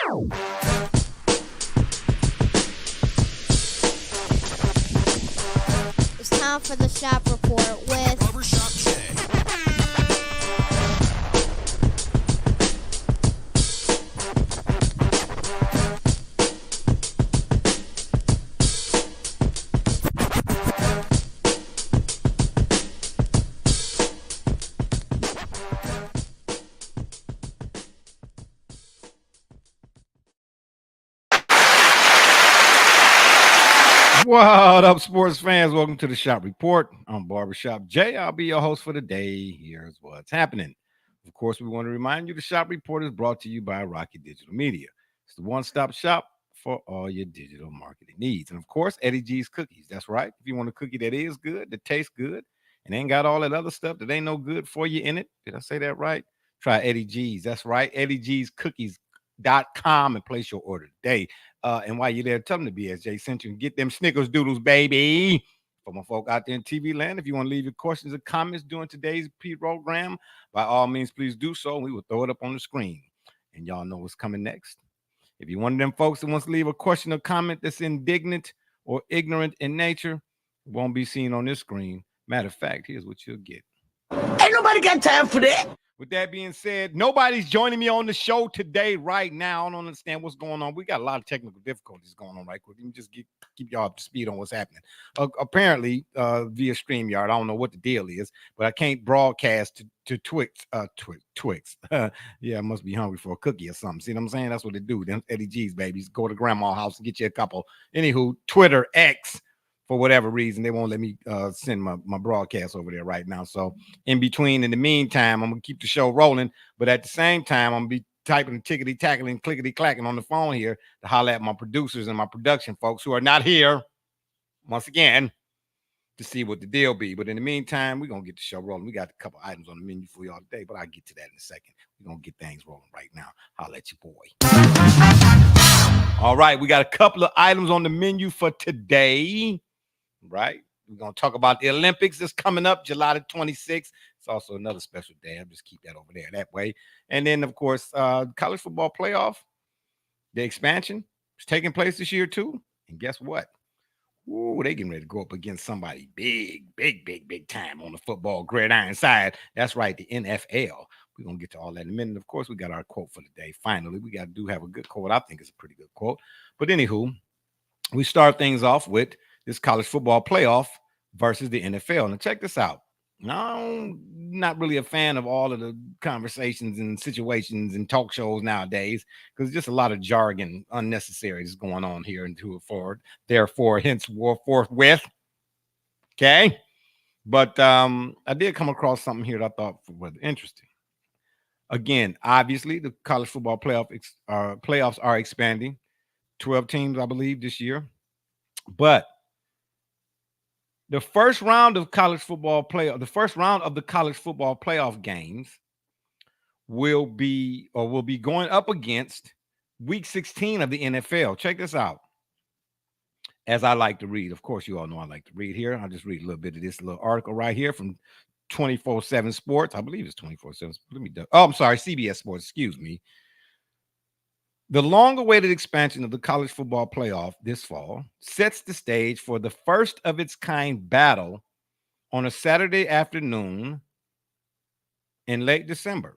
It's time for the shop report with Barbershop Jay. What up, sports fans? Welcome to the Shop Report. I'm Barbershop Jay. I'll be your host for the day. Here's what's happening. Of course, we want to remind you the Shop Report is brought to you by Rocky Digital Media. It's the one-stop shop for all your digital marketing needs. And of course, Eddie G's Cookies. That's right. If you want a cookie that is good, that tastes good, and ain't got all that other stuff that ain't no good for you in it. Did I say that right? Try Eddie G's. That's right. Eddie G's Cookies.com and place your order today. And while you're there, tell them the BSJ sent you and get them Snickers doodles, baby. For my folk out there in TV land, if you want to leave your questions or comments during today's program, by all means, please do so. We will throw it up on the screen. And y'all know what's coming next. If you're one of them folks that wants to leave a question or comment that's indignant or ignorant in nature, it won't be seen on this screen. Matter of fact, here's what you'll get. Ain't nobody got time for that. With that being said, nobody's joining me on the show today right now. I don't understand what's going on. We got a lot of technical difficulties going on right quick. Let me just keep y'all up to speed on what's happening. Apparently, via StreamYard, I don't know what the deal is, but I can't broadcast to Twix. Yeah, I must be hungry for a cookie or something. See what I'm saying? That's what they do. Them Eddie G's babies. Go to grandma's house and get you a couple. Anywho, Twitter, X. For whatever reason, they won't let me send my broadcast over there right now. So in the meantime, I'm going to keep the show rolling. But at the same time, I'm going to be typing tickety-tackling, clickety-clacking on the phone here to holler at my producers and my production folks who are not here, once again, to see what the deal be. But in the meantime, we're going to get the show rolling. We got a couple items on the menu for y'all today, but I'll get to that in a second. We're going to get things rolling right now. Holler at your boy. All right, we got a couple of items on the menu for today. Right, we're gonna talk about the Olympics that's coming up July the 26th. It's also another special day. I'll just keep that over there that way. And then, of course, college football playoff, the expansion is taking place this year too. And guess what? Ooh, they getting ready to go up against somebody big time on the football gridiron side. That's right, the NFL. We're gonna get to all that in a minute. Of course, we got our quote for the day. Finally, we have a good quote. I think it's a pretty good quote. But anywho, we start things off with this college football playoff versus the NFL. Now, check this out. Now, I'm not really a fan of all of the conversations and situations and talk shows nowadays because just a lot of jargon unnecessary is going on here and forward. Therefore, forthwith. Okay. But I did come across something here that I thought was interesting. Again, obviously, the college football playoffs are expanding. 12 teams, I believe, this year. But the first round of the college football playoff games will be going up against week 16 of the NFL. Check this out. As I like to read, of course, you all know I like to read here. I'll just read a little bit of this little article right here from 24/7 Sports. I believe it's 24/7. I'm sorry, CBS Sports. Excuse me. The long-awaited expansion of the college football playoff this fall sets the stage for the first of its kind battle on a Saturday afternoon in late December,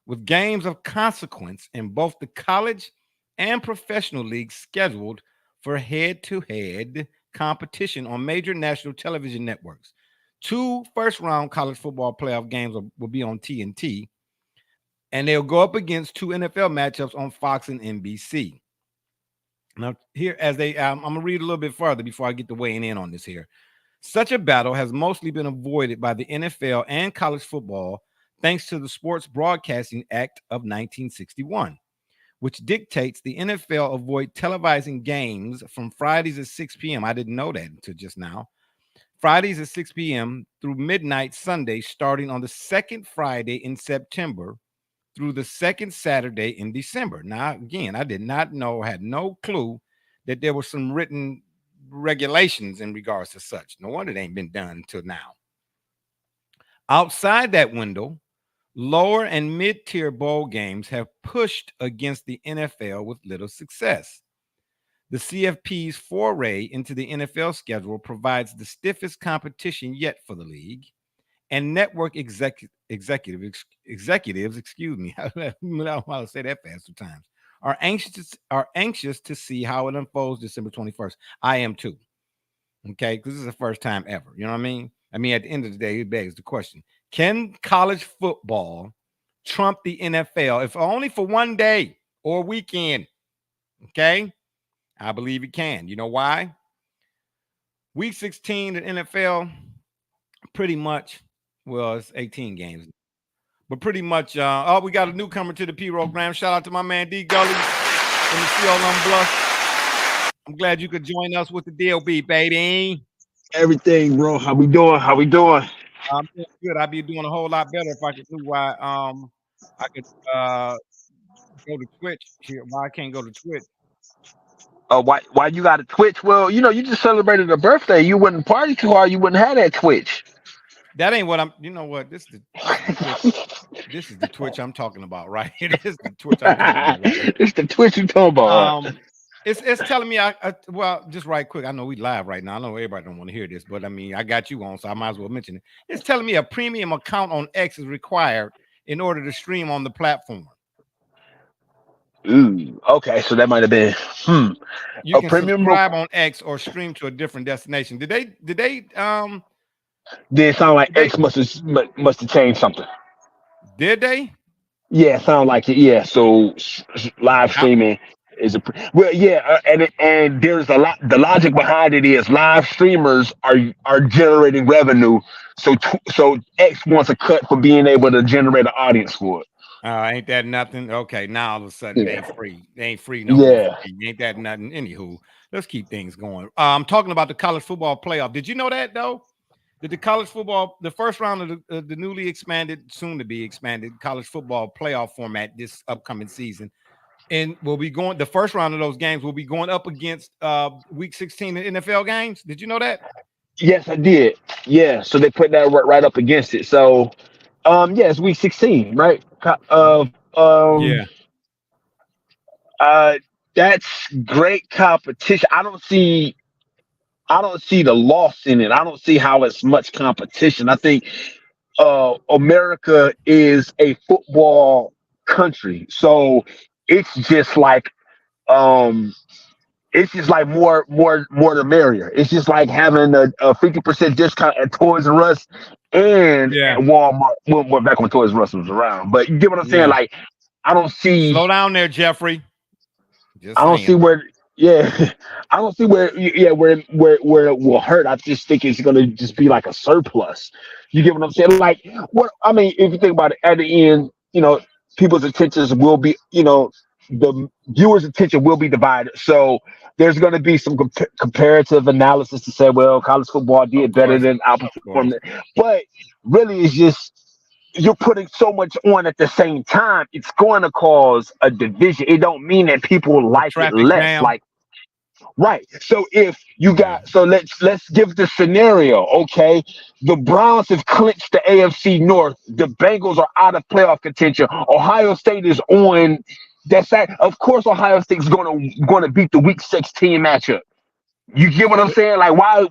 with games of consequence in both the college and professional leagues scheduled for head-to-head competition on major national television networks. 2 first-round college football playoff games will be on TNT, and they'll go up against 2 NFL matchups on Fox and NBC. Now, here, I'm going to read a little bit further before I get to weighing in on this here. Such a battle has mostly been avoided by the NFL and college football thanks to the Sports Broadcasting Act of 1961, which dictates the NFL avoid televising games from Fridays at 6 p.m. I didn't know that until just now. Fridays at 6 p.m. through midnight Sunday, starting on the second Friday in September through the second Saturday in December. Now, again, I did not know, had no clue that there were some written regulations in regards to such. No wonder it ain't been done until now. Outside that window, Lower and mid-tier bowl games have pushed against the NFL with little success. The CFP's foray into the NFL schedule provides the stiffest competition yet for the league, and network executives, excuse me, I don't know how to say that fast sometimes, are anxious to see how it unfolds December 21st. I am too. Okay, because this is the first time ever. You know what I mean? I mean, at the end of the day, it begs the question: can college football trump the NFL, if only for one day or weekend? Okay, I believe it can. You know why? Week 16, the NFL pretty much, well, it's 18 games, but pretty much. Oh, we got a newcomer to the program. Shout out to my man D Gully from the CLM Bluff. I'm glad you could join us with the DLB, baby. Everything, bro. How we doing? How we doing? I'm doing good. I'd be doing a whole lot better if I could do why I could go to Twitch here. Why I can't go to Twitch. Why you got a Twitch? Well, you just celebrated a birthday. You wouldn't party too hard. You wouldn't have that Twitch. That ain't what I'm. You know what? This is the Twitch I'm talking about, right? This is the Twitch I'm talking about. Right? It's the Twitch you talking about. It's telling me well, just right quick. I know we live right now. I know everybody don't want to hear this, but I mean, I got you on, so I might as well mention it. It's telling me a premium account on X is required in order to stream on the platform. Ooh, okay, so that might have been You a can premium. subscribe on X or stream to a different destination. Did they Did sound like they X must have changed something. did they? Yeah, sound like it. Yeah, so live I, streaming is well, yeah, and there's a lot. The logic behind it is live streamers are generating revenue, so X wants a cut for being able to generate an audience for it. ain't that nothing? Okay, now all of a sudden it Yeah, ain't free. They ain't free no more for yeah. me. Ain't that nothing? Anywho, let's keep things going. I'm talking about the college football playoff. Did you know that though? That the college football, the first round of the newly expanded, soon to be expanded college football playoff format this upcoming season, and we'll be going. The first round of those games will be going up against Week 16 NFL games. Did you know that? Yes, I did. Yeah, so they put that right up against it. So, yeah, it's week 16, right? Yeah. Uh, that's great competition. I don't see the loss in it. I don't see how it's much competition. I think America is a football country, so it's just like um it's just like more the merrier. It's just like having a 50% discount at Toys R Us and at Yeah. Walmart. Well, back when Toys R Us was around, but you get what I'm saying? Yeah. Like I don't see Slow down there, Jeffrey. Just I don't see saying. where. Yeah, I don't see where. Yeah, where it will hurt. I just think it's gonna just be like a surplus. You get what I'm saying? Like what I mean, if you think about it, at the end, people's attentions will be, the viewers' attention will be divided. So there's going to be some comparative analysis to say, well, college football Of did better course. than Of outperformed course. it, but really, it's just you're putting so much on at the same time, it's going to cause a division. It don't mean that people A like it traffic less. jam. Like, right. So if you Yeah. got, so let's give the scenario. Okay, the Browns have clinched the AFC North. The Bengals are out of playoff contention. Ohio State is on. That's that. Of course, Ohio State's going to beat the Week 16 matchup. You get what I'm saying? Like, why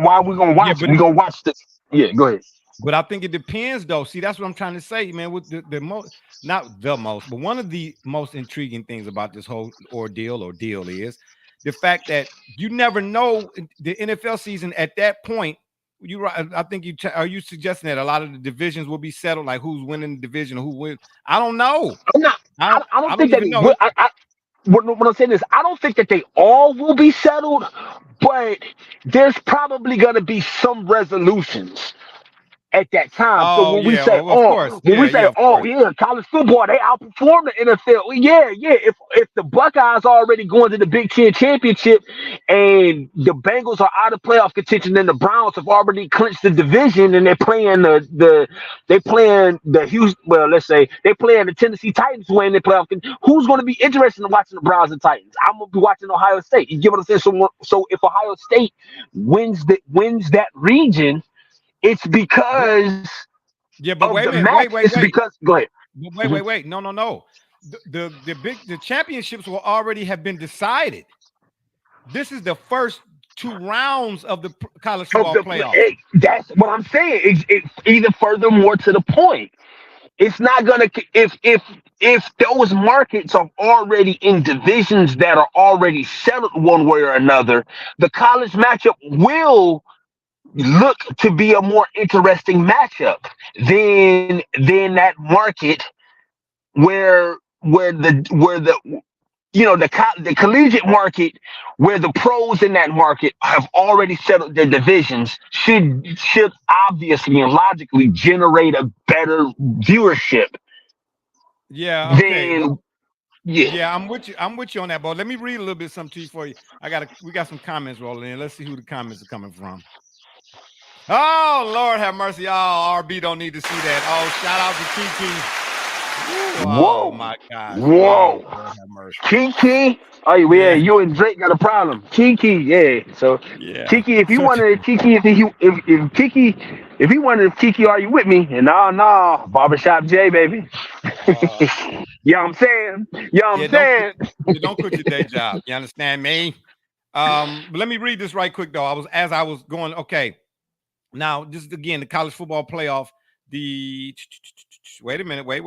are we gonna Yeah, watch it? We gonna watch this. Yeah, go ahead. but I think it depends, though. See, that's what I'm trying to say, man. With the most, not the most, but one of the most intriguing things about this whole ordeal or deal is the fact that you never know the NFL season at that point. You right? I think are you suggesting that a lot of the divisions will be settled, like who's winning the division, or who wins? I don't know. I'm not. I I, don't. I I don't don't think that even it know. will. What I'm saying is, I don't think that they all will be settled, but there's probably gonna be some resolutions at that time. So Oh when we yeah, say, well, of course, yeah, yeah, of oh course. yeah, college football, they outperform the NFL. Well, yeah, yeah. If the Buckeyes are already going to the Big Ten championship and the Bengals are out of playoff contention, then the Browns have already clinched the division and they're playing they playing the Houston. Well, let's say they playing the Tennessee Titans who ain't in the playoff. Who's going to be interested in watching the Browns and Titans? I'm gonna be watching Ohio State. You get what I'm saying? So if Ohio State wins that region, it's Yeah, because Yeah, but of wait a the minute. match Wait. is because go ahead. But wait. No. The championships will already have been decided. This is the first 2 rounds of the college Of football the playoff. that's what I'm saying. It's even furthermore to the point. It's not gonna if those markets are already in divisions that are already settled one way or another, the college matchup will look to be a more interesting matchup than that market where the the collegiate market where the pros in that market have already settled their divisions should obviously and logically generate a better viewership Yeah, okay. than yeah. Yeah, I'm with you. I'm with you on that, bro. Let me read a little bit something to you for you. We got some comments rolling in. Let's see who the comments are coming from. Oh, Lord have mercy. Oh, RB don't need to see that. Oh, shout out to Kiki. Ooh, oh Whoa, my gosh. Oh, whoa, Lord have mercy. Kiki. Oh yeah, Yeah, you and Drake got a problem. Kiki, yeah. So yeah. Kiki, if you So wanted Kiki, if Kiki, if he wanted Kiki, are you with me? And no, Barbershop J, baby. uh You know what I'm saying? You know what I'm yeah, saying? don't quit your day job. You understand me? But let me read this right quick though. As I was going, okay. Now, this is again the college football playoff. The wait a minute, wait.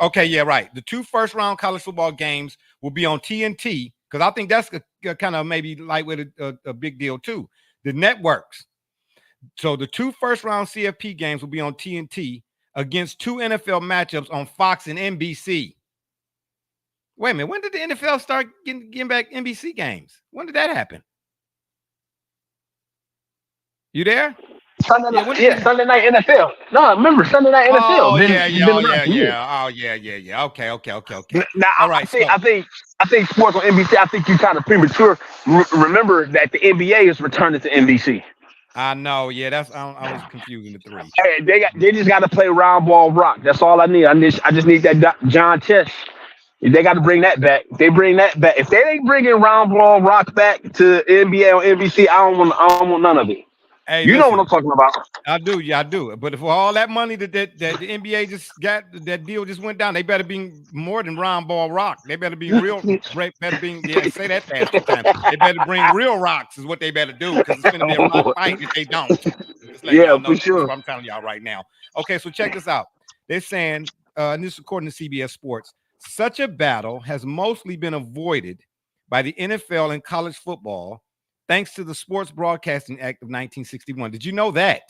Okay, yeah, right. The 2 first-round college football games will be on TNT because I think that's a kind of maybe lightweight a big deal too. The networks. So the 2 first-round CFP games will be on TNT against 2 NFL matchups on Fox and NBC. Wait a minute. When did the NFL start getting back NBC games? When did that happen? You there? Sunday Yeah, night, when did yeah, that? Sunday night NFL. No, remember Sunday night NFL. Oh yeah, Been yeah, oh around yeah, for years. yeah. Oh yeah. Okay. Now All I right, think so I think sports on NBC. I think you kind of premature. Remember that the NBA is returning to NBC. I know, yeah, I was confusing the 3. Hey, they just got to play round ball rock. That's all I need. I just need that John Chess. They got to bring that back. If they bring that back. If they ain't bringing round ball rock back to NBA on NBC, I don't want none of it. Hey, You know what I'm listen, talking about? I do. But for all that money that the NBA just got, that deal just went down, they better be more than round ball rock. They better be real. Better be say that fast 2 times. They better bring real rocks is what they better do because it's going to be a lot of fighting if they don't. Just letting Yeah, y'all know. for That's sure. what I'm telling y'all right now. Okay, so check this out. They're saying, and this is according to CBS Sports, such a battle has mostly been avoided by the NFL and college football thanks to the Sports Broadcasting Act of 1961. Did you know that?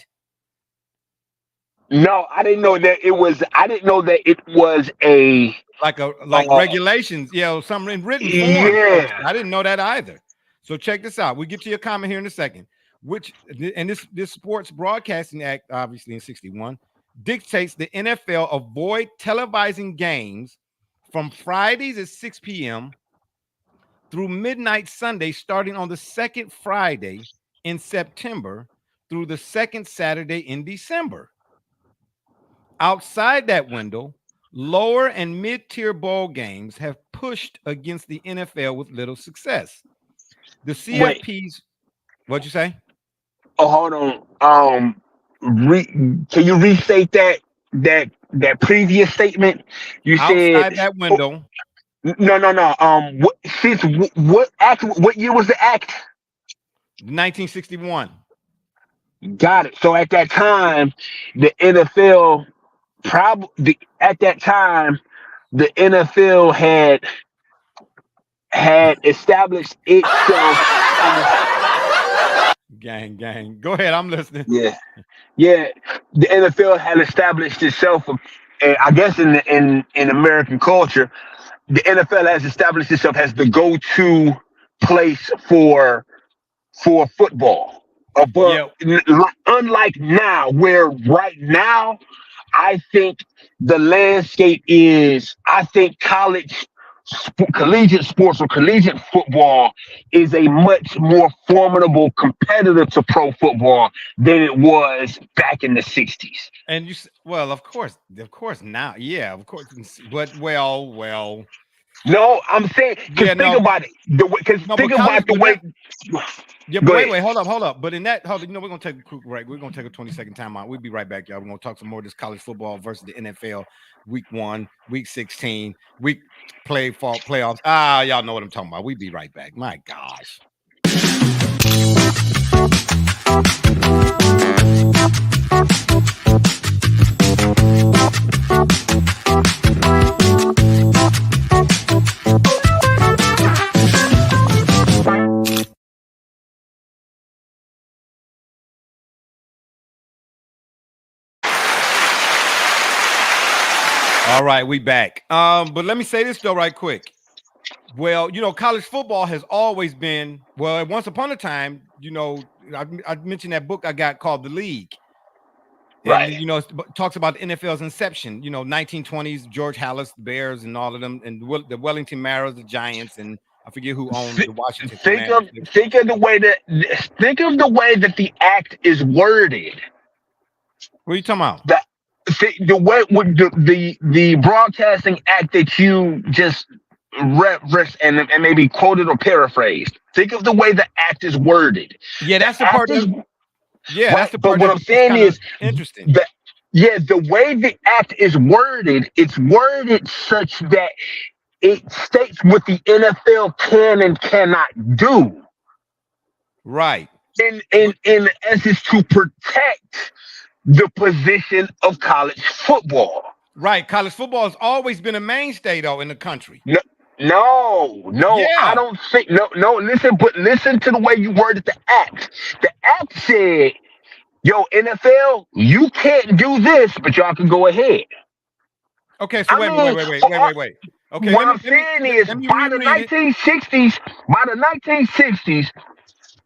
No, I didn't know that it was. I didn't know that it was a. Like Uh, regulations, something in written form. So yeah. I didn't know that either. So check this out. We'll get to your comment here in a second. This Sports Broadcasting Act, obviously in 61, dictates the NFL avoid televising games from Fridays at 6 p.m. through midnight Sunday, starting on the second Friday in September through the second Saturday in December. Outside that window, lower and mid-tier bowl games have pushed against the NFL with little success. The Wait. CFPs, what'd you say? Oh, hold on. Can you restate that previous statement? You said Outside that window, no. What act? What year was the act? 1961. Got it. So at that time, the NFL probably at that time the NFL had established itself as Gang. Go ahead, I'm listening. yeah, the NFL had established itself, and I guess in American culture, the NFL has established itself as the go-to place for football. But Yeah, unlike now, where right now, I think the landscape is, I think collegiate sports or collegiate football is a much more formidable competitor to pro football than it was back in the 60s. and well, of course now, yeah, of course, but well. No, I'm saying because Yeah, think no, about it. Because no, think but college, about the way. yeah, Go but ahead. wait, hold up. But in that, hold on, we're gonna take a quick break. We're gonna take a 20-second timeout. We'll be right back, y'all. We're gonna talk some more of this college football versus the NFL, week 1, week 16, week playoffs. Y'all know what I'm talking about. We'll be right back. My gosh. All right, we back. But let me say this though, right quick. Well, college football has always been, well, once upon a time, I mentioned that book I got called The League. And, Right. it talks about the NFL's inception, 1920s, George Halas, the Bears and all of them, and the Wellington Marrows, the Giants, and I forget who owned the Washington Commanders. Think of the way that the act is worded. What are you talking about? The way with the broadcasting act that you just referenced and maybe quoted or paraphrased. Think of the way the act is worded. Yeah, that's the part. That's the part. But what I'm saying is interesting. The way the act is worded, it's worded such that it states what the NFL can and cannot do. Right. In essence, to protect the position of college football. Right. College football has always been a mainstay, though, in the country. No, Yeah. I don't think. No. Listen to the way you worded the act. The act said, "Yo, NFL, you can't do this, but y'all can go ahead." Okay, so wait. Okay, what I'm saying is, by the 1960s,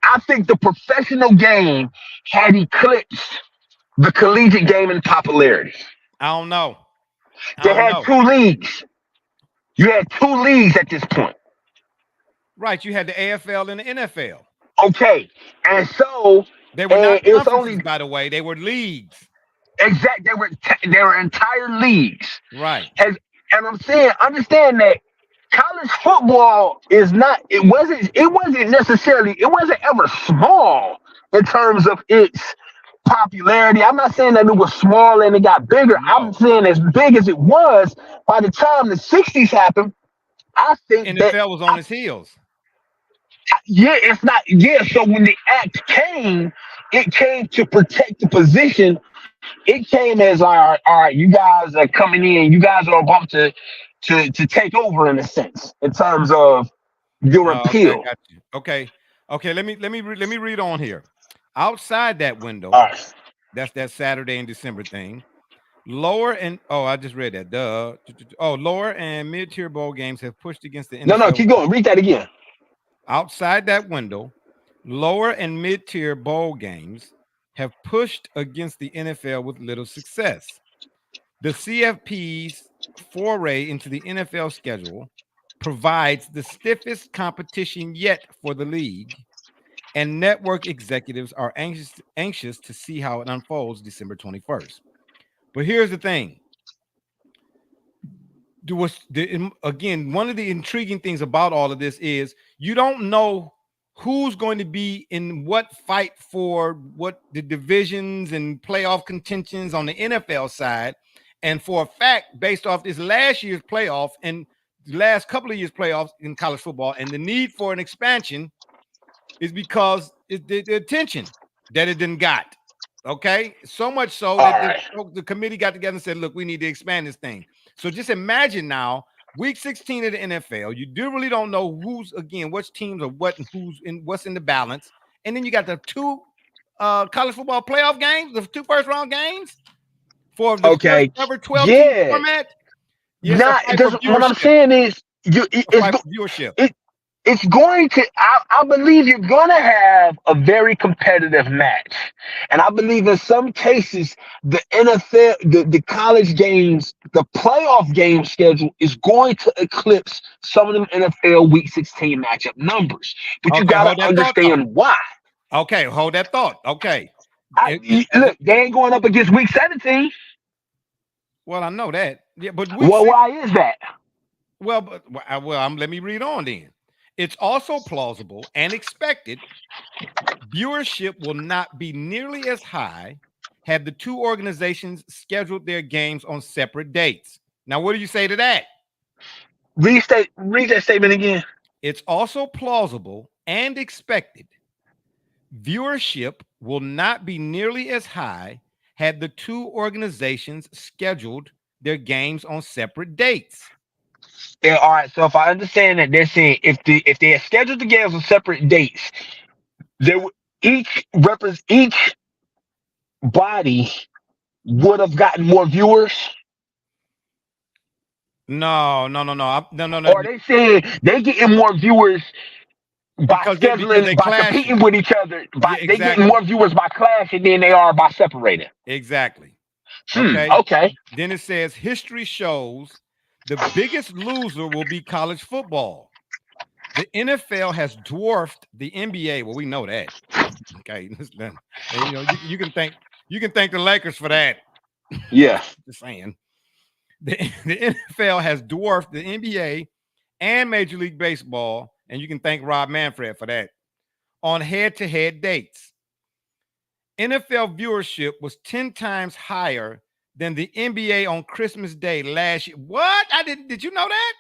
I think the professional game had eclipsed the collegiate game in popularity. I don't know. They had 2 leagues. You had 2 leagues at this point. Right, you had the AFL and the NFL. Okay, and so they were not conferences, by the way. They were leagues. Exactly, they were entire leagues. Right. And I'm saying, understand that college football is not. It wasn't ever small in terms of its popularity. I'm not saying that it was small and it got bigger. No. I'm saying as big as it was by the time the 60s happened. I think NFL was on its heels. Yeah, it's not. Yeah, so when the act came, it came to protect the position. It came as all right, you guys are coming in. You guys are about to take over in a sense in terms of your appeal. Got you. Okay. Let me read on here. Outside that window, that's that Saturday in December thing. Lower and I just read that. Lower and mid-tier bowl games have pushed against the NFL. No, keep going. Read that again. Outside that window, lower and mid-tier bowl games have pushed against the NFL with little success. The CFP's foray into the NFL schedule provides the stiffest competition yet for the league, and network executives are anxious to see how it unfolds December 21st. But here's the thing. Again, one of the intriguing things about all of this is you don't know who's going to be in what fight for what the divisions and playoff contentions on the NFL side. And for a fact, based off this last year's playoff and the last couple of years playoffs in college football and the need for an expansion is because the attention that it didn't got. Okay, so much so that the committee got together and said, look, we need to expand this thing. So just imagine now, week 16 of the NFL, you really don't know which teams are what and what's in the balance. And then you got the 2 college football playoff games, the 2 first round games for the first ever 12 team format. What I'm saying is viewership. It's going to, I believe you're going to have a very competitive match. And I believe in some cases, the NFL, the college games, the playoff game schedule is going to eclipse some of them NFL Week 16 matchup numbers. But you got to understand why. Okay, hold that thought. Okay. Look, they ain't going up against Week 17. Well, I know that. Yeah, but why is that? Let me read on then. It's also plausible and expected viewership will not be nearly as high had the two organizations scheduled their games on separate dates. Now, what do you say to that? Read that statement again. It's also plausible and expected viewership will not be nearly as high had the two organizations scheduled their games on separate dates. Yeah, all right. So if I understand that they're saying if they had scheduled the games on separate dates, there would each body would have gotten more viewers. No, no, no, no, no, no, no. Or they saying they getting more viewers by Because scheduling they by competing clashing. with each other. Yeah, They getting exactly, more viewers by clashing than they are by separating. exactly. Okay. Okay. Then it says history shows the biggest loser will be college football. The NFL has dwarfed the NBA. Well, we know that. Okay, and, you can thank the Lakers for that. Yeah. Just saying. The NFL has dwarfed the NBA and Major League Baseball, and you can thank Rob Manfred for that, on head-to-head dates. NFL viewership was 10 times higher than the NBA on Christmas Day last year. What? Did you know that?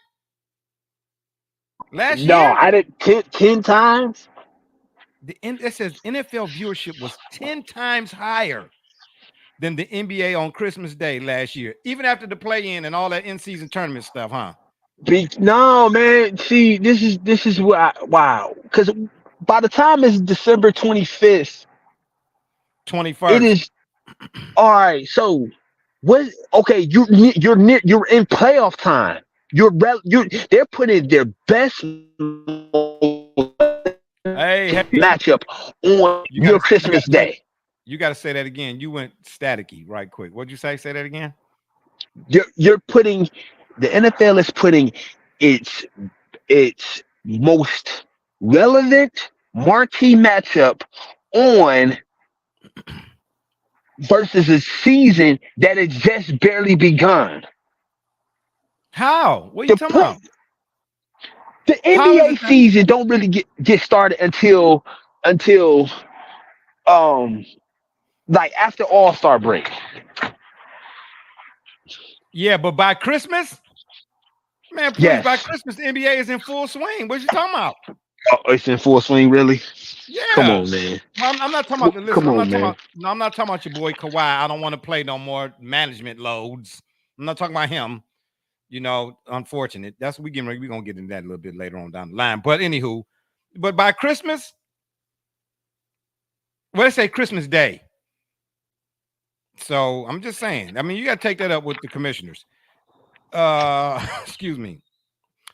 Last No, year? I did 10 times. It says NFL viewership was 10 times higher than the NBA on Christmas Day last year, even after the play-in and all that in-season tournament stuff, huh? No, man. See, this is wow. Because by the time it's December 25th, 21st. it is all right. So what? Okay, you're in playoff time. You they're putting their best Hey, matchup on you your gotta Christmas day. you gotta say that again. You went staticky right quick. What'd you say? Say that again. You're putting the NFL is putting its most relevant marquee matchup on versus a season that has just barely begun. How? What are you The talking play, about? the How is NBA it that? season don't really get started until um like after All Star break. Yeah, but by Christmas, man, please, by Yes. Christmas, the NBA is in full swing. What you talking about? Oh, it's in full swing, really. Come Yeah. on, man. Well, I'm not talking about listen, Come I'm on, not talking man. about no, I'm not talking about your boy Kawhi. I don't want to play no more management loads. I'm not talking about him. Unfortunate. That's we're gonna get into that a little bit later on down the line. But anywho, but by Christmas, well, let's say Christmas Day. So I'm just saying. I mean, you got to take that up with the commissioners. Excuse me.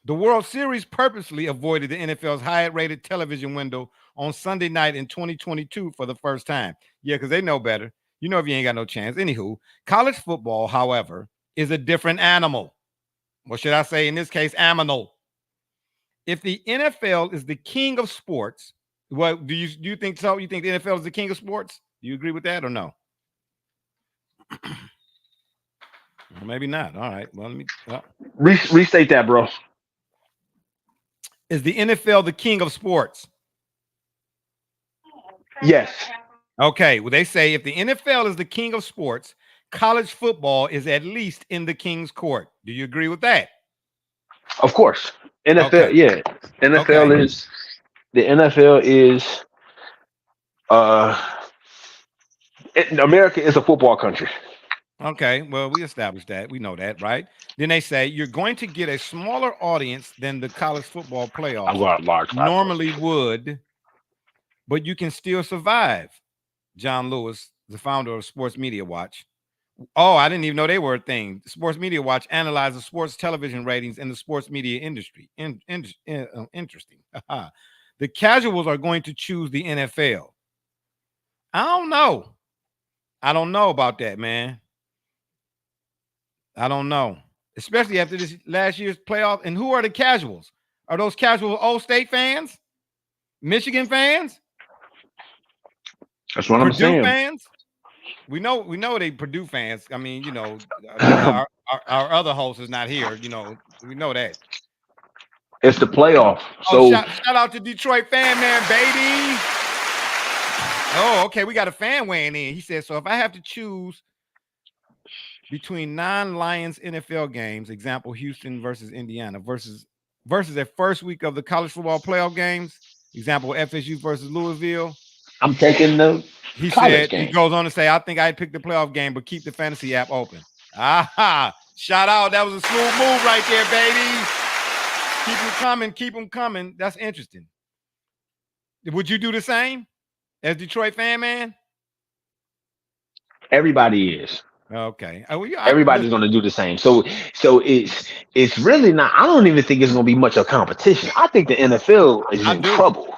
The World Series purposely avoided the NFL's higher-rated television window on Sunday night in 2022 for the first time. Yeah, because they know better. You know if you ain't got no chance. Anywho, college football, however, is a different animal. What should I say in this case? Aminal. If the NFL is the king of sports, what do you think so? You think the NFL is the king of sports? Do you agree with that or no? Well, maybe not. All right. Well, Restate that, bro. is the NFL the king of sports? Yes. Okay. Well, they say if the NFL is the king of sports, college football is at least in the king's court. Do you agree with that? Of course. Okay. NFL, yeah. Okay. NFL is uh America is a football country. Okay. Well, we established that. We know that, right? Then they say you're going to get a smaller audience than the college football I've playoffs got a large normally would, but you can still survive. John Lewis, the founder of Sports Media Watch. Oh, I didn't even know they were a thing. Sports Media Watch analyzes sports television ratings in the sports media industry. Interesting. The casuals are going to choose the NFL. I don't know. I don't know about that, man. I don't know. Especially after this last year's playoff. And who are the casuals? Are those casual Old State fans? Michigan fans? That's what I'm Purdue saying. fans? We know they Purdue fans. I mean, our other host is not here. We know that. It's the playoff. Oh, So shout out to Detroit fan man, baby. Oh, okay. We got a fan weighing in. He said, so if I have to choose between non-Lions NFL games, example, Houston versus Indiana, versus a first week of the college football playoff games, example, FSU versus Louisville. I'm taking the He college said, he game. goes on to say, I think I'd pick the playoff game, but keep the fantasy app open. Aha! Shout out. That was a smooth move right there, baby. Keep them coming. Keep them coming. That's interesting. Would you do the same as Detroit fan man? Everybody is. Okay. Everybody's going to do the same. So it's really not. I don't even think it's going to be much of competition. I think the NFL is in trouble.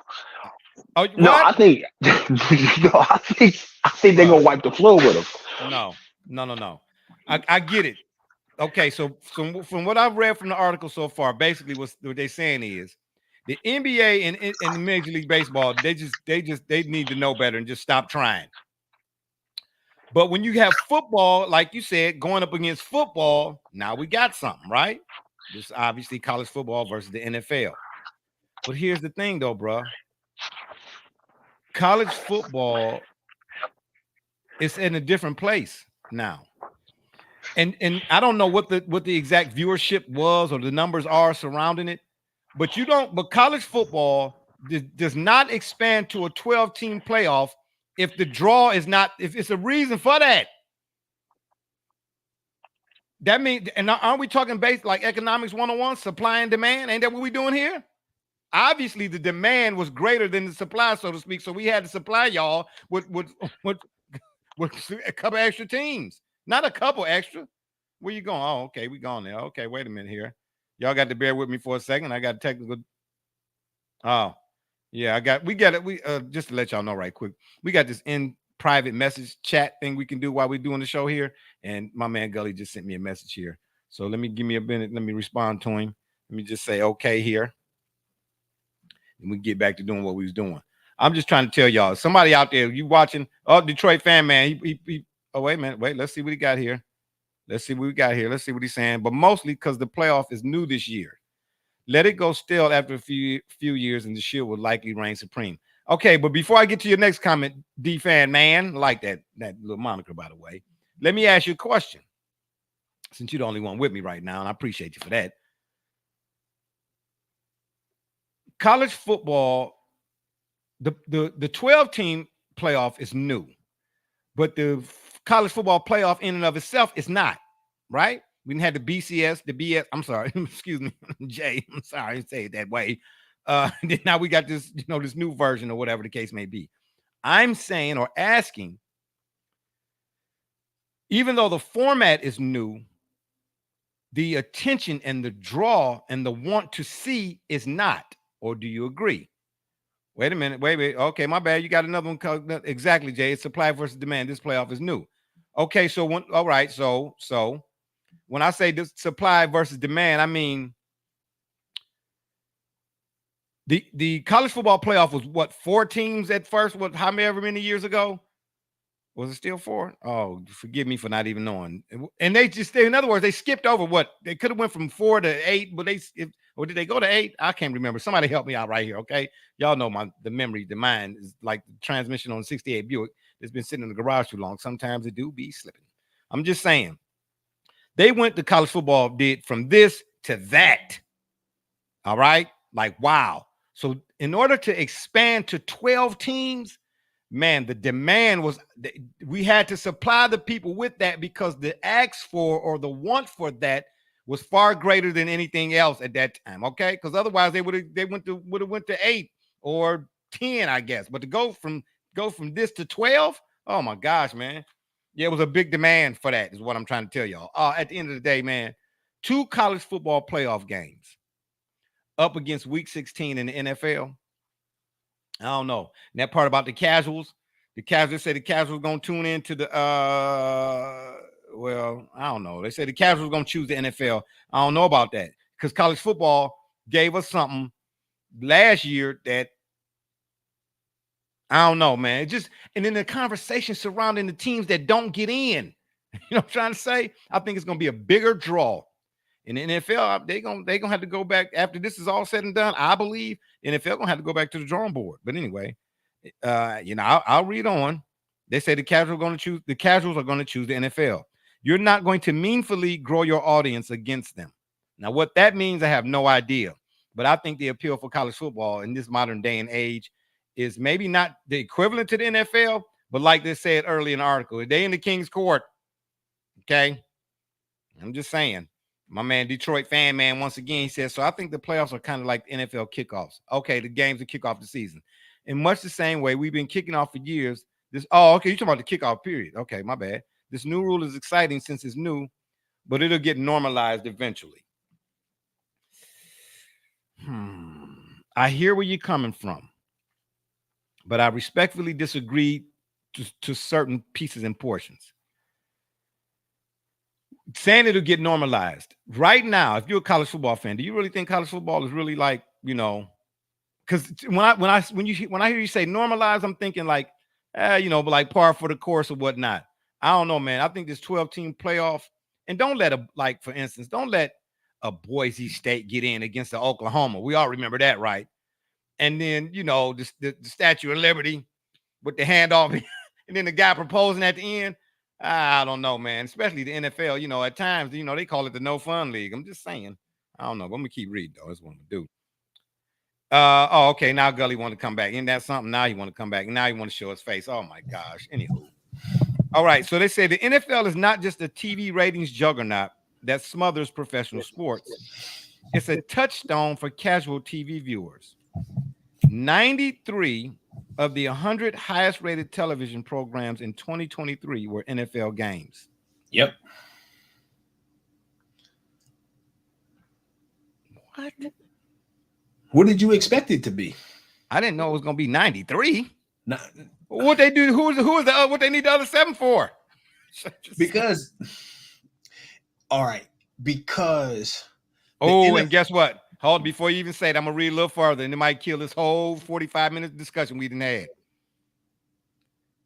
Oh, what? No, I think I think they're going to wipe the floor with them. No. I get it. Okay, so from what I've read from the article so far, basically what they're saying is the NBA and the Major League Baseball, they need to know better and just stop trying. But when you have football, like you said, going up against football, now we got something, right? This is obviously college football versus the NFL. But here's the thing, though, bro. College football is in a different place now. And I don't know what the exact viewership was or the numbers are surrounding it, but college football does not expand to a 12-team playoff if the draw is not, if it's a reason for that. That means, and aren't we talking based like economics 101, supply and demand? Ain't that what we're doing here? Obviously, the demand was greater than the supply, so to speak. So we had to supply y'all with a couple extra teams, not a couple extra. Where you going? Oh, okay, we going there. Okay, wait a minute here. Y'all got to bear with me for a second. I got technical. Oh, yeah, we got it. We just to let y'all know right quick, we got this in private message chat thing we can do while we're doing the show here. And my man Gully just sent me a message here. So give me a minute. Let me respond to him. Let me just say okay here. And we get back to doing what we was doing. I'm just trying to tell y'all, somebody out there, you watching, Detroit fan man, he oh, wait a minute. Wait, let's see what he got here. Let's see what we got here. Let's see what he's saying. But mostly because the playoff is new this year. Let it go still after a few years, and the shield will likely reign supreme. Okay, but before I get to your next comment, D-Fan man, I like that little moniker, by the way. Let me ask you a question. Since you're the only one with me right now, and I appreciate you for that. College football, the 12-team playoff is new, but the college football playoff in and of itself is not, right? We didn't have the BCS, the BS. I'm sorry, excuse me, Jay. I'm sorry to say it that way. Then now we got this, this new version or whatever the case may be. I'm saying or asking, even though the format is new, the attention and the draw and the want to see is not. Or do you agree? Wait a minute. Wait. Okay, my bad. You got another one. Exactly, Jay. It's supply versus demand. This playoff is new. Okay, so all right. So when I say this supply versus demand, I mean the college football playoff was what, 4 teams at first? What, however many years ago? Was it still 4? Oh, forgive me for not even knowing. And they just, in other words, they skipped over what they could have went from 4 to 8, but or did they go to 8? I can't remember. Somebody help me out right here, okay? Y'all know the mind is like the transmission on 68 Buick that's been sitting in the garage too long. Sometimes it do be slipping. I'm just saying. They went to college football, did from this to that. All right? Like, wow. So in order to expand to 12 teams, man, the demand was, we had to supply the people with that because the ask for or the want for that was far greater than anything else at that time. Okay, because otherwise they would have went to 8 or 10, I guess. But to go from this to 12, oh my gosh, man, yeah, it was a big demand for that. Is what I'm trying to tell y'all. At the end of the day, man, 2 college football playoff games up against Week 16 in the NFL. I don't know. And that part about the casuals said the casuals going to tune into the well, I don't know. They said the casuals going to choose the NFL. I don't know about that because college football gave us something last year that I don't know, man. And then the conversation surrounding the teams that don't get in. You know what I'm trying to say? I think it's going to be a bigger draw. In the NFL, they gonna have to go back after this is all said and done. I believe the NFL gonna have to go back to the drawing board. But anyway, I'll read on. They say the casuals are going to choose the NFL. You're not going to meaningfully grow your audience against them. Now, what that means, I have no idea. But I think the appeal for college football in this modern day and age is maybe not the equivalent to the NFL, but like they said early in the article, they in the King's Court. Okay. I'm just saying. My man, Detroit fan man, once again, he says, so I think the playoffs are kind of like NFL kickoffs. Okay, the games that kick off the season. In much the same way we've been kicking off for years. You're talking about the kickoff period. Okay, my bad. This new rule is exciting since it's new, but it'll get normalized eventually. I hear where you're coming from, but I respectfully disagree to certain pieces and portions. Saying it'll get normalized right now. If you're a college football fan, do you really think college football is really like, because when I hear you say normalize, I'm thinking like, but like par for the course or whatnot. I don't know, man. I think this 12-team playoff, and don't let for instance, don't let a Boise State get in against the Oklahoma. We all remember that, right? And then, the Statue of Liberty with the handoff, and then the guy proposing at the end. I don't know, man. Especially the NFL, at times, they call it the no fun league. I'm just saying. I don't know. But I'm gonna keep reading though. That's what I'm gonna do. Okay. Now Gully want to come back. Isn't that something? Now he want to come back. Now he want to show his face. Oh my gosh. Anywho. All right. So they say the NFL is not just a TV ratings juggernaut that smothers professional sports. It's a touchstone for casual TV viewers. 93 of the 100 highest rated television programs in 2023 were NFL games. Yep. What did you expect it to be? I didn't know it was going to be 93. No. What they do? Who is the what they need the other 7 for? Because, all right, because. And guess what? Hold on, before you even say it, I'm gonna read a little further, and it might kill this whole 45-minute discussion we didn't have.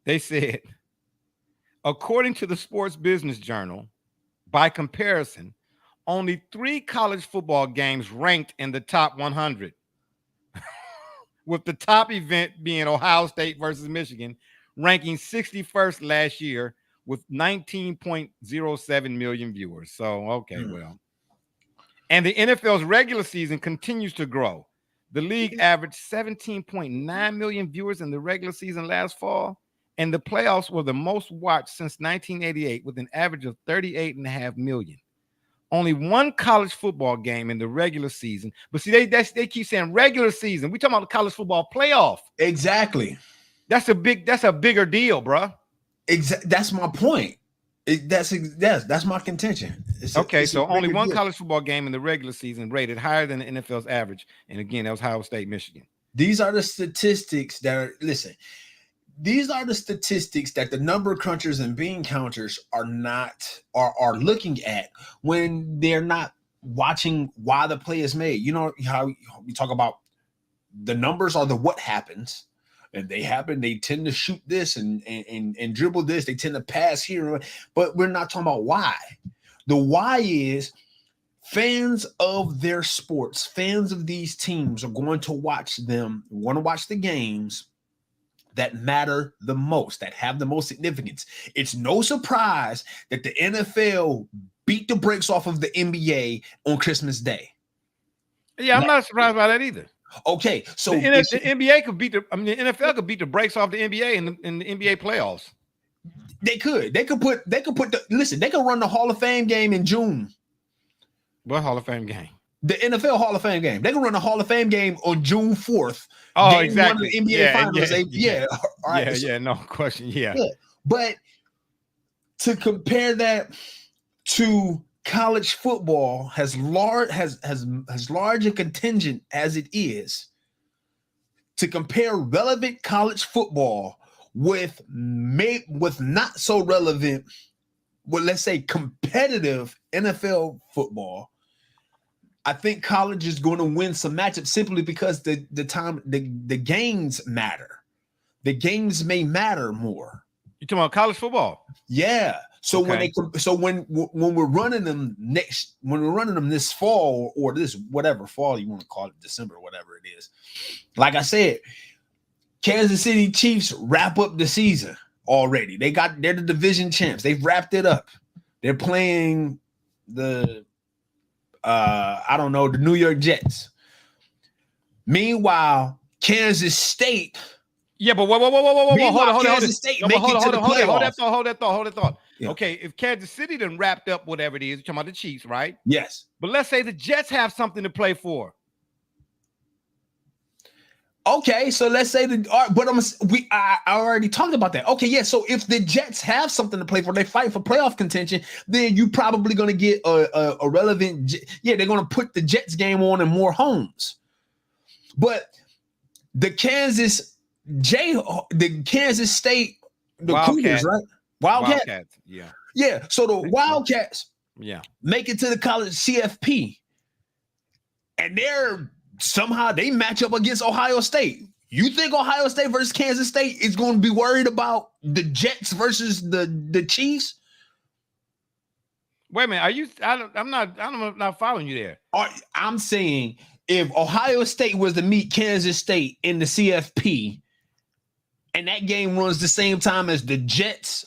They said, according to the Sports Business Journal, by comparison, only 3 college football games ranked in the top 100, with the top event being Ohio State versus Michigan, ranking 61st last year with 19.07 million viewers. So, okay, well. And the NFL's regular season continues to grow. The league averaged 17.9 million viewers in the regular season last fall, and the playoffs were the most watched since 1988 with an average of 38.5 million. Only 1 college football game in the regular season. But see, they keep saying regular season. We talking about the college football playoff. Exactly. That's a bigger deal, bro. That's my point. That's my contention. So only 1 college football game in the regular season rated higher than the NFL's average. And again, that was Ohio State, Michigan. These are the statistics that these are the statistics that the number crunchers and bean counters are looking at when they're not watching why the play is made. You know how we talk about the numbers are the what happens. And they tend to shoot this and dribble this. They tend to pass here, but we're not talking about why. The why is fans of their sports, fans of these teams are going to watch them, want to watch the games that matter the most, that have the most significance. It's no surprise that the NFL beat the brakes off of the NBA on Christmas Day. Yeah, I'm not surprised by that either. Okay, so the NBA could beat the NFL could beat the brakes off the NBA in the NBA playoffs. They could put they could run the Hall of Fame game in June. What Hall of Fame game? The NFL Hall of Fame game. They can run the Hall of Fame game on June 4th. Oh, exactly. The NBA Finals. All right. No question. Yeah. But to compare that to college football, as large a contingent as it is, to compare relevant college football with not so relevant, well, let's say competitive NFL football, I think college is going to win some matchups simply because the games matter. The games may matter more. You talking about college football? Yeah. So Okay. when we're running them this fall or this whatever fall you want to call it, December, whatever it is. Like I said, Kansas City Chiefs wrap up the season already. They're the division champs. They've wrapped it up. They're playing the the New York Jets. Meanwhile, Kansas State. Yeah, but whoa, hold Kansas State make it to the playoffs. Hold that thought. Yeah. Okay, if Kansas City done wrapped up whatever it is, you're talking about the Chiefs, right? Yes. But let's say the Jets have something to play for. Okay, so let's say I already talked about that. Okay, yeah. So if the Jets have something to play for, they fight for playoff contention, then you probably going to get a relevant. Yeah, they're going to put the Jets game on in more homes. But the Kansas State, the Cougars, right? Wildcats. Yeah. Yeah. So the Wildcats, make it to the college CFP, and somehow they match up against Ohio State. You think Ohio State versus Kansas State is going to be worried about the Jets versus the Chiefs? Wait a minute. I'm not following you there. I'm saying if Ohio State was to meet Kansas State in the CFP, and that game runs the same time as the Jets,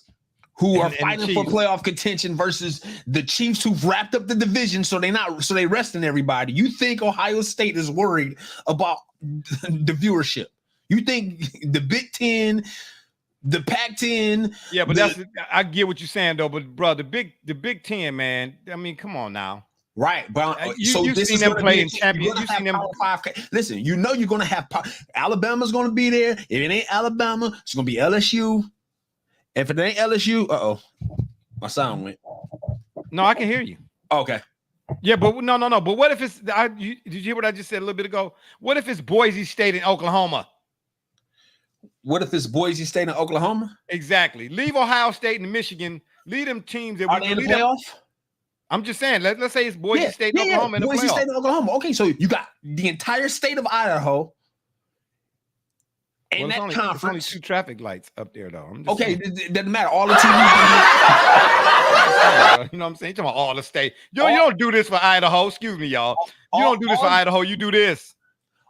who are fighting for playoff contention, versus the Chiefs, who've wrapped up the division, so they resting everybody. You think Ohio State is worried about the viewership? You think the Big Ten, the Pac-10? Yeah, but I get what you're saying though. But bro, the Big Ten, man. I mean, come on now. Right, but you've seen them play in champions. You've seen them. Listen, you know you're going to have Alabama's going to be there. If it ain't Alabama, it's going to be LSU. If it ain't LSU, my sound went. No, I can hear you. Okay. Yeah, but no. But what if it's? Did you hear what I just said a little bit ago? What if it's Boise State in Oklahoma? What if it's Boise State in Oklahoma? Exactly. Leave Ohio State and Michigan. Lead them teams that are they in the playoff? I'm just saying. Let's say it's Boise State and Oklahoma in the playoff. Boise State and Oklahoma. Okay, so you got the entire state of Idaho. And conference. It's only 2 traffic lights up there, though. It doesn't matter. All the TVs. You know what I'm saying? You're talking about all the state. You don't do this for Idaho. Excuse me, y'all. You don't do this for Idaho. You do this.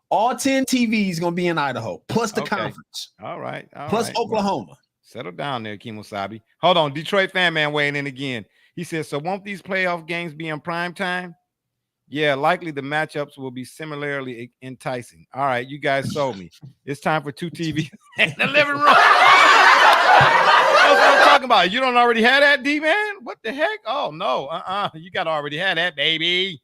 All 10 TVs going to be in Idaho, plus the conference. All right. Plus Oklahoma. Well, settle down there, Kimosabi. Hold on. Detroit fan man weighing in again. He says, so won't these playoff games be in prime time? Yeah, likely the matchups will be similarly enticing. All right, you guys sold me. It's time for 2 TVs in the living room. That's what I'm talking about. You don't already have that, D-man? What the heck? Oh, no. You got to already have that, baby.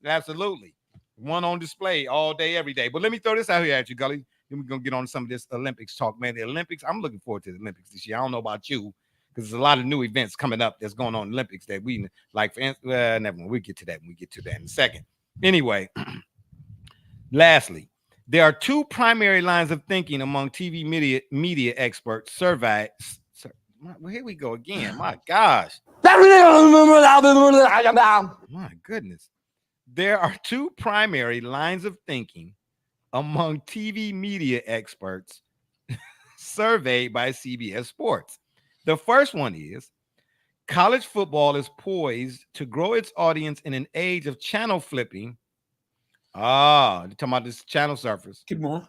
Absolutely. One on display all day, every day. But let me throw this out here at you, Gully. Then we're going to get on some of this Olympics talk, man. The Olympics, I'm looking forward to the Olympics this year. I don't know about you, because there's a lot of new events coming up that's going on in the Olympics that we like. Never mind. We'll get to that when we get to that in a second. Anyway, lastly, there are 2 primary lines of thinking among TV media experts surveyed. Well, here we go again. My gosh. My goodness. There are 2 primary lines of thinking among TV media experts surveyed by CBS Sports. The first one is college football is poised to grow its audience in an age of channel flipping. You're talking about this channel surfers. Keep going.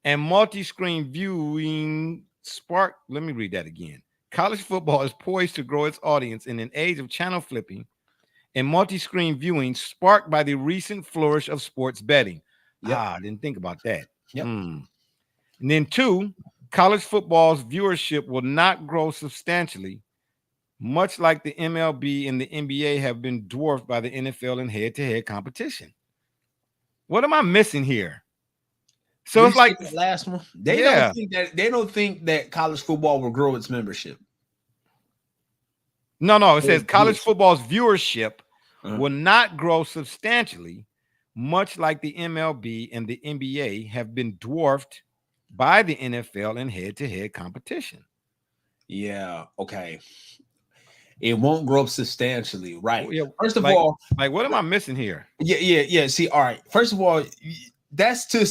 And multi-screen viewing spark. Let me read that again. College football is poised to grow its audience in an age of channel flipping and multi-screen viewing sparked by the recent flourish of sports betting. Yep. I didn't think about that. Yep. And then 2, college football's viewership will not grow substantially, much like the MLB and the NBA have been dwarfed by the NFL in head-to-head competition. What am I missing here? So it's like the last one. They don't think that college football will grow its membership. No. It says college football's viewership will not grow substantially, much like the MLB and the NBA have been dwarfed by the NFL in head-to-head competition. Yeah, okay. It won't grow up substantially, right? Yeah, First of all, what am I missing here? Yeah. See, all right. First of all, that's to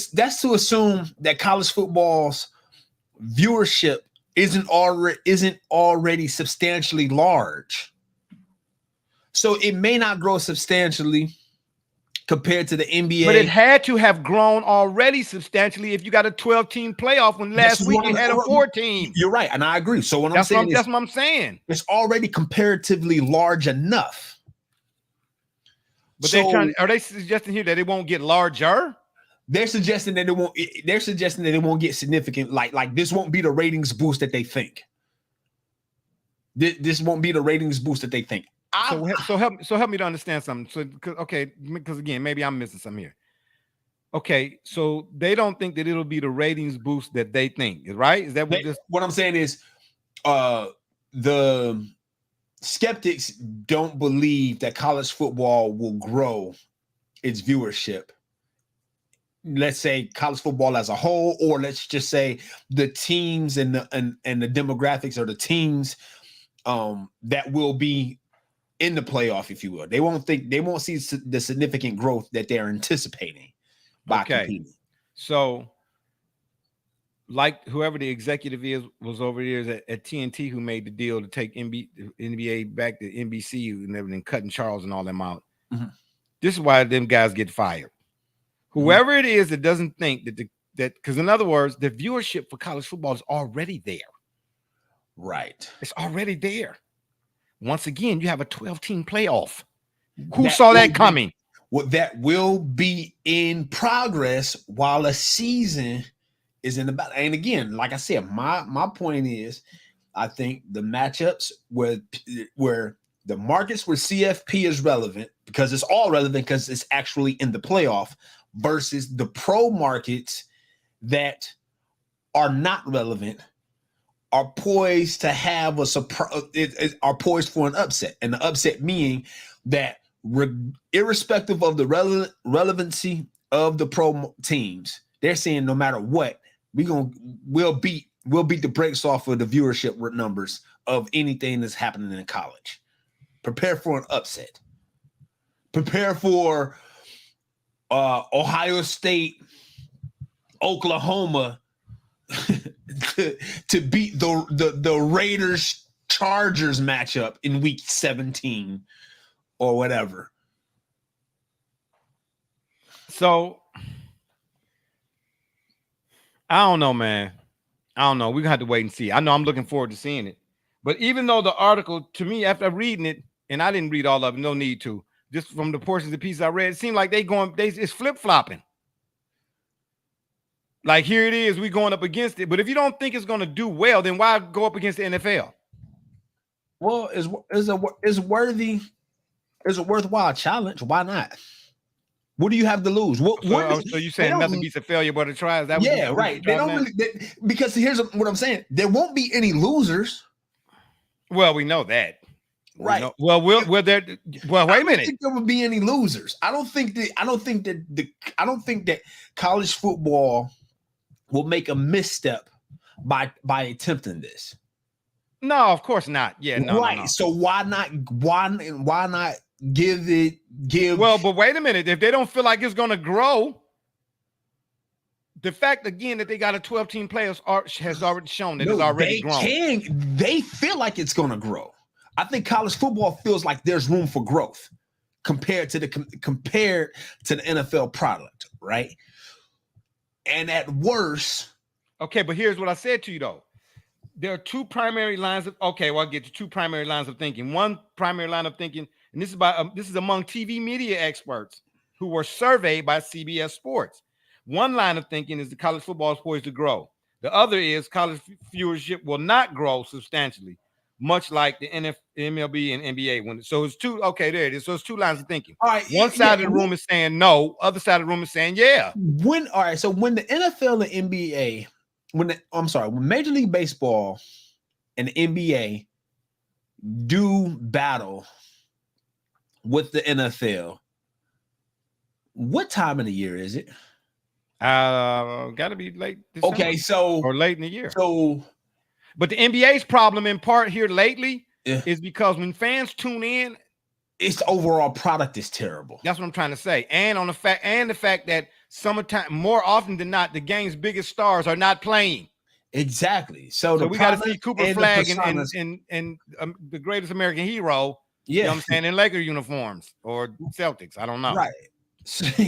assume that college football's viewership isn't already substantially large. So it may not grow substantially compared to the NBA. But it had to have grown already substantially if you got a 12-team playoff when last week you had a 4-team. You're right, and I agree. So what that's I'm saying that's what I'm saying. It's already comparatively large enough. But are they suggesting here that it won't get larger? They're suggesting that it won't get significant. Like this won't be the ratings boost that they think. This won't be the ratings boost that they think. So help me to understand something. So because again, maybe I'm missing something here. Okay, so they don't think that it'll be the ratings boost that they think, right? Is that what I'm saying is the skeptics don't believe that college football will grow its viewership. Let's say college football as a whole, or let's just say the teams and the demographics or the teams that will be in the playoff, if you will. They won't see the significant growth that they're anticipating by competing. So, like whoever the executive was over there at TNT who made the deal to take NBA back to NBC and everything, cutting Charles and all them out. Mm-hmm. This is why them guys get fired. Whoever it is that doesn't think that because in other words, the viewership for college football is already there. Right. It's already there. Once again, you have a 12-team playoff. Who saw that coming? That will be in progress while a season is in the battle. And again, like I said, my point is, I think the matchups where the markets where CFP is relevant, because it's all relevant because it's actually in the playoff, versus the pro markets that are not relevant are poised to have a surprise, are poised for an upset. And the upset meaning that irrespective of the relevancy of the pro teams, they're saying no matter what, we'll beat the brakes off of the viewership numbers of anything that's happening in college. Prepare for an upset. Prepare for Ohio State, Oklahoma to beat the Raiders Chargers matchup in week 17 or whatever. So I don't know, man. I don't know. We're gonna have to wait and see. I know I'm looking forward to seeing it. But even though the article, to me, after reading it, and I didn't read all of it, no need to. Just from the portions of the piece I read, it seemed like it's flip-flopping. Like here it is, we going up against it. But if you don't think it's going to do well, then why go up against the NFL? Well, it's a worthwhile challenge. Why not? What do you have to lose? So you saying nothing beats a failure but a try? Is that right? They don't because here's what I'm saying. There won't be any losers. Well, we know that. Right. Wait a minute. I don't think there would be any losers. I don't think that college football will make a misstep by attempting this. No, of course not. Yeah, no. Right. No. So why not give? Well, but wait a minute. If they don't feel like it's going to grow, the fact again that they got a 12-team playoffs has already shown that it's already grown. They feel like it's going to grow. I think college football feels like there's room for growth compared to the NFL product, right? And at worst, okay, but here's what I said to you though. There are two primary lines of I'll get to two primary lines of thinking. One primary line of thinking, and this is among TV media experts who were surveyed by CBS Sports. One line of thinking is the college football is poised to grow. The other is college viewership will not grow substantially, much like the MLB and NBA. So it's two. Okay, there it is. So it's two lines of thinking. All right, one side of the room is saying no. Other side of the room is saying yeah. So when the NFL and NBA, when Major League Baseball and the NBA do battle with the NFL, what time of the year is it? Gotta be late December. Okay, or late in the year. So, but the NBA's problem in part here lately is because when fans tune in, its overall product is terrible. That's what I'm trying to say. And the fact that summertime, more often than not, the game's biggest stars are not playing. Exactly. So we got to see Cooper and Flag and the greatest American hero. Yeah. You know what I'm saying? In Laker uniforms or Celtics. I don't know. Right.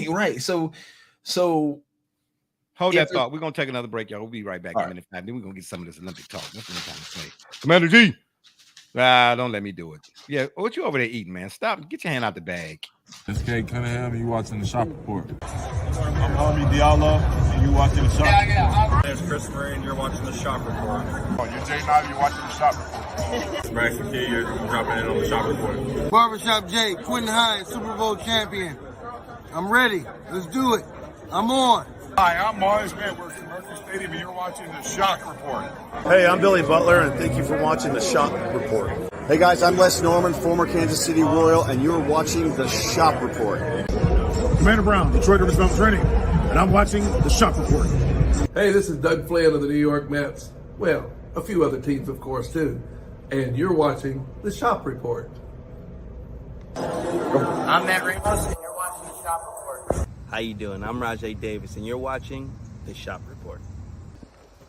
Right. So hold that thought. We're gonna take another break, y'all. We'll be right back in a minute. Then we're gonna get some of this Olympic talk. That's what I'm trying to say. Commander G. Don't let me do it. Yeah, what you over there eating, man? Stop. Get your hand out the bag. It's K Cunningham, you watching the Shop Report. I'm Army Diallo, and you watching the Shop Report. My name's Chris Murray, and you're watching the Shop Report. Oh, you're Jay Knight, you're watching the Shop Report. Max McKee, you're dropping in on the Shop Report. Barbershop Jay, Quentin Hines, Super Bowl champion. I'm ready. Let's do it. I'm on. Hi, I'm Mars Edwards from Mercury Stadium, and you're watching the Shock Report. Hey, I'm Billy Butler, and thank you for watching the Shop Report. Hey guys, I'm Les Norman, former Kansas City Royal, and you're watching the Shop Report. Commander Brown, Detroit Rivers Mountain Training, and I'm watching the Shop Report. Hey, this is Doug Flynn of the New York Mets. Well, a few other teams, of course, too. And you're watching the Shop Report. I'm Matt Ramos, and you're watching the Shop Report. How you doing? I'm Rajay Davis, and you're watching the Shop Report.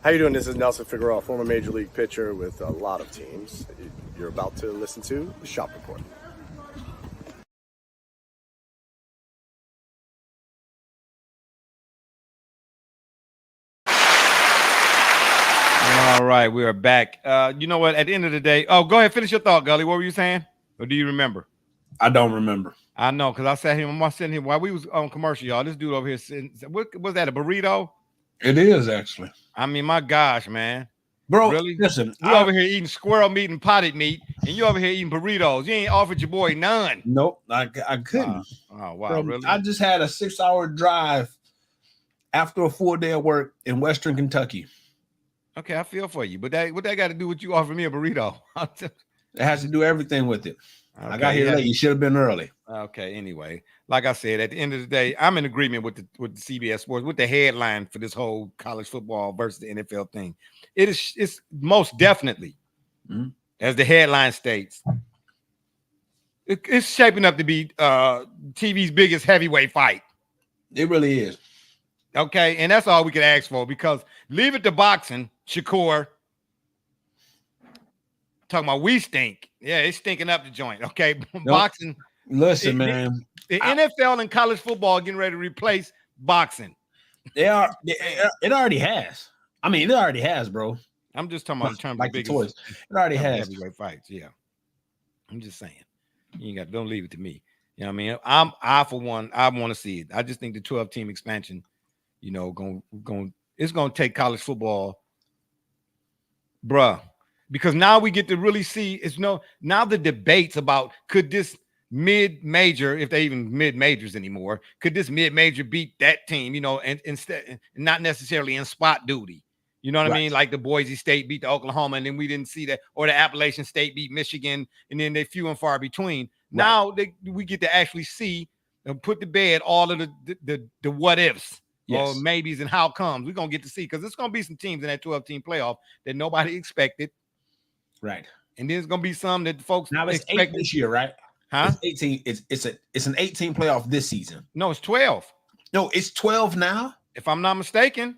How you doing? This is Nelson Figueroa, former Major League pitcher with a lot of teams. You're about to listen to the Shop Report. All right, we are back. You know what? At the end of the day, go ahead, finish your thought, Gully. What were you saying? Or do you remember? I don't remember. I know, because I sat here. I'm sitting here while we was on commercial, y'all. This dude over here sitting. What was that? A burrito? It is actually. I mean, my gosh, man. Bro, really? Listen, you over here eating squirrel meat and potted meat, and you over here eating burritos. You ain't offered your boy none. Nope, I couldn't. Oh wow, Bro, really? I just had a 6-hour drive after a full day of work in Western Kentucky. Okay, I feel for you, but what that got to do with you offering me a burrito? It has to do everything with it. Okay, I got here late. You should have been early. Okay. Anyway, like I said, at the end of the day, I'm in agreement with the CBS Sports with the headline for this whole college football versus the NFL thing. It's most definitely, as the headline states, it's shaping up to be TV's biggest heavyweight fight. It really is. Okay, and that's all we can ask for, because leave it to boxing, Shakur. Talking about we stink. Yeah, it's stinking up the joint. Okay, boxing. Listen, man. The NFL and college football are getting ready to replace boxing. They are. It already has. I mean, it already has, bro. I'm just talking about in terms like of biggest, toys. It already has heavyweight fights. Yeah, I'm just saying. Don't leave it to me. You know what I mean? I for one, I want to see it. I just think the 12-team expansion, it's gonna take college football, bruh. Because now we get to really see now the debates about could this mid-major, if they even mid-majors anymore, could this mid-major beat that team, and instead not necessarily in spot duty. You know what I mean? Like the Boise State beat the Oklahoma, and then we didn't see that, or the Appalachian State beat Michigan, and then they few and far between. Right. Now we get to actually see and put to bed all of the what ifs. Yes. Or maybes and how comes. We're gonna get to see, because there's gonna be some teams in that 12-team playoff that nobody expected. Right. And there's gonna be some that folks now it's expect 8 this year, right? Huh? It's 18. It's an 18 playoff this season. No, it's 12. No, it's 12 now. If I'm not mistaken.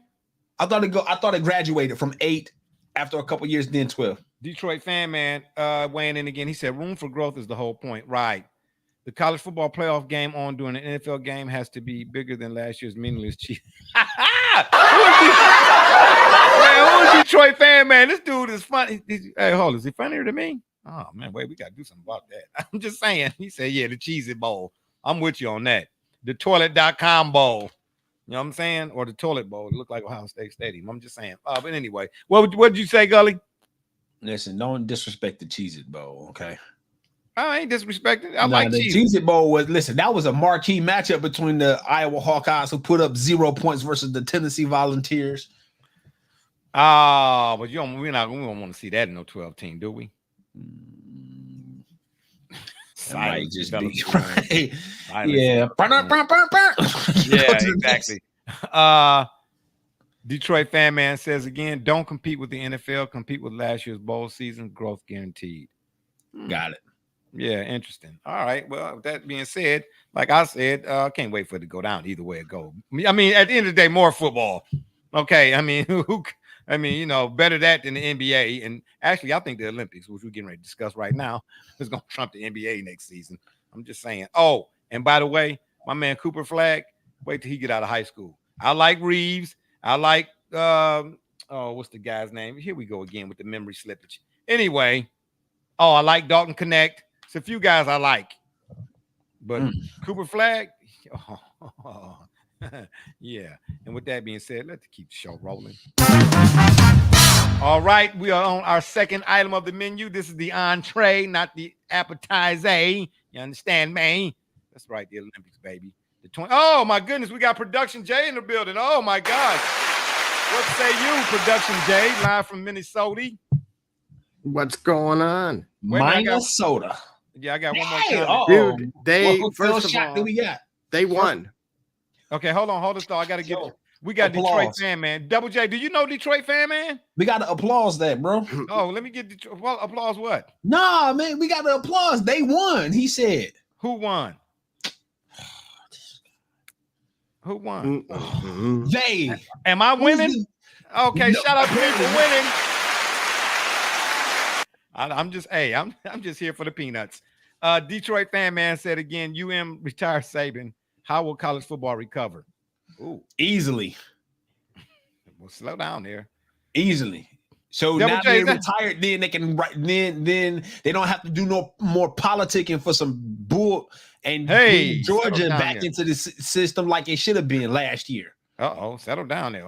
I thought it graduated from 8 after a couple years, then 12. Detroit fan man weighing in again. He said room for growth is the whole point. Right. The college football playoff game on during an NFL game has to be bigger than last year's meaningless cheat. Who's Detroit fan, man? This dude is funny. Hey, hold on. Is he funnier than me? Oh, man, wait, we got to do something about that. I'm just saying. He said, yeah, the Cheez-It Bowl. I'm with you on that. The toilet.com bowl. You know what I'm saying? Or the toilet bowl. It looked like Ohio State Stadium. I'm just saying. But anyway, what did you say, Gully? Listen, don't disrespect the Cheez-It Bowl, okay? I ain't disrespecting. I like the Cheez-It Bowl that was a marquee matchup between the Iowa Hawkeyes, who put up 0 points, versus the Tennessee Volunteers. Oh, but we don't want to see that in no 12-team, do we? Might just be right. Yeah. Yeah, exactly. Detroit fan man says again, don't compete with the NFL, compete with last year's bowl season, growth guaranteed. Got it. Yeah, interesting. All right. Well, with that being said, like I said, I can't wait for it to go down either way it goes. I mean, at the end of the day, more football. Okay. I mean, I mean, you know, better that than the NBA. And actually, I think the Olympics, which we're getting ready to discuss right now, is going to trump the NBA next season. I'm just saying. Oh, and by the way, my man Cooper Flag, wait till he get out of high school. I like Reeves. I like, what's the guy's name? Here we go again with the memory slippage. Anyway, I like Dalton Connect. It's a few guys I like. But Cooper Flag, yeah. And with that being said, let's keep the show rolling. All right, we are on our second item of the menu. This is the entree, not the appetizer. You understand, man? That's right, the Olympics, baby. Oh my goodness, we got Production Jay in the building. Oh my gosh. What say you, Production Jay, live from Minnesota? What's going on? Minnesota. Yeah, I got one more comment. Dude, they first of all, do we got? They won. Okay, hold on, I gotta get we got applause. Detroit Fan Man. Double J, do you know Detroit Fan Man? We got to applause that, bro. Oh, let me get Detroit. Well, applause what? Nah, man, we got to applause. They won, he said. Who won? Who won? They. Am I winning? Okay, shout out to me for winning. I'm just here for the peanuts. Detroit Fan Man said again, UM retired Saban. How will college football recover? Ooh, easily. Well, slow down there. Easily. So now they're retired, then they can then they don't have to do no more politicking for some bull and bring Georgia back into the system like it should have been last year. Settle down there.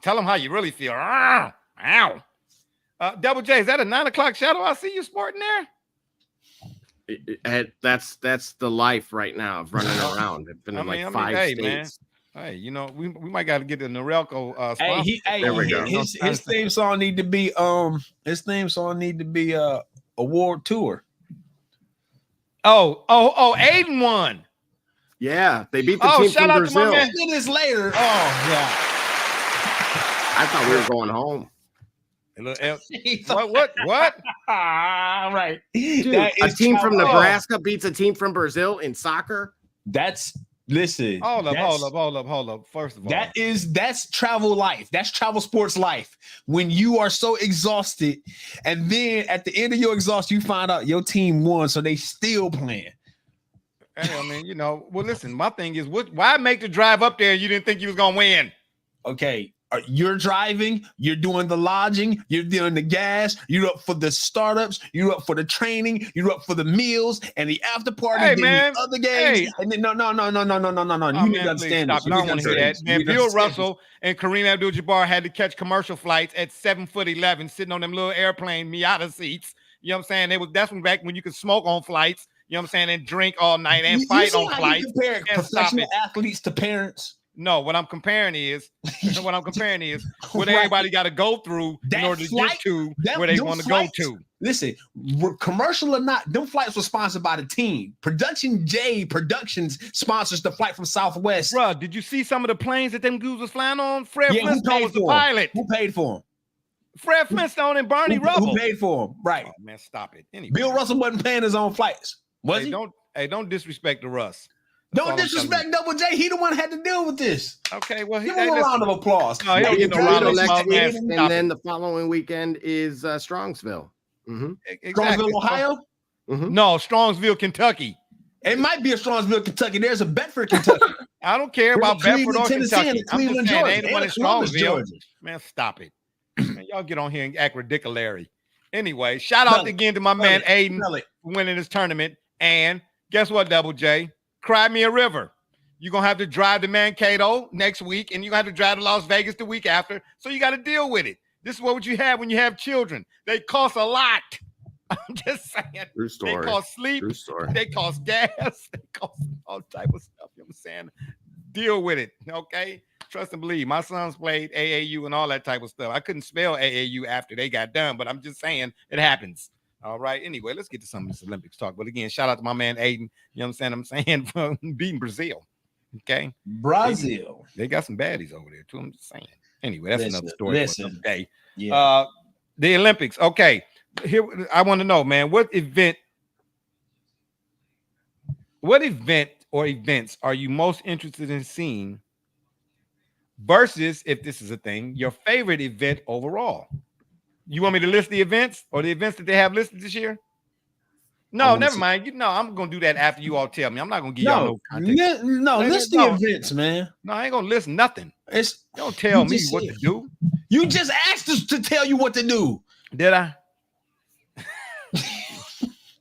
Tell them how you really feel. Ow. Double J, is that a 9 o'clock shadow I see you sporting there? That's the life right now of running around. I've been in like 5 states. Man. Hey, you know, we might got to get the Norelco there we go. His theme song need to be award tour. Aiden won. Yeah, they beat the team from Brazil. Look at this later. Oh yeah. I thought we were going home. What? Right. Dude, a team from Nebraska beats a team from Brazil in soccer. Listen. Hold up. First of all, that's travel life. That's travel sports life. When you are so exhausted, and then at the end of your exhaust, you find out your team won, so they still playing. I mean, you know, well, listen, my thing is, why make the drive up there? You didn't think you was gonna win. Okay. You're driving, you're doing the lodging, you're doing the gas, you're up for the startups, you're up for the training, you're up for the meals and the after party, hey, man. The other games. And then no. You need to understand this. I don't want to hear that. Man, Bill Russell and Kareem Abdul-Jabbar had to catch commercial flights at 7'11", sitting on them little airplane Miata seats. You know what I'm saying? That's when back when you could smoke on flights, you know what I'm saying, and drink all night and fight on flights. You compare professional athletes to parents. No, what I'm comparing is what everybody got to go through in order to get to where they want to go to. Listen, commercial or not, them flights were sponsored by the team. Production J Productions sponsors the flight from Southwest. Bro, did you see some of the planes that them dudes was flying on? Fred Flintstone was the pilot. Who paid for them? Fred Flintstone and Barney Rubble. Who paid for them? Right. Oh, man, stop it. Anyway, Bill Russell wasn't paying his own flights. Was he? Don't disrespect the Russ. Don't disrespect Double J. He the one had to deal with this. Okay, well, give him a round of applause. No, he'll get a round of applause. And then the following weekend is Strongsville. Mm-hmm. Exactly. Strongsville, Ohio? Mm-hmm. No, Strongsville, Kentucky. It might be a Strongsville, Kentucky. There's a Bedford, Kentucky. I don't care about Bedford or Kentucky. Cleveland, Georgia. Ain't the one in Strongsville. Man, stop it. Man, y'all get on here and act ridiculous. Anyway, shout out again to my man Aiden for winning this tournament. And guess what, Double J? Cry me a river. You're going to have to drive to Mankato next week, and you're going to have to drive to Las Vegas the week after. So you got to deal with it. This is what you have when you have children. They cost a lot. I'm just saying. True story. They cost sleep. True story. They cost gas. They cost all type of stuff. You know what I'm saying? Deal with it, okay? Trust and believe. My sons played AAU and all that type of stuff. I couldn't spell AAU after they got done, but I'm just saying it happens. All right. Anyway, let's get to some of this Olympics talk. But again, shout out to my man Aiden. You know what I'm saying? For beating Brazil. Okay. Brazil. They got some baddies over there too. I'm just saying. Anyway, that's another story for another day. Yeah. The Olympics. Okay. Here I want to know, man, what event or events are you most interested in seeing versus, if this is a thing, your favorite event overall. You want me to list the events or the events that they have listed this year? No, never mind. You know, I'm gonna do that after you all tell me. I'm not gonna give y'all no context. List the events, man. No, I ain't gonna list nothing. Don't you tell me just what said. to do. You just asked us to tell you what to do. Did I?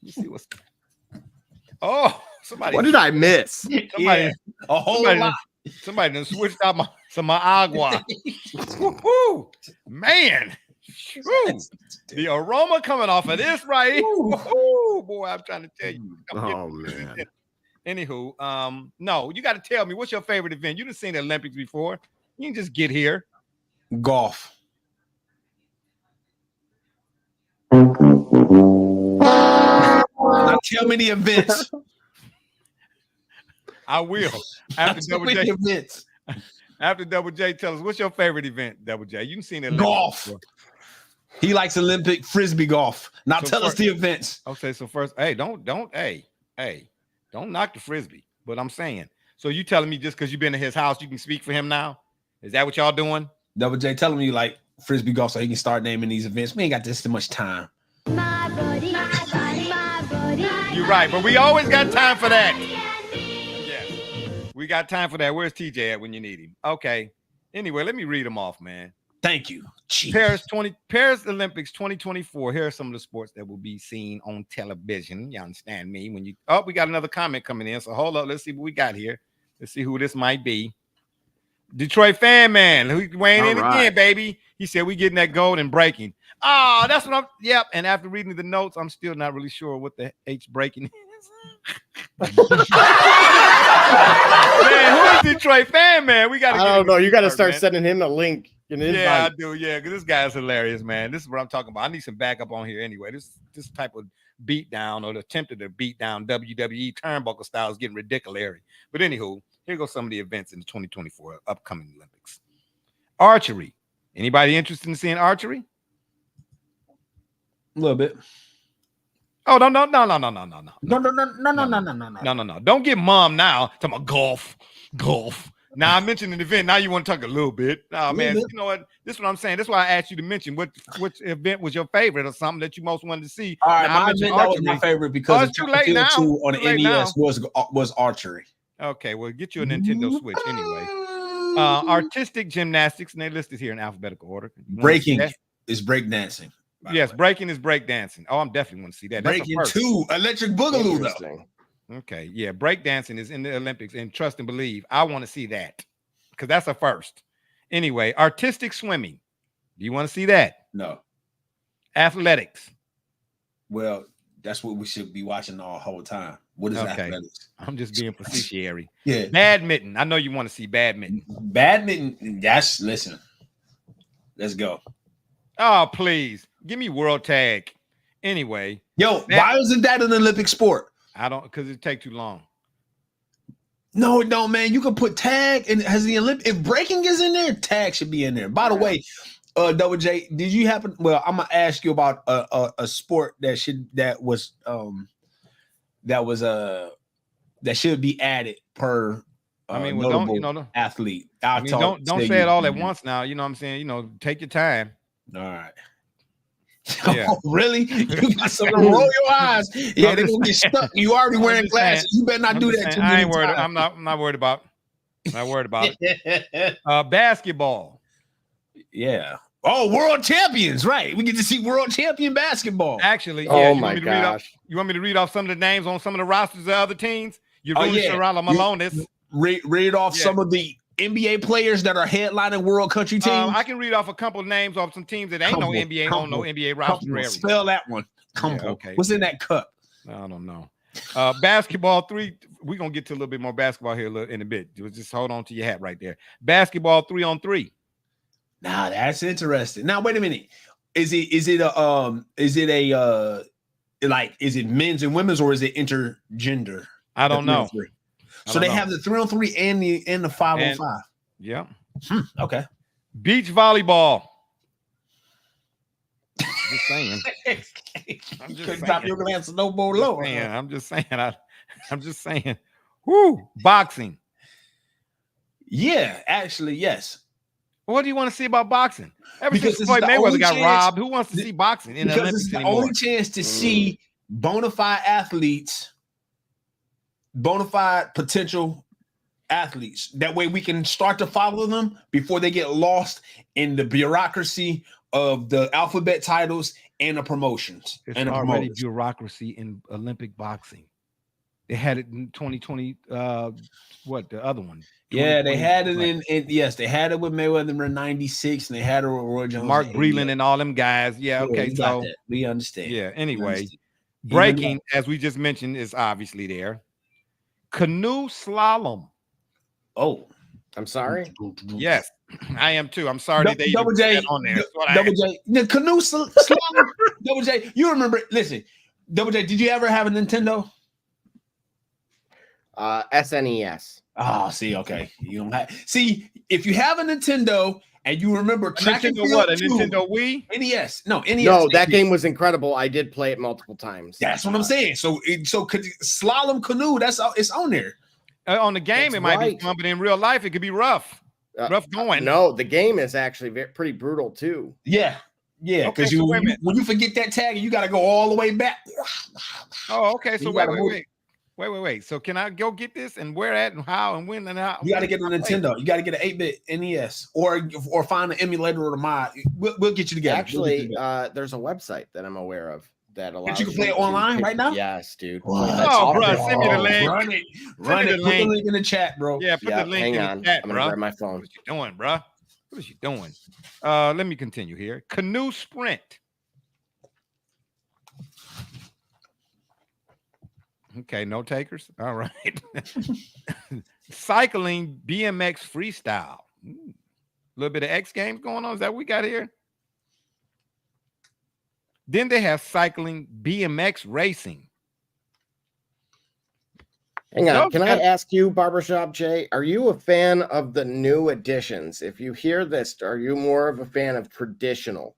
You see what's oh somebody. What did I miss? Somebody, a whole lot. Somebody done switched out my agua. Woo-hoo. Man. Woo. The aroma coming off of this right here. Woo-hoo. Boy, I'm trying to tell you. Oh man. Anywho, no, you got to tell me what's your favorite event. You done seen the Olympics before. You can just get here. Golf. Now tell me the events. I will. After Double J. After Double J, tell us what's your favorite event, Double J. You can see the golf. Before. He likes Olympic frisbee golf. Now tell us the events. Okay, so first, don't knock the frisbee. But I'm saying, so you telling me just because you've been in his house, you can speak for him now? Is that what y'all doing? Double J telling me you like frisbee golf so he can start naming these events. We ain't got this too much time. My buddy, my buddy, my buddy. You're right, but we always got time for that. Yes, we got time for that. Where's TJ at when you need him? Okay. Anyway, let me read them off, man. Thank you. Paris Olympics 2024. Here are some of the sports that will be seen on television. You understand me? When you we got another comment coming in. So hold up. Let's see what we got here. Let's see who this might be. Detroit fan man, who weighing in again, baby. He said we getting that gold and breaking. Oh, that's what I'm. Yep. And after reading the notes, I'm still not really sure what the H breaking is. Man, who is Detroit fan man? We got to. I don't know. You got to start sending him a link. Yeah, I do. Yeah, because this guy's hilarious, man. This is what I'm talking about. I need some backup on here anyway. This type of beat down or the attempted to beat down WWE turnbuckle style is getting ridiculous. But anywho, here goes some of the events in the 2024 upcoming Olympics. Archery. Anybody interested in seeing archery? A little bit. Oh, no. Don't get mom now. Talking about golf. Now I mentioned an event. Now you want to talk a little bit. No, man. You know what? This is what I'm saying. That's why I asked you to mention which event was your favorite or something that you most wanted to see. All right, my event that was my favorite because too late now. On the NES was archery. Okay, well, get you a Nintendo Switch anyway. Artistic gymnastics, and they listed here in alphabetical order. Breaking is breakdancing. Yes, breaking is breakdancing. Oh, I'm definitely want to see that. Breaking 2, electric boogaloo though. Okay, yeah, breakdancing is in the Olympics, and trust and believe, I want to see that because that's a first. Anyway, artistic swimming. Do you want to see that? No. Athletics. Well, that's what we should be watching the whole time. What is athletics? I'm just being facetious. Yeah. Badminton. I know you want to see badminton. Badminton. Listen. Let's go. Oh, please give me world tag. Anyway, why isn't that an Olympic sport? I don't, because it take too long. No, it don't, man. You can put tag and has the Olympic. If breaking is in there, tag should be in there. By the way, Double J, did you happen? Well, I'm gonna ask you about a sport that should be added per. I mean, don't athlete. Don't say it all at once now. You know what I'm saying? Take your time. All right. Yeah. Oh, really? You got something to roll your eyes. Yeah, they're gonna get stuck. You already wearing glasses. You better not do that too many times. I'm not worried about. I'm not worried about it. Basketball. Yeah. Oh, world champions, right? We get to see world champion basketball. Actually, yeah. Oh my gosh. You want me to read off some of the names on some of the rosters of the other teams? Malonis. Read off some of the NBA players that are headlining world country teams. I can read off a couple of names of some teams that ain't no NBA roster. Spell that one. Okay. What's in that cup? I don't know. Basketball 3. We're gonna get to a little bit more basketball here in a bit. Just hold on to your hat right there. Basketball 3-on-3. Now that's interesting. Now wait a minute. Is it men's and women's or is it intergender? I don't know. So they have the 3-on-3 and the 5-on-5. Yeah. Okay. Beach volleyball. Just saying. I'm just saying. Drop your glance no more lower. I'm just saying. I'm just saying. Woo. Boxing. Yeah, actually, yes. What do you want to see about boxing? Ever Because since Floyd Mayweather got robbed, who wants to see boxing in the because Olympics it's the anymore? only chance to see bona fide athletes, bona fide potential athletes. That way we can start to follow them before they get lost in the bureaucracy of the alphabet titles and the promotions. It's and the already promoters. bureaucracy in Olympic boxing. They had it in 2020. What the other one? Yeah, they had it in yes, they had it with Mayweather in '96, and they had it with Roy Jones, Mark Breland, and all them guys. Yeah, okay, so we understand. Yeah. Anyway, understand. breaking, as we just mentioned, is obviously there. Canoe slalom. Oh, I'm sorry. Yes, I am too. I'm sorry that they Double even put J that on there. Double J, the canoe slalom. Double J, you remember? Listen, Double J, did you ever have a Nintendo? SNES. Oh, see, okay. You don't have if you have a Nintendo and you remember track and field what? A 2, Nintendo Wii? NES. No, NES. No, that game was incredible. I did play it multiple times. That's what I'm saying. So slalom canoe, it's on there. On the game, it might be fun, but in real life, it could be rough. Rough going. No, the game is actually pretty brutal too. Yeah. Yeah, because Okay, when you forget that tag, you got to go all the way back. Oh, okay. So wait. So can I go get this and where at and how and when and how? You got to get a Nintendo. You got to get an 8-bit NES or find an emulator or a mod. We'll get you together. Actually, there's a website that I'm aware of that allows. But you can play it online right now. Yes, dude. Oh, bro, send me the link. Run it. Put the link in the chat, bro. Yeah, put the link in the chat, I'm bro. gonna grab my phone. What you doing, bro? What is you doing? Let me continue here. Canoe sprint. Okay, no takers. All right. Cycling BMX freestyle. A little bit of X Games going on. Is that what we got here? Then they have cycling BMX racing. Hang on. Can I ask you, Barbershop Jay, are you a fan of the new additions? If you hear this, are you more of a fan of traditional?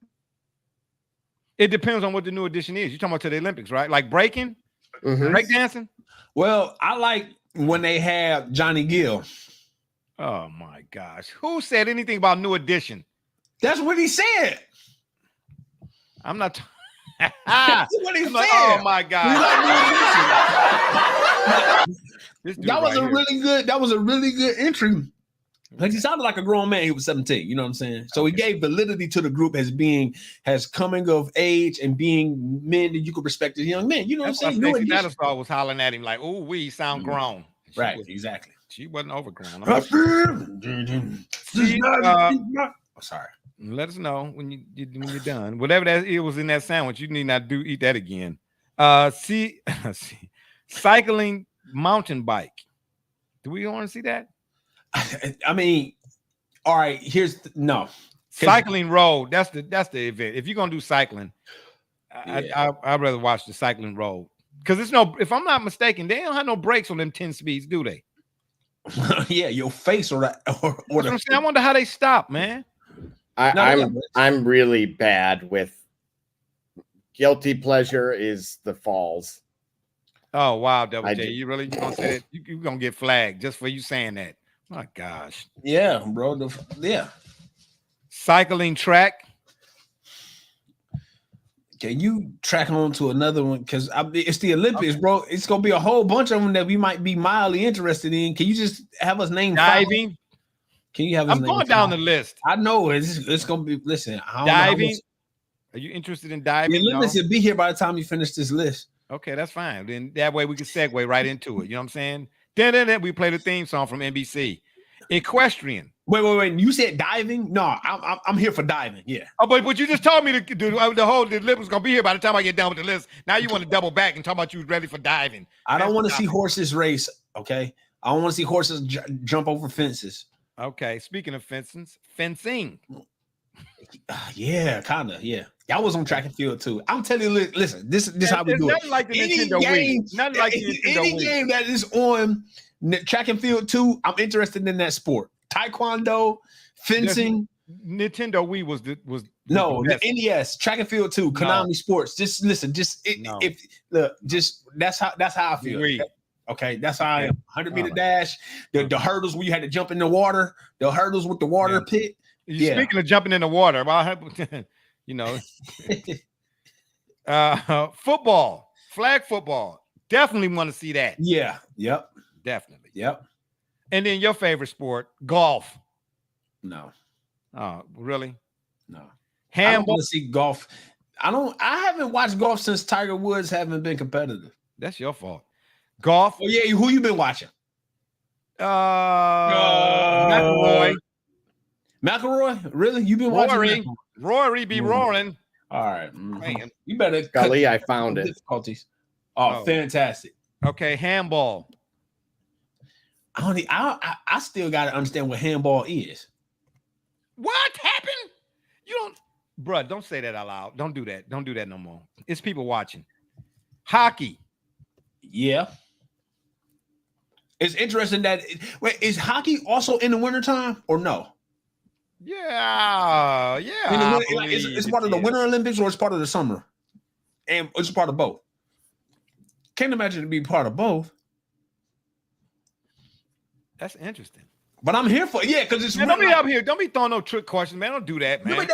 It depends on what the new addition is. You're talking about to the Olympics, right? Like breaking? Breakdancing? Well, I like when they have Johnny Gill. Oh my gosh. Who said anything about new edition? That's what he said. I'm not That's what he said. Oh my God. That was a really good entry. Like he sounded like a grown man. He was 17. You know what I'm saying? So he gave validity to the group as coming of age and being men that you could respect as young men. You know what I'm saying? Stacey Star was hollering at him like, "Ooh, we sound grown." Right, exactly. She wasn't overgrown. Sorry. Let us know when you're done. Whatever that it was in that sandwich, you need not eat that again. See, cycling mountain bike. Do we want to see that? I mean, all right. Cycling road. That's the event. If you're gonna do cycling, I'd rather watch the cycling road because it's no. If I'm not mistaken, they don't have no brakes on them 10 speeds, do they? Yeah, your face or that. Or That's what I'm saying. I wonder how they stop, man. I'm really bad with guilty pleasure is the falls. Oh wow, Double J, you really gonna say that? You're gonna get flagged just for you saying that. My gosh. Yeah, bro. Yeah. Cycling track. Can you track on to another one? Because it's the Olympics, bro. It's gonna be a whole bunch of them that we might be mildly interested in. Can you just have us name diving? 5? Can you have us? I'm going down the list. I know it's gonna be. Listen, diving. Are you interested in diving? The Olympics will be here by the time you finish this list. Okay, that's fine. Then that way we can segue right into it. You know what I'm saying? Then we play the theme song from NBC. Equestrian. Wait. You said diving? No, I'm here for diving. Yeah. Oh, but you just told me to do the list was gonna be here by the time I get done with the list. Now you want to double back and talk about you ready for diving. I don't want to see horses race. Okay. I don't want to see horses jump over fences. Okay. Speaking of fencing. Yeah, kind of. Yeah. Y'all was on track and field too. I'm telling you, listen, this how we do it. Nothing like the Nintendo Wii. Nothing like the Nintendo any Wii. game that is on track and field too, I'm interested in that sport. Taekwondo, fencing. Nintendo Wii was the the NES, track and field too, Konami Sports. Just listen, that's how I feel. Wii. Okay, that's how I am. 100-meter dash, the hurdles where you had to jump in the water, the hurdles with the water pit. Speaking of jumping in the water, well, you know, football, flag football. Definitely want to see that. Yeah. Yep. Definitely. Yep. And then your favorite sport, golf. No. Oh, really? No. Handball. I don't want to see golf. I haven't watched golf since Tiger Woods haven't been competitive. That's your fault. Golf. Oh yeah, who you been watching? McElroy. McElroy? Really? You been watching? Rory be roaring. All right. Man. You better Golly, I found it. Difficulties. Oh, fantastic. Okay, handball. I still gotta understand what handball is. What happened? You don't, bruh, don't say that out loud. Don't do that. Don't do that no more. It's people watching. Hockey. Yeah. It's interesting that is hockey also in the wintertime or no? Yeah. It's part of the Winter Olympics or it's part of the summer? And it's part of both. Can't imagine it be part of both. That's interesting. But I'm here for because it's don't be up here. Don't be throwing no trick questions, man. Don't do that, man.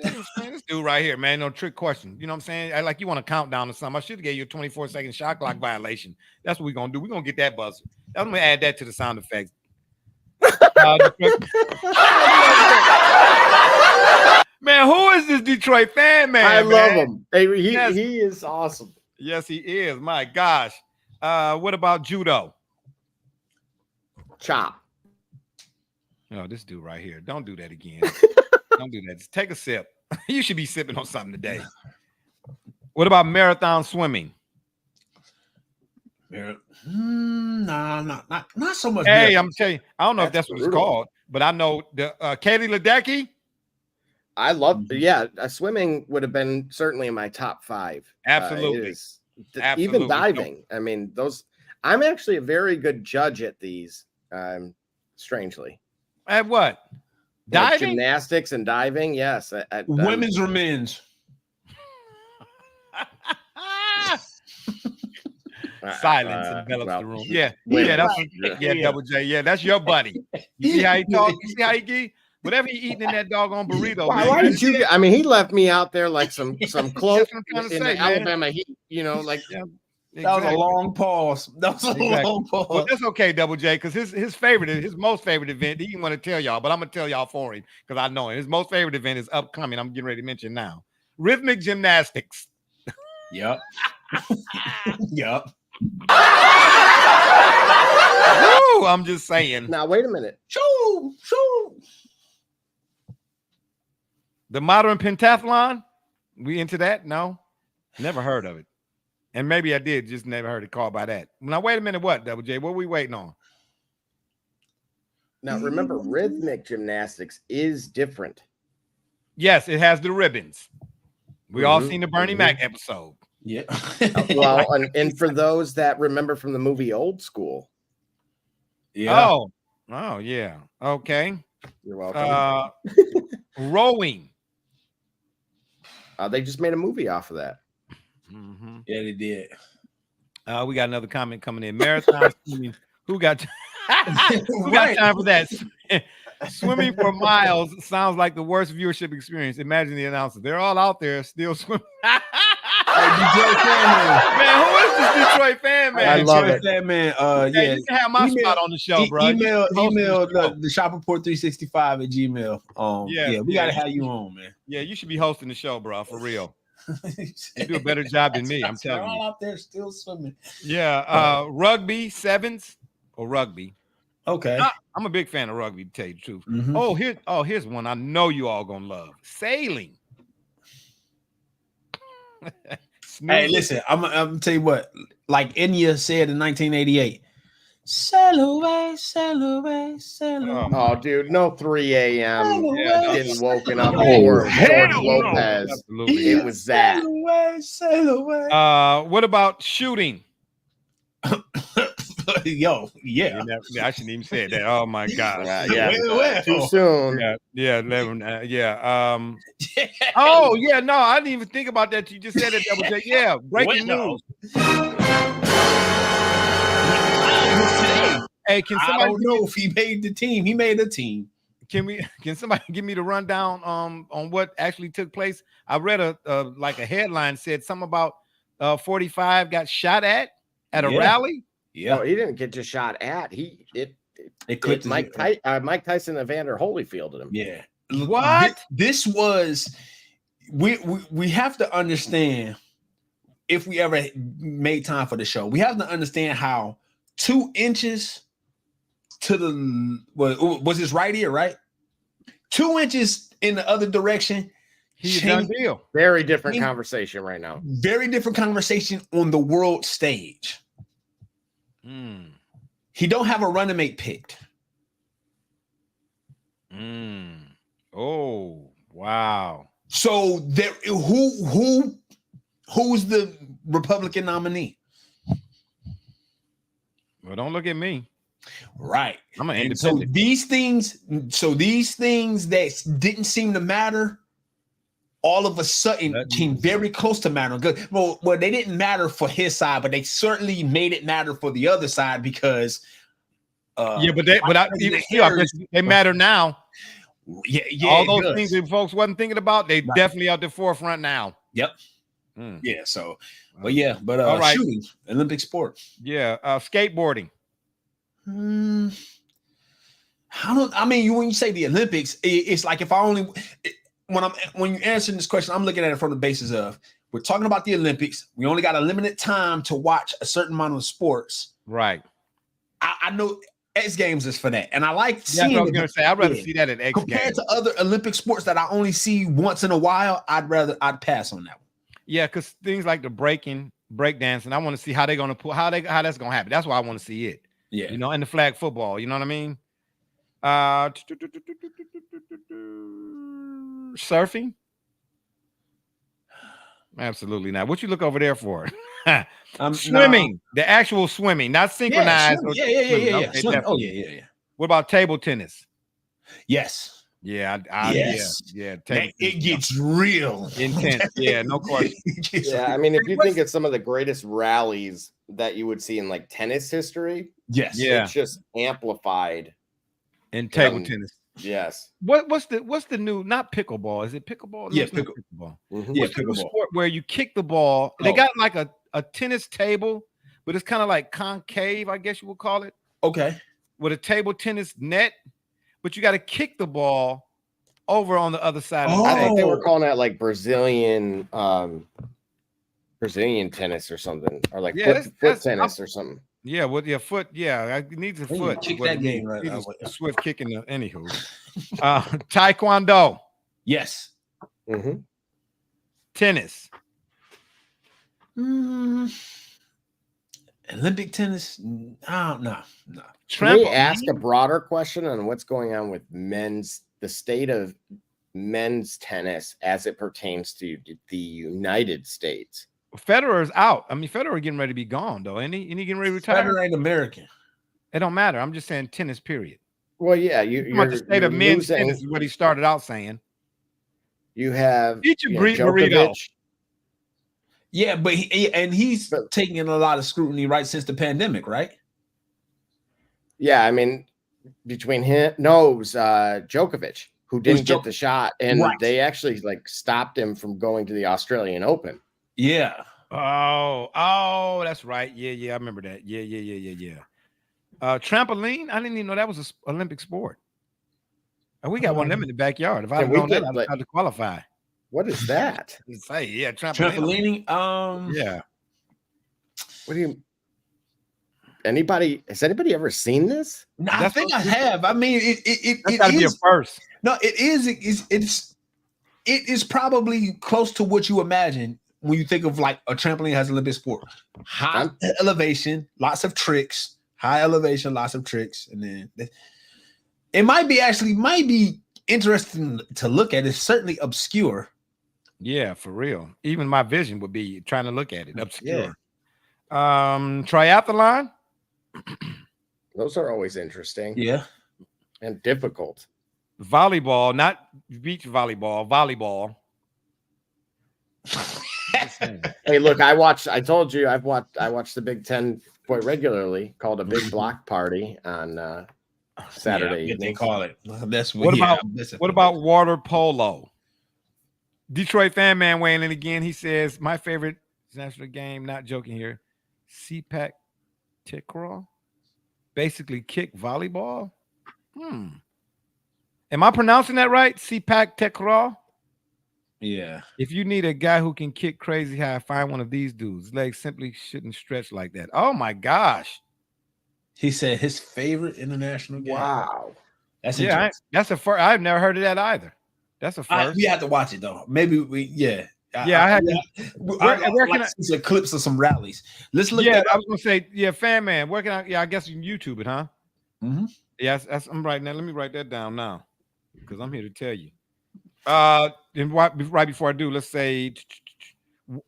This dude right here, man, no trick question. You know what I'm saying? Like you want a countdown or something. I should have gave you a 24-second shot clock violation. That's what we're gonna do. We're gonna get that buzzer. I'm gonna add that to the sound effects. Man, who is this Detroit fan, man? I love him. He is awesome. Yes, he is. My gosh. What about judo? Chop. No, this dude right here. Don't do that again. Don't do that. Just take a sip. You should be sipping on something today. What about marathon swimming? Nah, not so much. Hey, I'm telling you, I don't know if that's what it's called, but I know the Katie Ledecky. I love, swimming would have been certainly in my top 5. Absolutely. Absolutely. Even diving. I mean, I'm actually a very good judge at these, strangely. At what? Diving? Gymnastics and diving, yes. At women's or men's? Silence envelops the room. Double J. Yeah, that's your buddy. You see how he talk? You see how he whatever he eating in that doggone burrito. Why did you? I mean, he left me out there like some close in the Alabama Heat. You know, like that was a long pause. Long pause. Well, that's okay, Double J, because his most favorite event. He didn't want to tell y'all, but I'm gonna tell y'all for him because I know him. His most favorite event is upcoming. I'm getting ready to mention now. Rhythmic gymnastics. Yep. Yep. Woo, I'm just saying. Now wait a minute. Shoo. The modern pentathlon. We into that? No, never heard of it. And maybe I did, just never heard it called by that. Now wait a minute. What, Double J? What are we waiting on? Now remember, rhythmic gymnastics is different. Yes, it has the ribbons. We all seen the Bernie Mac episode. Yeah. Well, and for those that remember from the movie Old School. Yeah. Oh, yeah. Okay. You're welcome. Rowing. They just made a movie off of that. Mm-hmm. Yeah, they did. We got another comment coming in. Marathon swimming. Who got time for that? Swimming for miles sounds like the worst viewership experience. Imagine the announcers. They're all out there still swimming. Detroit fan man, who is this Detroit fan man? I love it. Fan man. You can have my spot on the show, bro. Email the Shop Report 365 at Gmail. We gotta have you on, man. Yeah, you should be hosting the show, bro, for real. You do a better job than me. I'm telling you. All out there still swimming. Yeah, rugby sevens or rugby. Okay, I'm a big fan of rugby, to tell you the truth. Mm-hmm. Here's one I know you all gonna love: sailing. Hey, listen, I'm gonna tell you what. Like Enya said in 1988, sail away, sail away, sail away. Oh, dude, no 3 a.m. getting woken up Oh, for hell George no. Lopez. Absolutely. It was that. Sail away, sail away. What about shooting? Yo, yeah. I shouldn't even say that. Oh my God. Yeah. Too soon. Yeah. 11. Oh yeah. No, I didn't even think about that. You just said it. Double J. Yeah. Breaking news. Hey, can somebody? I don't know if he made the team. He made a team. Can somebody give me the rundown on what actually took place? I read a headline said something about 45 got shot at a rally. No, he didn't get just shot at. It clipped Mike Tyson and Evander Holyfield at him. Yeah. What? This was we have to understand, if we ever made time for the show, we have to understand how 2 inches to the was his right ear, right? 2 inches in the other direction. He's a done deal. Very different conversation right now. Very different conversation on the world stage. He don't have a running mate picked. Oh, wow. So there, who's the Republican nominee? Well, don't look at me. Right. I'm an independent. So these things that didn't seem to matter, all of a sudden came very close to mattering. Good. Well, they didn't matter for his side, but they certainly made it matter for the other side because they matter now. Yeah. All those things that folks wasn't thinking about, they definitely out the forefront now. Yep. Yeah. So, but all right. Shooting, Olympic sport. Yeah. Skateboarding. When you say the Olympics, it's like when you're answering this question, I'm looking at it from the basis of we're talking about the Olympics. We only got a limited time to watch a certain amount of sports. Right. I know X Games is for that, and I like seeing. I was going to say I'd rather see that at X Games compared to other Olympic sports that I only see once in a while. I'd pass on that one. Yeah, because things like the breakdancing, I want to see how they're going to put how that's going to happen. That's why I want to see it. Yeah, and the flag football. You know what I mean? Surfing? Absolutely not. What you look over there for? Swimming, the actual swimming, not synchronized. Yeah. Okay, What about table tennis? Yes. Yeah. It gets real intense. Yeah, no question. Yeah, I mean, if you think it's some of the greatest rallies that you would see in like tennis history, it's just amplified in table tennis. Yes. What's the new, not pickleball? Is it pickleball? Yeah, pickleball. Mm-hmm. What's the new sport where you kick the ball? They got like a tennis table, but it's kind of like concave, I guess you would call it. Okay. With a table tennis net, but you got to kick the ball over on the other side. I think they were calling that like Brazilian tennis or something, or like foot tennis or something. Yeah, with your foot. Yeah, it needs a foot. Kick that game right now. Swift kicking. Anywho, taekwondo. Yes. Mm-hmm. Tennis. Olympic tennis? No. Can we ask a broader question on what's going on with the state of men's tennis as it pertains to the United States? Federer's out. I mean, Federer getting ready to be gone, though. Ain't he getting ready to retire? Federer ain't American. It don't matter. I'm just saying tennis, period. Well, yeah. You're the state of men's tennis is what he started out saying. You have Burrito. Yeah, but he's taking in a lot of scrutiny right since the pandemic, right? Yeah, I mean, between him, Djokovic, who didn't get the shot, and they actually like stopped him from going to the Australian Open. Yeah. Oh, that's right. Yeah, I remember that. Yeah. Trampoline. I didn't even know that was an Olympic sport. And we got one of them in the backyard. If I'd known that, I'd have to qualify. What is that? Say, trampolining. Yeah. What do you? Has anybody ever seen this? No, I think I have. I mean, it gotta be a first. No, it is probably close to what you imagine when you think of like a trampoline as an Olympic sport. High elevation, lots of tricks. High elevation, lots of tricks, and then it might be interesting to look at. It's certainly obscure. Yeah, for real. Even my vision would be trying to look at it. Obscure. Yeah. Triathlon. Those are always interesting. Yeah. And difficult. Volleyball, not beach volleyball. Hey, look, I told you I watch the Big Ten quite regularly, called a Big Block Party on Saturday Yeah, evening. they call it. That's What about water polo? Detroit fan man weighing in again. He says, my favorite national game, not joking here, CPAC Takraw. Basically kick volleyball. Am I pronouncing that right? CPAC Takraw? Yeah. If you need a guy who can kick crazy high, find one of these dudes. Legs simply shouldn't stretch like that. Oh my gosh. He said his favorite international game. Wow. That's Yeah, interesting. that's a first. I've never heard of that either. That's a first. We have to watch it though. Maybe I had to. Where can I see some clips of some rallies? Let's look. Yeah, I was gonna say, yeah, fan man. Where can I? Yeah, I guess you can YouTube it, huh? Mm-hmm. Yeah, I'm writing that. Let me write that down now, because I'm here to tell you. And right before I do, let's say,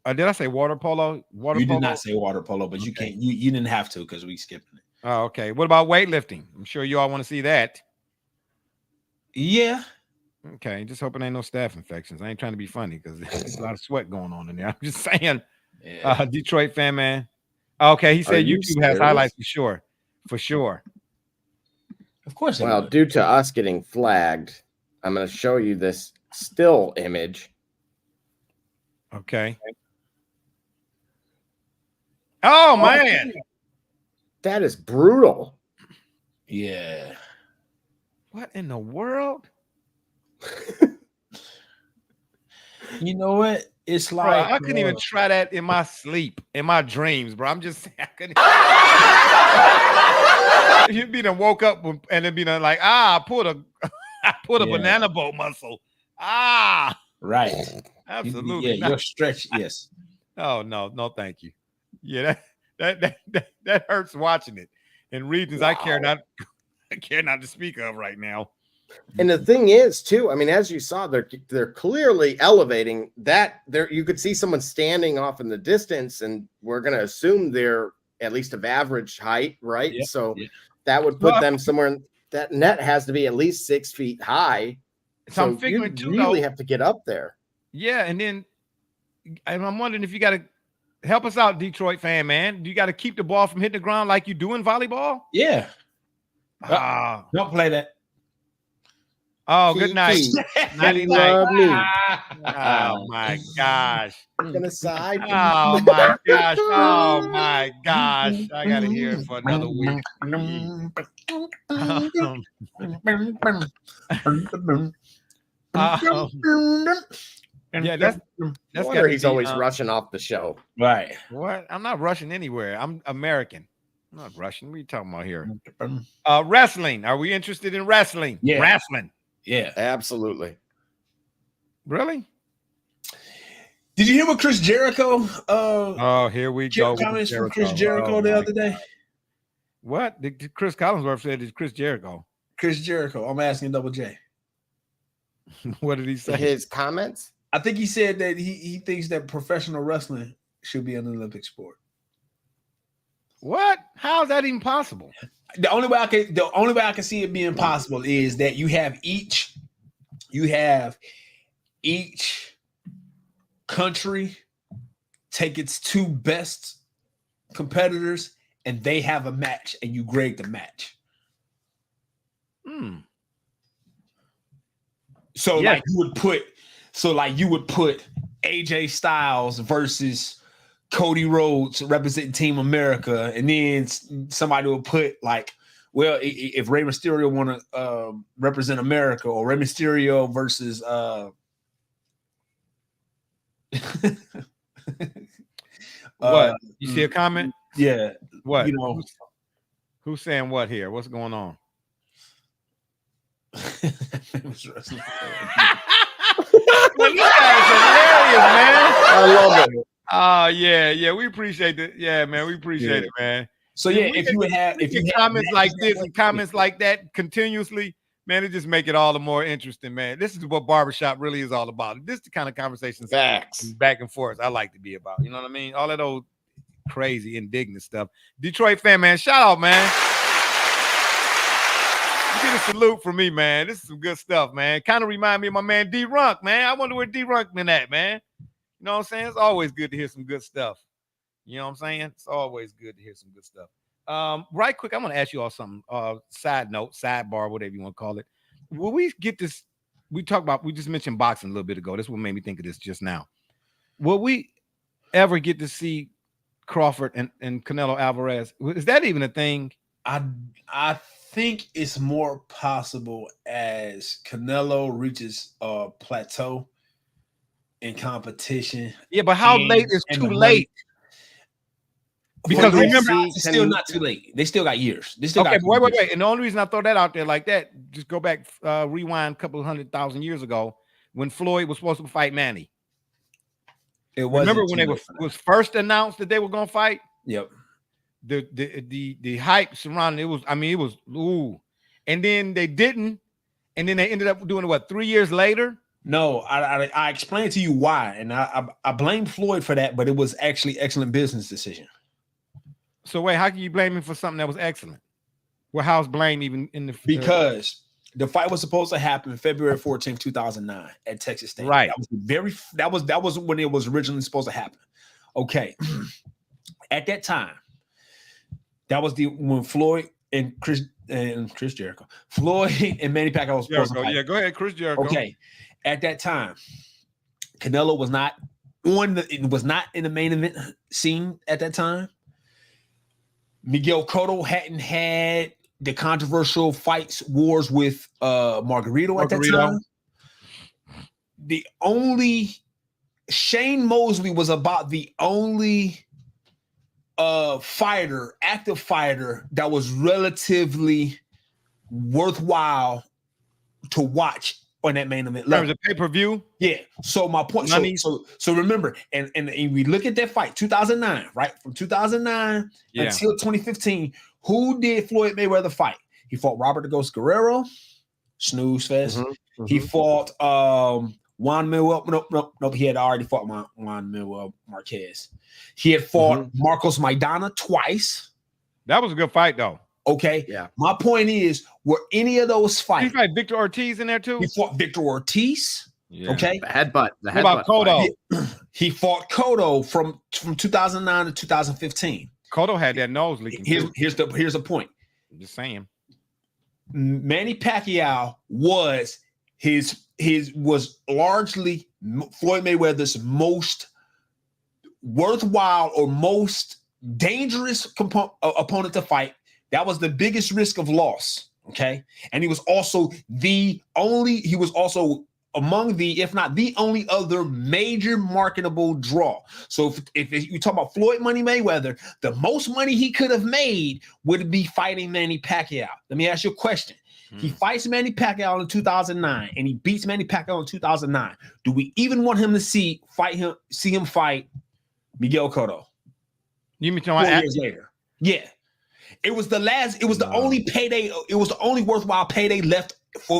did I say water polo? You did not say water polo, but you can't. You didn't have to because we skipping it. Oh, okay. What about weightlifting? I'm sure you all want to see that. Yeah. Okay. Just hoping ain't no staph infections. I ain't trying to be funny because there's a lot of sweat going on in there. I'm just saying. Yeah. Detroit fan man. Okay, he said YouTube has highlights for sure. For sure. Of course. Well, due to us getting flagged, I'm going to show you this still image. Okay. Oh man. That is brutal. Yeah. What in the world? You know what? It's like bro, I couldn't even try that in my sleep, in my dreams, bro. I'm just saying I couldn't. You'd be done woke up and it'd be done like, I pulled a banana boat muscle. Right. Absolutely. Yeah, your stretch, yes. Oh no, thank you. Yeah, that hurts watching it in regions I care not to speak of right now. And the thing is, too, I mean, as you saw, they're clearly elevating that. There, you could see someone standing off in the distance, and we're going to assume they're at least of average height, right? Yeah, so that would put them somewhere. That net has to be at least 6 feet high. So I'm figuring you really have to get up there. Yeah, and then I'm wondering if you got to help us out, Detroit fan man. Do you got to keep the ball from hitting the ground like you do in volleyball? Yeah. Don't play that. Oh, good night. Nighty night. Oh my gosh. I'm gonna side. Oh my gosh. Oh my gosh. I gotta hear it for another week. Yeah, that's wonder he's always rushing off the show. Right. What? I'm not rushing anywhere. I'm American. I'm not rushing. What are you talking about here? Wrestling. Are we interested in wrestling? Yeah. Wrestling. Yeah, absolutely. Really? Did you hear what Chris Jericho? Here we go. Comments from Chris Jericho the other day. What did Chris Collinsworth said? Is Chris Jericho? Chris Jericho. I'm asking Double J. What did he say? His comments. I think he said that he thinks that professional wrestling should be an Olympic sport. What? How is that even possible? The only way I can see it being possible is that you have each country take its two best competitors and they have a match and you grade the match. So like you would put AJ Styles versus Cody Rhodes representing Team America, and then somebody will put like, well, if Rey Mysterio want to represent America, or Rey Mysterio versus what? You see a comment? Yeah. What? You know, who's saying what here? What's going on? Well, you guys are hilarious, man. I love it. Oh yeah, we appreciate it. Yeah, man, we appreciate it, man. So yeah, if you had comments like this and comments like that continuously, man, it just make it all the more interesting, man. This is what barbershop really is all about. This is the kind of conversations back and forth I like to be about. You know what I mean? All that old crazy, indignant stuff. Detroit fan, man, shout out, man. You get a salute from me, man. This is some good stuff, man. Kind of remind me of my man D-Runk, man. I wonder where D-Runk been at, man. You know what I'm saying? It's always good to hear some good stuff. You know what I'm saying? It's always good to hear some good stuff. Right quick, I'm gonna ask you all something. Side note, sidebar, whatever you want to call it. Will we get this? We just mentioned boxing a little bit ago. That's what made me think of this just now. Will we ever get to see Crawford and Canelo Alvarez? Is that even a thing? I think it's more possible as Canelo reaches a plateau in competition. Yeah, but how late is too late? Because remember, it's still not too late. They still got years. They still got wait. And the only reason I throw that out there like that, just go back, rewind a couple of 100,000 years ago when Floyd was supposed to fight Manny. It was. Remember when it was first announced that they were going to fight? Yep. The hype surrounding it was. I mean, it was ooh, and then they didn't, and then they ended up doing it. What, 3 years later? No, I explained to you why, and I blame Floyd for that, but it was actually excellent business decision. So wait, how can you blame him for something that was excellent? Well, how's blame even in the because the fight was supposed to happen February 14th, 2009 at Texas State. Right. That was when it was originally supposed to happen. Okay. At that time, that was when Floyd and Chris Jericho. Floyd and Manny Pacquiao was supposed to fight. Yeah, go ahead, Chris Jericho. Okay. At that time, Canelo was not in the main event scene at that time. Miguel Cotto hadn't had the controversial wars with Margarito at that time. The only Shane Mosley was about the only active fighter that was relatively worthwhile to watch on that main event level. There was a pay-per-view. Yeah. So my point. So remember, and we look at that fight, 2009, right? From 2009 until 2015, who did Floyd Mayweather fight? He fought Robert the Ghost Guerrero, snooze fest. Mm-hmm. He fought Juan Manuel. Nope. He had already fought Juan Manuel Marquez. He had fought Marcos Maidana twice. That was a good fight, though. Okay. Yeah. My point is, were any of those fights? He fought Victor Ortiz in there too. He fought Victor Ortiz. Yeah. Okay. The headbutt. What about Cotto? He fought Cotto from 2009 to 2015. Cotto had that nose leaking. Here's the point. I'm just saying. Manny Pacquiao was largely Floyd Mayweather's most worthwhile or most dangerous opponent to fight. That was the biggest risk of loss. Okay. And he was also among the, if not the only other major marketable draw. So if you talk about Floyd Money Mayweather, the most money he could have made would be fighting Manny Pacquiao. Let me ask you a question. He fights Manny Pacquiao in 2009 and he beats Manny Pacquiao in 2009. Do we even want him to see him fight Miguel Cotto? You mean 4 years later? Yeah. It was the only payday. It was the only worthwhile payday left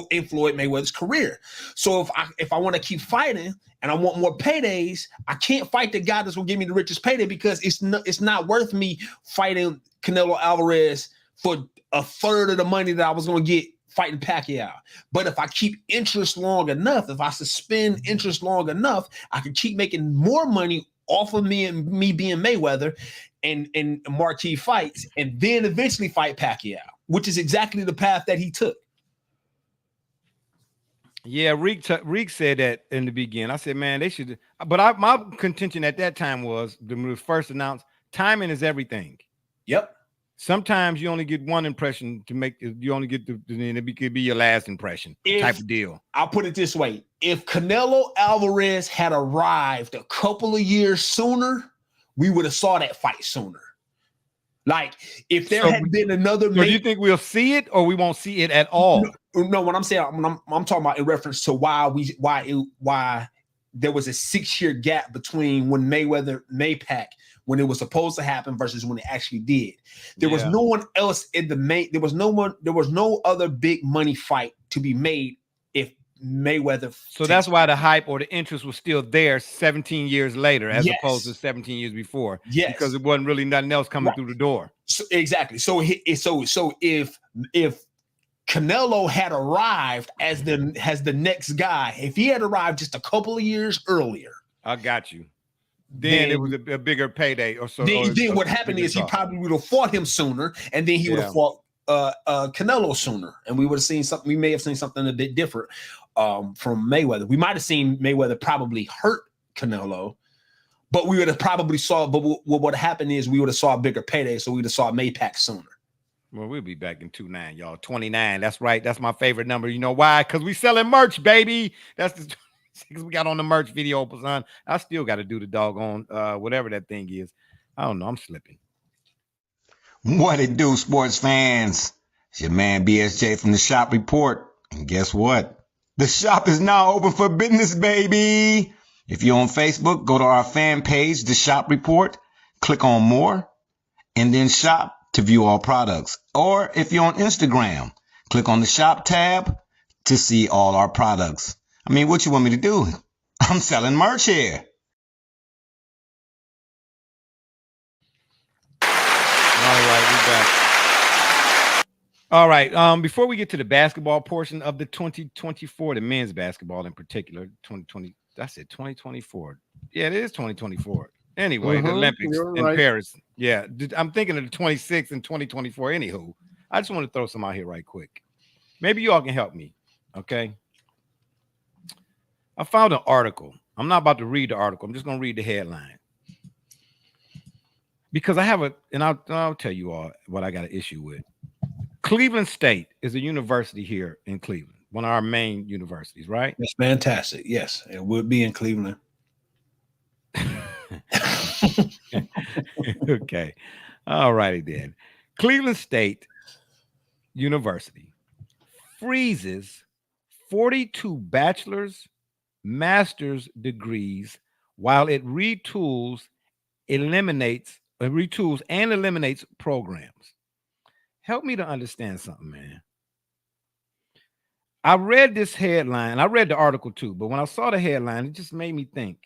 in Floyd Mayweather's career. So if I want to keep fighting and I want more paydays, I can't fight the guy that's going to give me the richest payday because it's not worth me fighting Canelo Alvarez for a third of the money that I was going to get fighting Pacquiao. But if I keep interest long enough, if I suspend interest long enough, I can keep making more money off of me being Mayweather and marquee fights, and then eventually fight Pacquiao, which is exactly the path that he took. Yeah, Reek said that in the beginning. I said, man, they should. But my contention at that time was, when it was first announced, timing is everything. Yep. Sometimes you only get one impression to make. You only get it could be your last impression type of deal. I'll put it this way: if Canelo Alvarez had arrived a couple of years sooner, we would have saw that fight sooner. Like if there had been another. So do you think we'll see it, or we won't see it at all? No, what I'm saying, I'm talking about in reference to why there was a 6-year gap between when Maypac, when it was supposed to happen versus when it actually did. There was no one else in the main. There was no other big money fight to be made if Mayweather. So that's why the hype or the interest was still there 17 years later, as opposed to 17 years before. Yes, because it wasn't really nothing else coming through the door. So, exactly. So if Canelo had arrived as the next guy, if he had arrived just a couple of years earlier, I got you. then it was a bigger payday or so. Then what happened is he probably would have fought him sooner, and then he would have fought Canelo sooner, and we would have seen something. We may have seen something a bit different from Mayweather. We might have seen Mayweather probably hurt Canelo, but we would have probably saw. But what happened is we would have saw a bigger payday, so we would have saw Maypac sooner. Well, we'll be back in 29, y'all. 29. That's right. That's my favorite number. You know why? Because we selling merch, baby. That's the we got on the merch video, son. I still got to do the doggone whatever that thing is. I don't know. I'm slipping. What it do, sports fans? It's your man BSJ from the Shop Report. And guess what? The shop is now open for business, baby. If you're on Facebook, go to our fan page, The Shop Report. Click on More, and then Shop to view all products. Or if you're on Instagram, click on the Shop tab to see all our products. I mean, what you want me to do? I'm selling merch here. All right. Before we get to the basketball portion of the 2024, the men's basketball in particular, 2020, I said 2024. Yeah, it is 2024. Anyway, the Olympics in Paris. Yeah, I'm thinking of the 26th and 2024. Anywho, I just want to throw some out here right quick. Maybe you all can help me. Okay. I found an article. I'm not about to read the article. I'm just going to read the headline. Because I have and I'll tell you all what I got an issue with. Cleveland State is a university here in Cleveland, one of our main universities, right? It's fantastic. Yes, it would be in Cleveland. Okay. All righty then. Cleveland State University freezes 42 bachelor's, master's degrees while it retools and eliminates programs. Help me to understand something, man. I read this headline. I read the article too, but when I saw the headline, it just made me think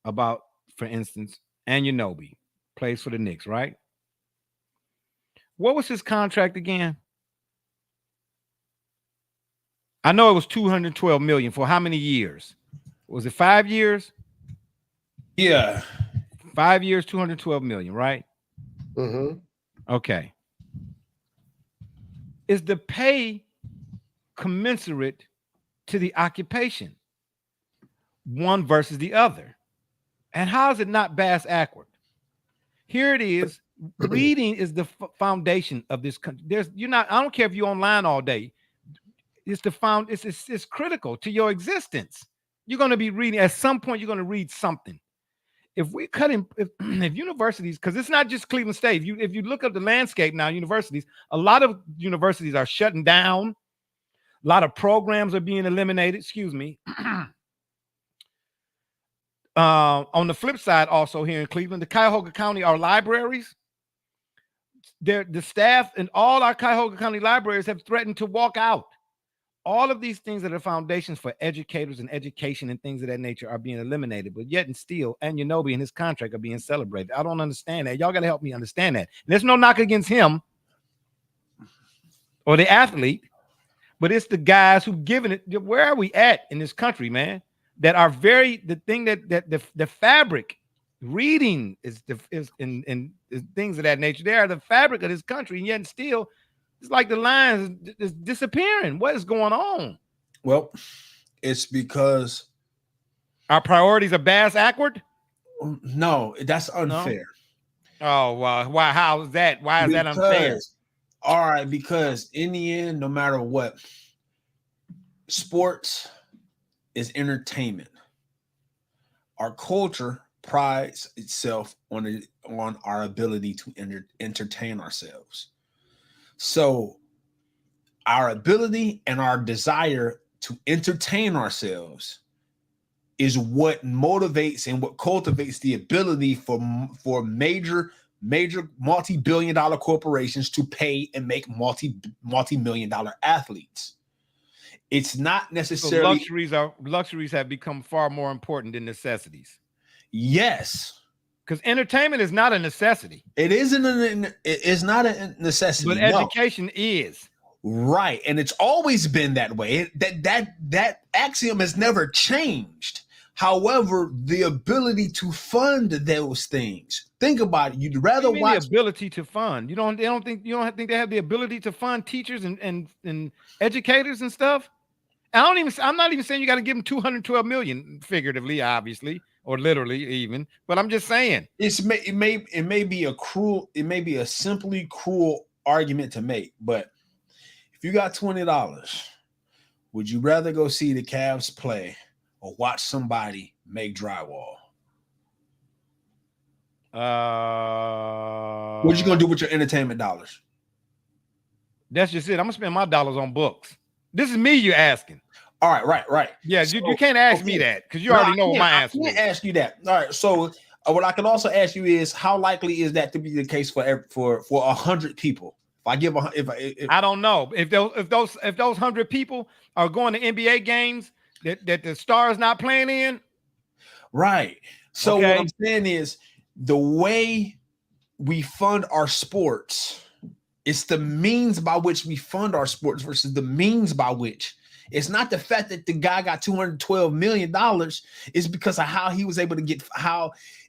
about, for instance, Anunoby plays for the Knicks, right? What was his contract again? I know it was $212 million for how many years? Was it 5 years? Yeah. 5 years, $212 million, right? Mm-hmm. Okay. Is the pay commensurate to the occupation? One versus the other. And how is it not bass backward? Here it is. Reading is the foundation of this country. I don't care if you're online all day. It's it's critical to your existence. You're going to be reading at some point. You're going to read something. If we cut in, if universities, because it's not just Cleveland State. If you look up the landscape now, universities, a lot of universities are shutting down. A lot of programs are being eliminated. Excuse me. On the flip side, also here in Cleveland, the Cuyahoga County, our libraries, the staff and all our Cuyahoga County libraries have threatened to walk out. All of these things that are foundations for educators and education and things of that nature are being eliminated, but yet and still, Anunoby and his contract are being celebrated. I don't understand that. Y'all got to help me understand that. And there's no knock against him or the athlete, but it's the guys who've given it. Where are we at in this country, man? That are the fabric, reading is things of that nature. They are the fabric of this country, and yet and still, it's like the lines is disappearing. What is going on? Well, it's because our priorities are bass backward. No, that's unfair. No? Oh, well, why? How is that? Why is that unfair? All right, because in the end, no matter what, sports is entertainment. Our culture prides itself on our ability to entertain ourselves. So our ability and our desire to entertain ourselves is what motivates and what cultivates the ability for major multi-billion-dollar corporations to pay and make multi-million-dollar athletes. It's not necessarily luxuries have become far more important than necessities. Yes. Because entertainment is not a necessity. It is not a necessity. But education is. Right. And it's always been that way. That axiom has never changed. However, the ability to fund those things. Think about it. You'd rather watch the ability to fund. You don't think they have the ability to fund teachers and educators and stuff? I'm not even saying you got to give them 212 million figuratively, obviously, or literally even, but I'm just saying it may be a simply cruel argument to make, but if you got $20, would you rather go see the Cavs play or watch somebody make drywall? What you gonna do with your entertainment dollars? That's just it. I'm gonna spend my dollars on books. This is me you're asking. All right, right. Yeah, so, you can't ask me that because you already know what my answer is. I can't ask you that. All right, so what I can also ask you is, how likely is that to be the case for 100 people? If I give I don't know if those 100 people are going to NBA games that the stars not playing in. Right. So what I'm saying is, the way we fund our sports, it's the means by which we fund our sports versus the means by which. It's not the fact that the guy got $212 million. It's because of how he was able to get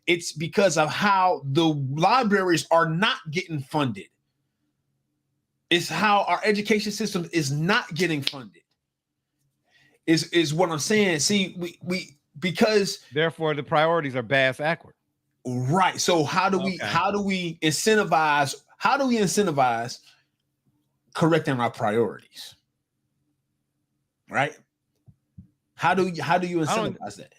it's because of how the libraries are not getting funded. It's how our education system is not getting funded. Is what I'm saying. See, we because therefore the priorities are bass-backward. Right. So how do we incentivize correcting our priorities? Right? How do you incentivize that?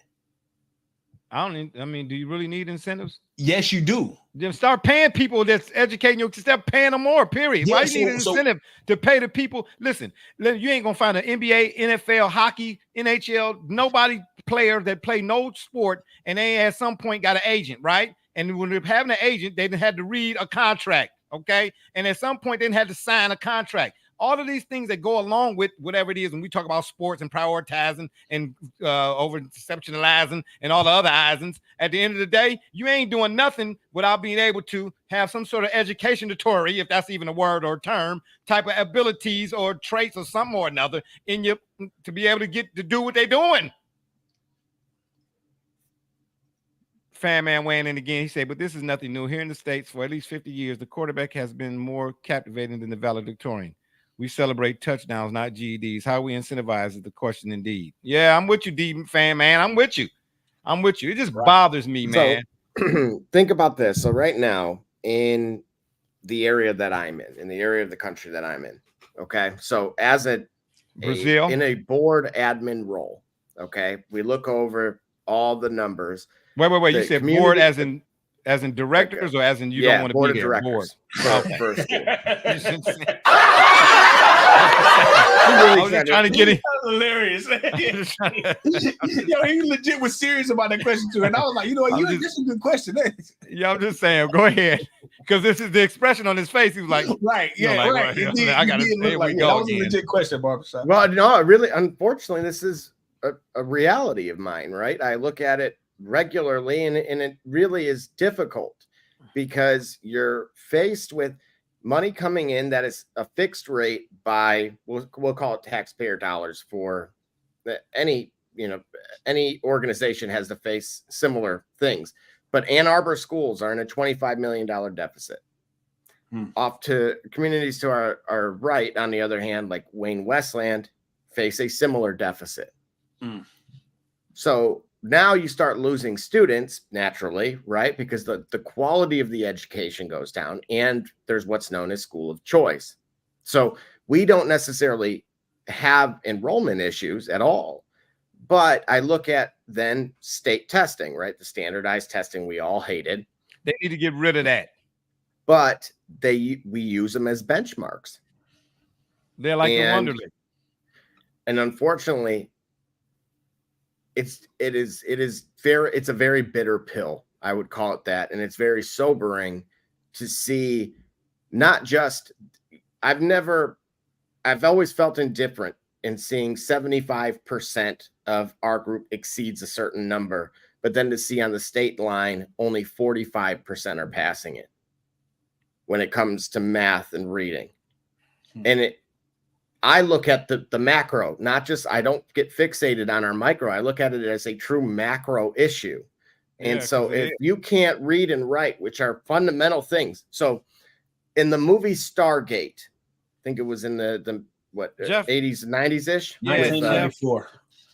I mean, do you really need incentives? Yes, you do. Then start paying people that's educating you. Start paying them more, period. Yeah, Why you need an incentive to pay the people? Listen, you ain't gonna find an NBA, NFL, hockey, NHL, nobody player that play no sport and they at some point got an agent, right? And when they're having an agent, they had to read a contract, okay? And at some point, they had to sign a contract. All of these things that go along with whatever it is, when we talk about sports and prioritizing and over exceptionalizing and all the other isms, at the end of the day, you ain't doing nothing without being able to have some sort of educationatory, if that's even a word or a term, type of abilities or traits or something or another in you to be able to get to do what they're doing. Fan man weighing in again. He said, but this is nothing new. Here in the States, for at least 50 years, the quarterback has been more captivating than the valedictorian. We celebrate touchdowns, not GEDs. How we incentivize is the question indeed. Yeah, I'm with you, D fan man. I'm with you. It just bothers me, man. So, think about this. So right now, in the area that I'm in the area of the country that I'm in, okay? So as in a board admin role, okay? We look over all the numbers. Wait. You said board as in directors or as in you don't want to be there? Board. First. I was just trying to get it. Hilarious. Yo, he legit was serious about that question too, and I was like, this is a good question. Yeah, I'm just saying, go ahead, because this is the expression on his face. He was like, right, yeah, right. I got to say, that was a legit question, Barbershop. Well, no, really, unfortunately, this is a reality of mine, right? I look at it regularly, and it really is difficult because you're faced with money coming in that is a fixed rate by we'll call it taxpayer dollars for any organization has to face similar things. But Ann Arbor schools are in a $25 million deficit. Off to communities to our right, on the other hand, like Wayne Westland, face a similar deficit. So now you start losing students naturally, right? Because the quality of the education goes down, and there's what's known as school of choice. So we don't necessarily have enrollment issues at all. But I look at then state testing, right? The standardized testing we all hated. They need to get rid of that. But we use them as benchmarks. They're like the Wonderland. And unfortunately, it's a very bitter pill, I would call it that. And it's very sobering to see not just, I've always felt indifferent in seeing 75% of our group exceeds a certain number, but then to see on the state line, only 45% are passing it when it comes to math and reading. And I look at the macro, not just, I don't get fixated on our micro. I look at it as a true macro issue. And so if you can't read and write, which are fundamental things. So in the movie Stargate, I think it was in the what, Jeff, 80s, 90s ish. Yeah, 1994.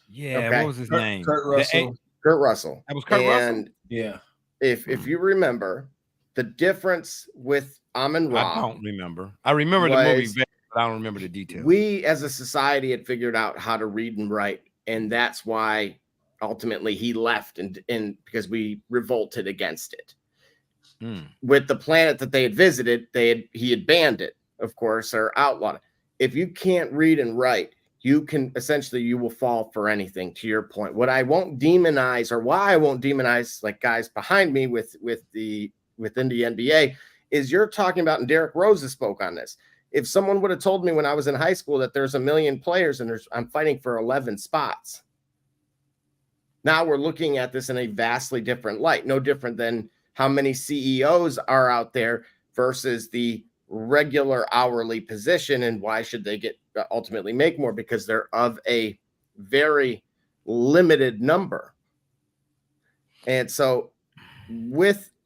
Yeah, Okay. what was his name? Kurt Russell. Kurt Russell. That was Kurt Russell? And yeah. If you remember, the difference with Amun Ra, I don't remember. I remember the movie, but I don't remember the details. We as a society had figured out how to read and write, and that's why ultimately he left, and because we revolted against it. With the planet that they had visited, he had banned it, of course, or outlawed it. If you can't read and write, you will fall for anything, to your point. What I won't demonize, or why I won't demonize, like guys behind me within the NBA, is you're talking about, and Derrick Rose spoke on this. If someone would have told me when I was in high school that there's 1 million players and I'm fighting for 11 spots, now we're looking at this in a vastly different light, no different than how many CEOs are out there versus the regular hourly position, and why should they ultimately make more? Because they're of a very limited number. And so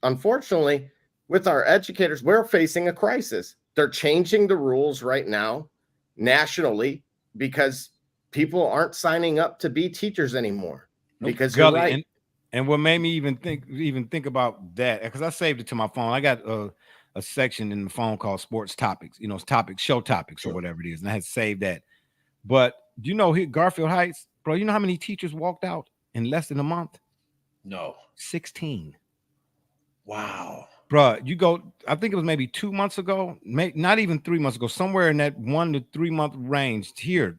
unfortunately, with our educators, we're facing a crisis. They're changing the rules right now nationally because people aren't signing up to be teachers anymore. Because you're right. And what made me even think about that, because I saved it to my phone. I got a section in the phone called Sports Topics, show topics or whatever it is, and I had saved that. But do you know here, Garfield Heights, bro? You know how many teachers walked out in less than a month? No, 16. Wow, bro. You go, I think it was maybe 2 months ago, not even 3 months ago, somewhere in that 1 to 3 month range here.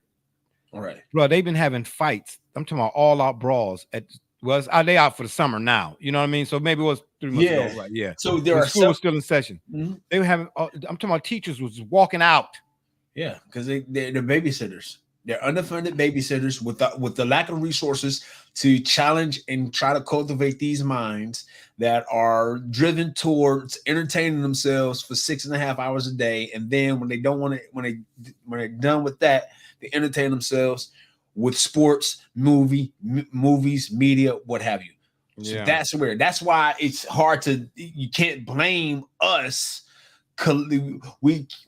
All right, bro. They've been having fights. I'm talking about all out brawls are they out for the summer now? You know what I mean? So maybe it was 3 months ago, right? Yeah. So there are school was still in session. They were having. I'm talking about teachers was walking out. Yeah, because they're babysitters. They're underfunded babysitters with the lack of resources to challenge and try to cultivate these minds that are driven towards entertaining themselves for 6.5 hours a day, and then when they don't want to, when they're done with that, they entertain themselves with sports, movies, media, what have you. So that's why it's hard you can't blame us. And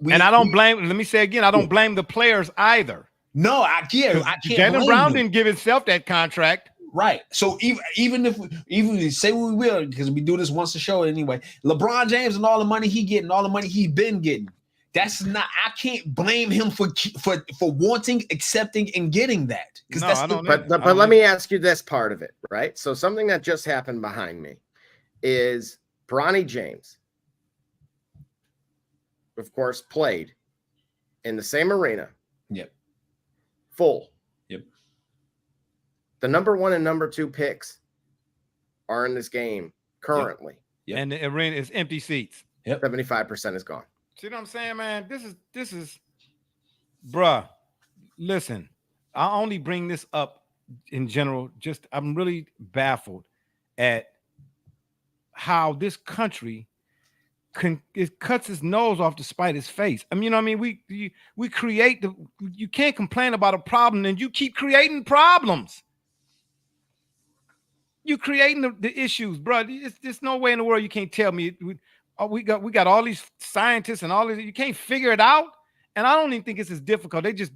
I don't blame, let me say again, I don't blame the players either. No, I can't. Jaylen Brown didn't give himself that contract. Right. So even if we say we will, because we do this once a show anyway, LeBron James and all the money he getting, all the money he's been getting, that's not, I can't blame him for wanting, accepting, and getting that. No, that's but let me ask you this part of it, right? So something that just happened behind me is Bronny James, of course, played in the same arena. Yep. Full. Yep. The number 1 and number 2 picks are in this game currently. Yep. And the arena is empty seats. Yep. 75% is gone. See what I'm saying, man? This is, bruh, listen, I only bring this up in general. Just, I'm really baffled at how this country it cuts his nose off to spite his face. I mean, you know what I mean? We create you can't complain about a problem and you keep creating problems. You creating the issues, bro. There's no way in the world you can't tell me we got all these scientists and all this. You can't figure it out. And I don't even think it's as difficult. It's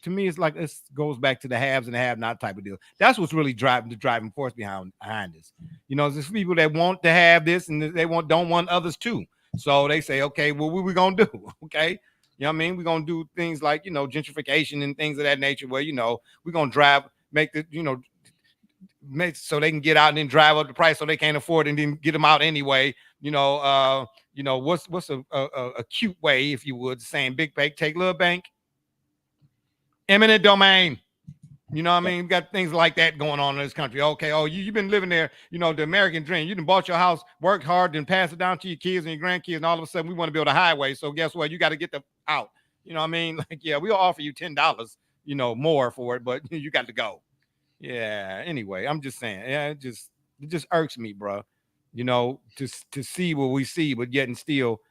to me, it's like, it goes back to the haves and the have-not type of deal. That's what's really the driving force behind this. You know, there's people that want to have this and they don't want others too. So they say, okay, well, what we gonna do? Okay. You know what I mean? We're gonna do things like, gentrification and things of that nature where, we're gonna make so they can get out and then drive up the price so they can't afford it and then get them out anyway. What's a cute way, if you would, saying big bank, take little bank, eminent domain. You know what I mean? We got things like that going on in this country. Okay, you've been living there, the American dream. You done bought your house, worked hard, then pass it down to your kids and your grandkids, and all of a sudden we want to build a highway. So guess what? You got to get them out. You know what I mean? Like, yeah, we'll offer you $10, more for it, but you got to go. Yeah. Anyway, I'm just saying, yeah, it just irks me, bro. To see what we see, but yet and still,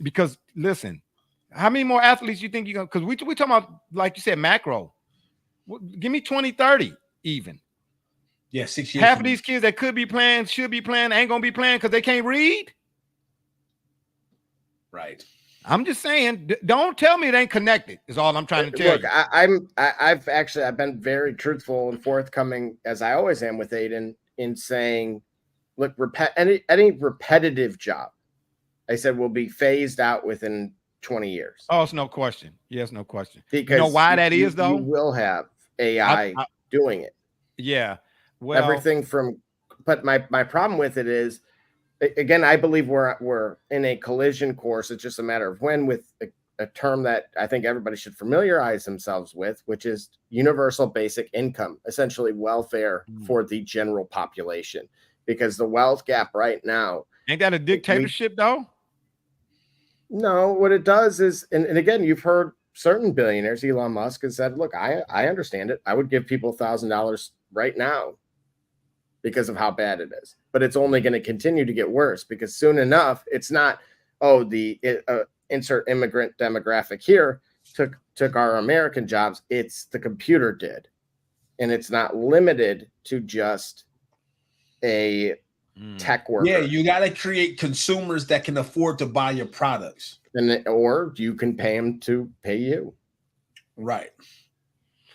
because listen, How many more athletes you think you're going to, because we talking about, like you said, macro. Give me 20, 30 even. Yeah, 6 years. Half of these kids that could be playing, should be playing, ain't going to be playing because they can't read. Right. I'm just saying, don't tell me it ain't connected, is all I'm trying to tell you. I've been very truthful and forthcoming, as I always am with Aiden, in saying, look, any repetitive job, I said, will be phased out within 20 years. Oh, it's no question. Yes, no question. Because you know why that is, though? You will have AI doing it. Yeah. Well, everything from, but my problem with it is, again, I believe we're in a collision course. It's just a matter of when, with a term that I think everybody should familiarize themselves with, which is universal basic income, essentially welfare for the general population, because the wealth gap right now. Ain't that a dictatorship, though? No, what it does is, and again, you've heard certain billionaires, Elon Musk has said, look, I understand it. I would give people $1,000 right now because of how bad it is. But it's only going to continue to get worse, because soon enough, it's not, oh, the insert immigrant demographic here took our American jobs. It's the computer did. And it's not limited to just a tech worker. Yeah, you got to create consumers that can afford to buy your products. Or you can pay them to pay you. Right.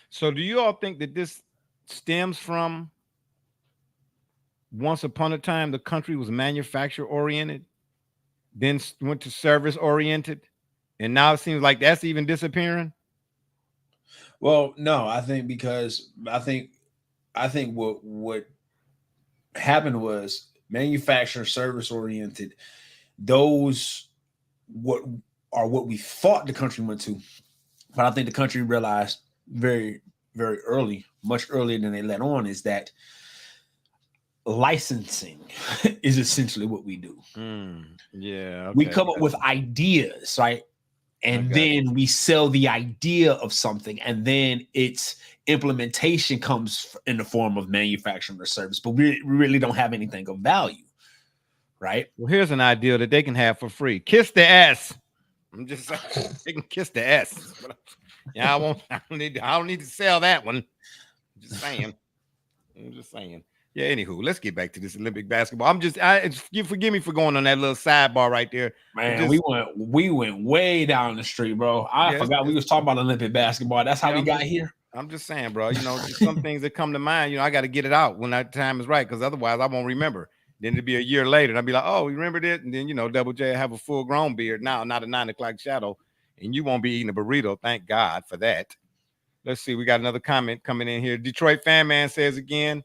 So do you all think that this stems from, once upon a time, the country was manufacturer oriented, then went to service oriented, and now it seems like that's even disappearing? Well, no, I think what happened was manufacturer service oriented. Those what we thought the country went to, but I think the country realized very, very early, much earlier than they let on, is that licensing is essentially what we do. Yeah, okay. We come up with ideas, right? And then we sell the idea of something, and then its implementation comes in the form of manufacturing or service, but we really don't have anything of value, right? Well, here's an idea that they can have for free. Kiss the ass. I'm just saying, they can kiss the ass. Yeah, I don't need to sell that one. I'm just saying. Yeah, anywho, let's get back to this Olympic basketball. Forgive me for going on that little sidebar right there. Man, we went way down the street, bro. I forgot we was talking about Olympic basketball. That's how we got here. I'm just saying, bro. Some things that come to mind, I got to get it out when that time is right, because otherwise I won't remember. Then it'll be a year later, and I'll be like, oh, you remembered it? And then, Double J have a full-grown beard now, not a 9 o'clock shadow, and you won't be eating a burrito. Thank God for that. Let's see. We got another comment coming in here. Detroit Fan Man says again,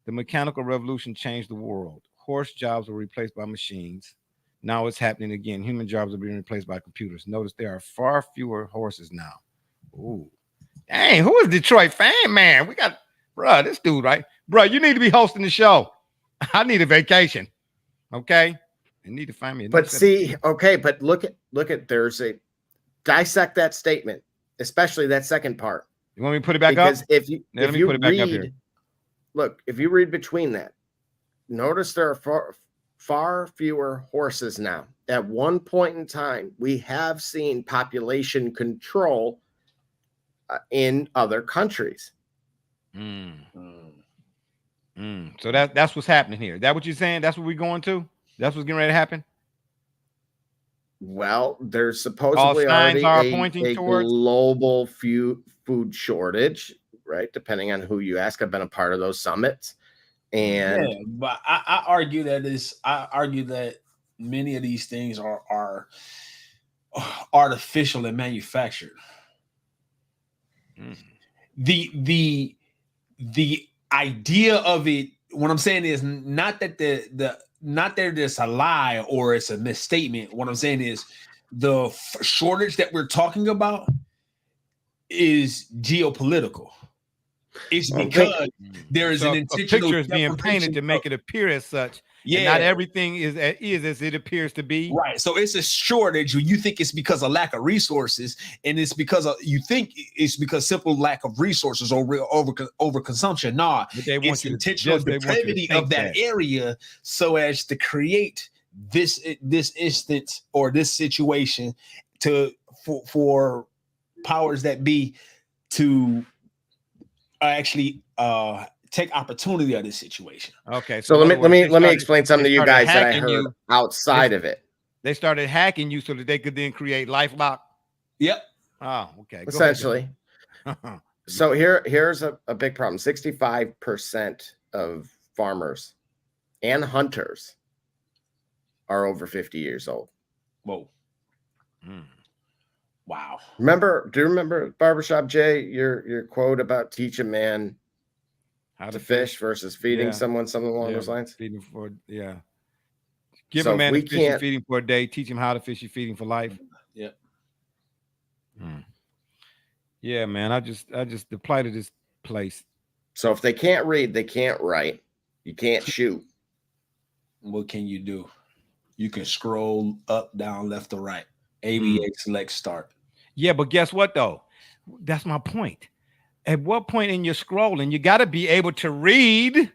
the mechanical revolution changed the world. Horse jobs were replaced by machines. Now it's happening again. Human jobs are being replaced by computers. Notice there are far fewer horses now. Ooh. Dang, who is Detroit Fan Man? We got, bro, this dude, right? Bro, you need to be hosting the show. I need a vacation. Okay? You need to find me. But look at dissect that statement, especially that second part. You want me to put it back up? Because if you put it back up here. Look, if you read between that, notice there are far fewer horses now. At one point in time, we have seen population control in other countries. So that's what's happening here. That what you're saying? That's what we're going to? That's what's getting ready to happen? Well, there's supposedly already a global food shortage, right? Depending on who you ask. I've been a part of those summits. And yeah, but I argue that many of these things are artificial and manufactured. The idea of it, what I'm saying is not that not that it's a lie or it's a misstatement. What I'm saying is the shortage that we're talking about is geopolitical. It's because there is an intentional picture is being painted to make it appear as such. Yeah, and not everything is as it appears to be. Right. So it's a shortage. You think it's because of lack of resources, and it's because you think it's because simple lack of resources or over consumption. Nah, it's intentional depravity of that area so as to create this instance or this situation for powers that be to actually take opportunity of this situation. Okay, So let me explain something to you guys that I heard outside of it. They started hacking you so that they could then create LifeLock. Yep. Oh, okay. Essentially. So here's a big problem. 65% of farmers and hunters are over 50 years old. Whoa. Wow. Do you remember Barbershop Jay, your quote about teach a man how to fish versus feeding someone something along those lines? Feeding for Give a man a fish and feed him for a day, teach him how to fish and feed him for life. Yep. Yeah, man. I just the plight of this place. So if they can't read, they can't write. You can't shoot. What can you do? You can scroll up, down, left, or right. ABA select start. Yeah, but guess what though? That's my point. At what point in your scrolling, you got to be able to read?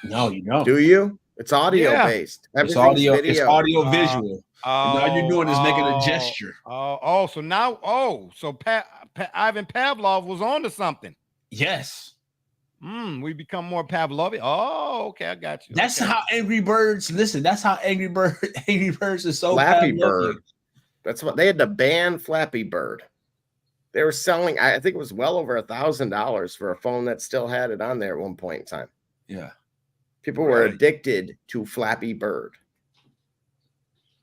No, you don't. Do you? It's audio based. It's audio. It's audio visual. All you're doing is making a gesture. So now, Ivan Pavlov was on to something. Yes. We become more Pavlovian. Oh, okay, I got you. That's how Angry Birds. Listen, that's how Angry Birds is so Flappy Pavlovian. Bird. That's what they had to ban Flappy Bird. They were selling, I think it was well over $1,000 for a phone that still had it on there at one point in time. Yeah. People were addicted to Flappy Bird.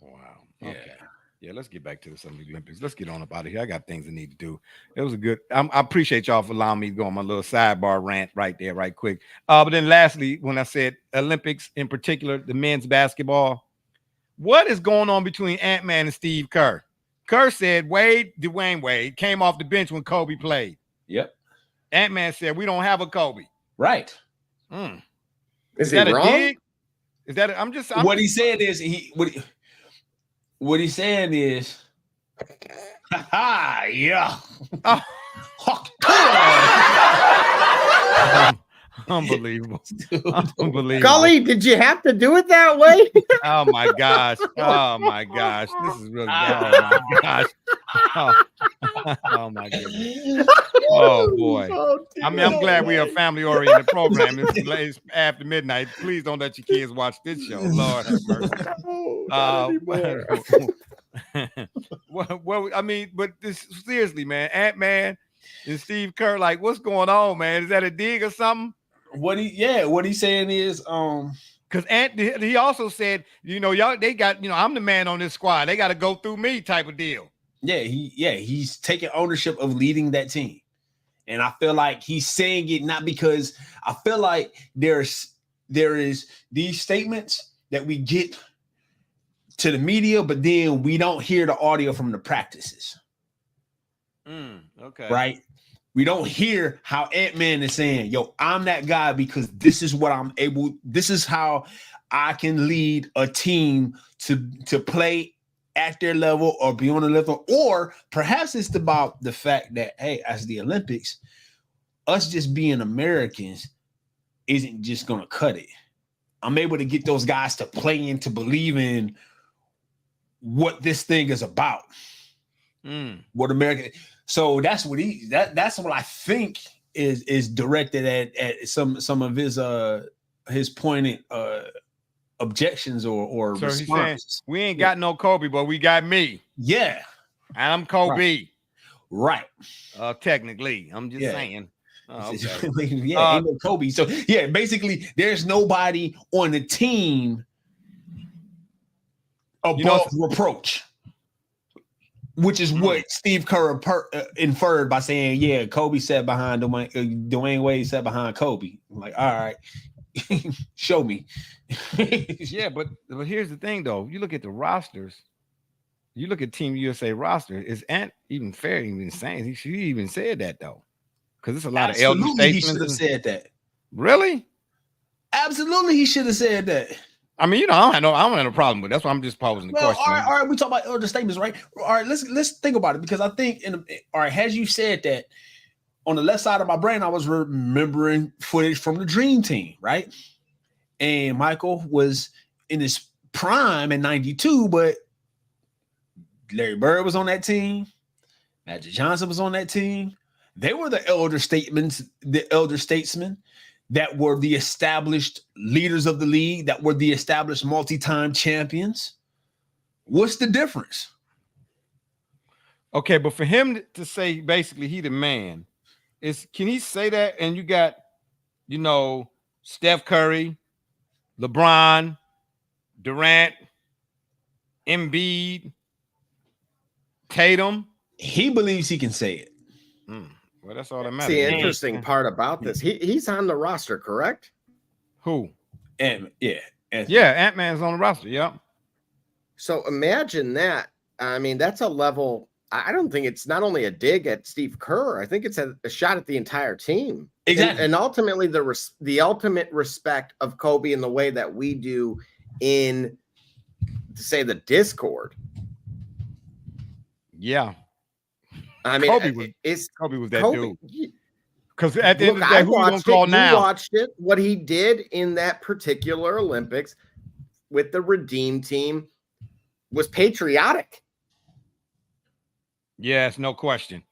Wow. Okay. Yeah, let's get back to some of the Olympics. Let's get on up out of here. I got things I need to do. It was a good. I appreciate y'all for allowing me to go on my little sidebar rant right there, right quick. But then lastly, when I said Olympics in particular, the men's basketball, what is going on between Ant-Man and Steve Kerr? Kerr said Dwayne Wade came off the bench when Kobe played. Yep. Ant-Man said we don't have a Kobe. Right. Is that he wrong? a dig? Is that I'm what he said is what he's saying is yeah. Unbelievable. Unbelievable. Golly, did you have to do it that way? Oh my gosh. Oh my gosh. This is really oh my gosh. Oh my goodness. Oh boy. I mean, I'm glad we are a family-oriented program. It's after midnight. Please don't let your kids watch this show. Lord have mercy. Well, I mean, but this seriously, man, Ant-Man and Steve Kerr, like, what's going on, man? Is that a dig or something? What he's saying is because he also said, y'all, they got, I'm the man on this squad. They got to go through me type of deal. He's taking ownership of leading that team. And I feel like he's saying it not because I feel like there is these statements that we get to the media, but then we don't hear the audio from the practices. Okay. Right? We don't hear how Ant-Man is saying, yo, I'm that guy because this is what I'm able, this is how I can lead a team to play at their level or be on the level. Or perhaps it's about the fact that, hey, as the Olympics, us just being Americans isn't just going to cut it. I'm able to get those guys to play and to believe in what this thing is about. What American. So that's what that's what I think is directed at some of his pointed objections or so responses. He's saying, we ain't got no Kobe, but we got me. Yeah. And I'm Kobe. Right. Technically, I'm just saying. Oh, okay. Ain't no Kobe. So yeah, basically, there's nobody on the team above reproach. Which is what Steve Kerr inferred by saying, yeah, Kobe sat behind Dwayne Wade sat behind Kobe. I'm like, all right, show me. Yeah, but here's the thing, though. You look at the rosters. You look at Team USA roster. Is Ant even fair? Even saying she even said that though, because it's a lot of elder statesmen. He should have said that. Really? Absolutely, he should have said that. I mean, I don't have a problem with it. That's why I'm just posing the question. All right, we talk about elder statements, right? All right, let's think about it because I think all right, as you said that, on the left side of my brain, I was remembering footage from the Dream Team, right? And Michael was in his prime in '92, but Larry Bird was on that team. Magic Johnson was on that team. They were the elder statesmen that were the established leaders of the league, that were the established multi-time champions. What's the difference? Okay, but for him to say basically he the man, can he say that? And you got, Steph Curry, LeBron, Durant, Embiid, Tatum. He believes he can say it. Well, that's all that That's matters. the interesting part about this. He's on the roster, correct? Who? Ant-Man's on the roster. Yeah. So imagine that. I mean, that's a level. I don't think it's not only a dig at Steve Kerr. I think it's a shot at the entire team. Exactly. And ultimately, the ultimate respect of Kobe in the way that we do in, say, the Discord. Yeah. I mean, Kobe was that dude. Because at the end of the day, who you gonna call now? You watched it. What he did in that particular Olympics with the Redeem team was patriotic. Yes, no question.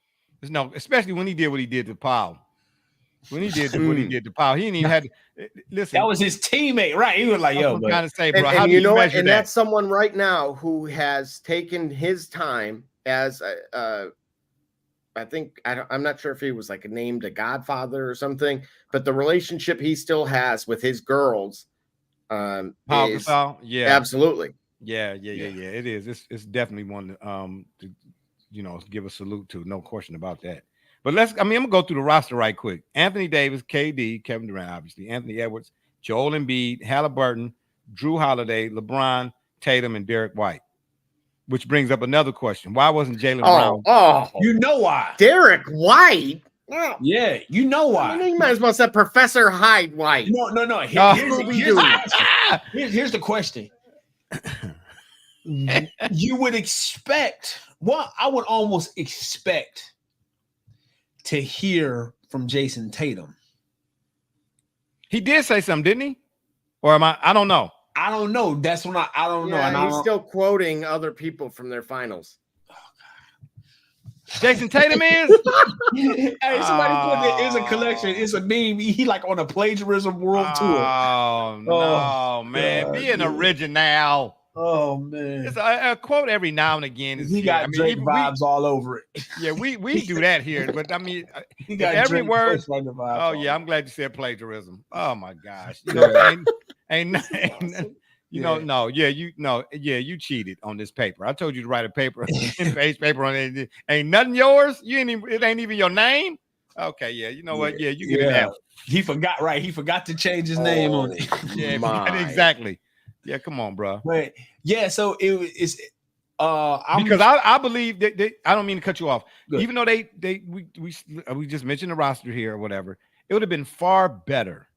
Especially when he did what he did to Powell. When he did what he did to Powell, he didn't even have to listen. That was his teammate, right? He was like, "Yo, I'm trying to say, bro, and how do you measure that?" That's someone right now who has taken his time as I think I'm not sure if he was like named a godfather or something, but the relationship he still has with his girls, Paul is Gasol? Yeah, absolutely. Yeah. It is. It's definitely one to give a salute to. No question about that. But I'm gonna go through the roster right quick. Anthony Davis, KD, Kevin Durant, obviously, Anthony Edwards, Joel Embiid, Halliburton, Drew Holiday, LeBron, Tatum, and Derek White. Which brings up another question. Why wasn't Jaylen Brown? Oh, you know why. Derek White? Yeah, you know why. I mean, you might as well say Professor Hyde White. No. Here's the question. You would expect, I would almost expect to hear from Jason Tatum. He did say something, didn't he? Or am I don't know. I don't know. That's when I don't know. And he's still quoting other people from their finals. Jason Tatum is? Hey, somebody put it. It's a collection. It's a meme. He like on a plagiarism world tour. Oh, no, man. God, be an original. Oh, man. It's a quote every now and again. He got Drake vibes all over it. Yeah, we do that here. But, I mean, he got every Drake word. Oh, yeah, I'm glad you said plagiarism. Oh, my gosh. You cheated on this paper. I told you to write a paper, page paper on it. Ain't nothing yours. It ain't even your name. Okay, yeah, you know what? Yeah, you get it out. He forgot, right? He forgot to change his name on it. Yeah, exactly. Yeah, come on, bro. But yeah, so it's because I believe that I don't mean to cut you off. Good. Even though we just mentioned the roster here or whatever, it would have been far better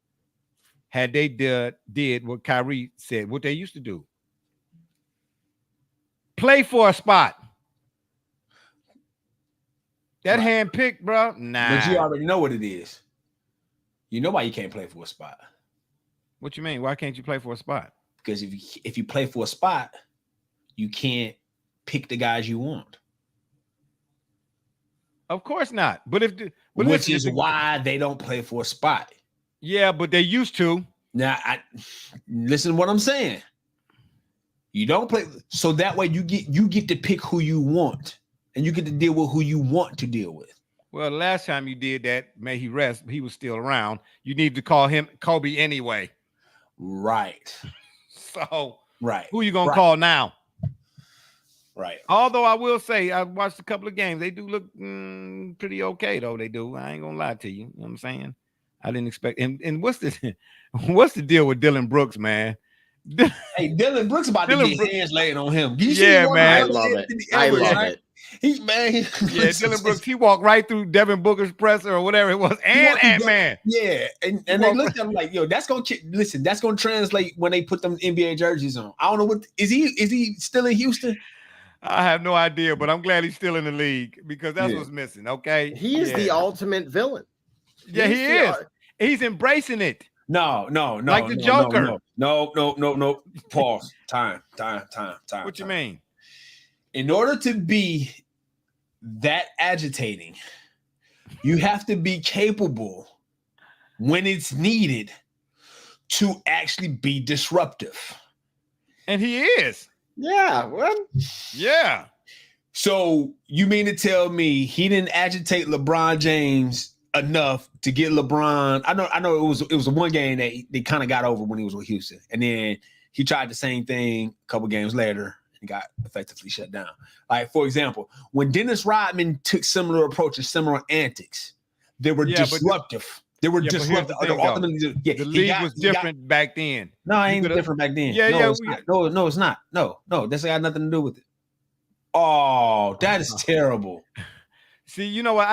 had they did what Kyrie said, what they used to do. Play for a spot. That hand pick, bro. Nah. But you already know what it is. You know why you can't play for a spot. What you mean? Why can't you play for a spot? Because if you play for a spot, you can't pick the guys you want. Of course not. Which is why they don't play for a spot. Yeah, but they used to. Now, listen to what I'm saying. You don't play, so that way you get to pick who you want, and you get to deal with who you want to deal with. Well, the last time you did that, may he rest, he was still around. You need to call him Kobe anyway. Right. So, right. Who you gonna call now? Right. Although I will say, I watched a couple of games. They do look pretty okay, though. They do. I ain't gonna lie to you. You know what I'm saying? I didn't expect. And what's the deal with Dylan Brooks, man? Hey, Dylan Brooks about to get hands laid on him. Man. I love it. Dylan Brooks, he walked right through Devin Booker's presser or whatever it was, and Ant-Man. Yeah, and they looked at him like, yo, that's gonna translate when they put them NBA jerseys on. I don't know what is he still in Houston? I have no idea, but I'm glad he's still in the league because that's what's missing. Okay, he is the ultimate villain. Yeah, he is. He's embracing it. No, like the Joker. No. Pause. Time. What you mean? in order to be that agitating, you have to be capable when it's needed to actually be disruptive. And he is. Yeah. What? Yeah. So you mean to tell me he didn't agitate LeBron James enough to get LeBron? I know it was a one game that they kind of got over when he was with Houston, and then he tried the same thing a couple games later and got effectively shut down. Like, for example, when Dennis Rodman took similar approaches, similar antics, they were disruptive. They were disruptive. The league was different back then. No, it ain't different back then. No, it's not. No, that's got nothing to do with it. Oh, that is terrible. See, you know what?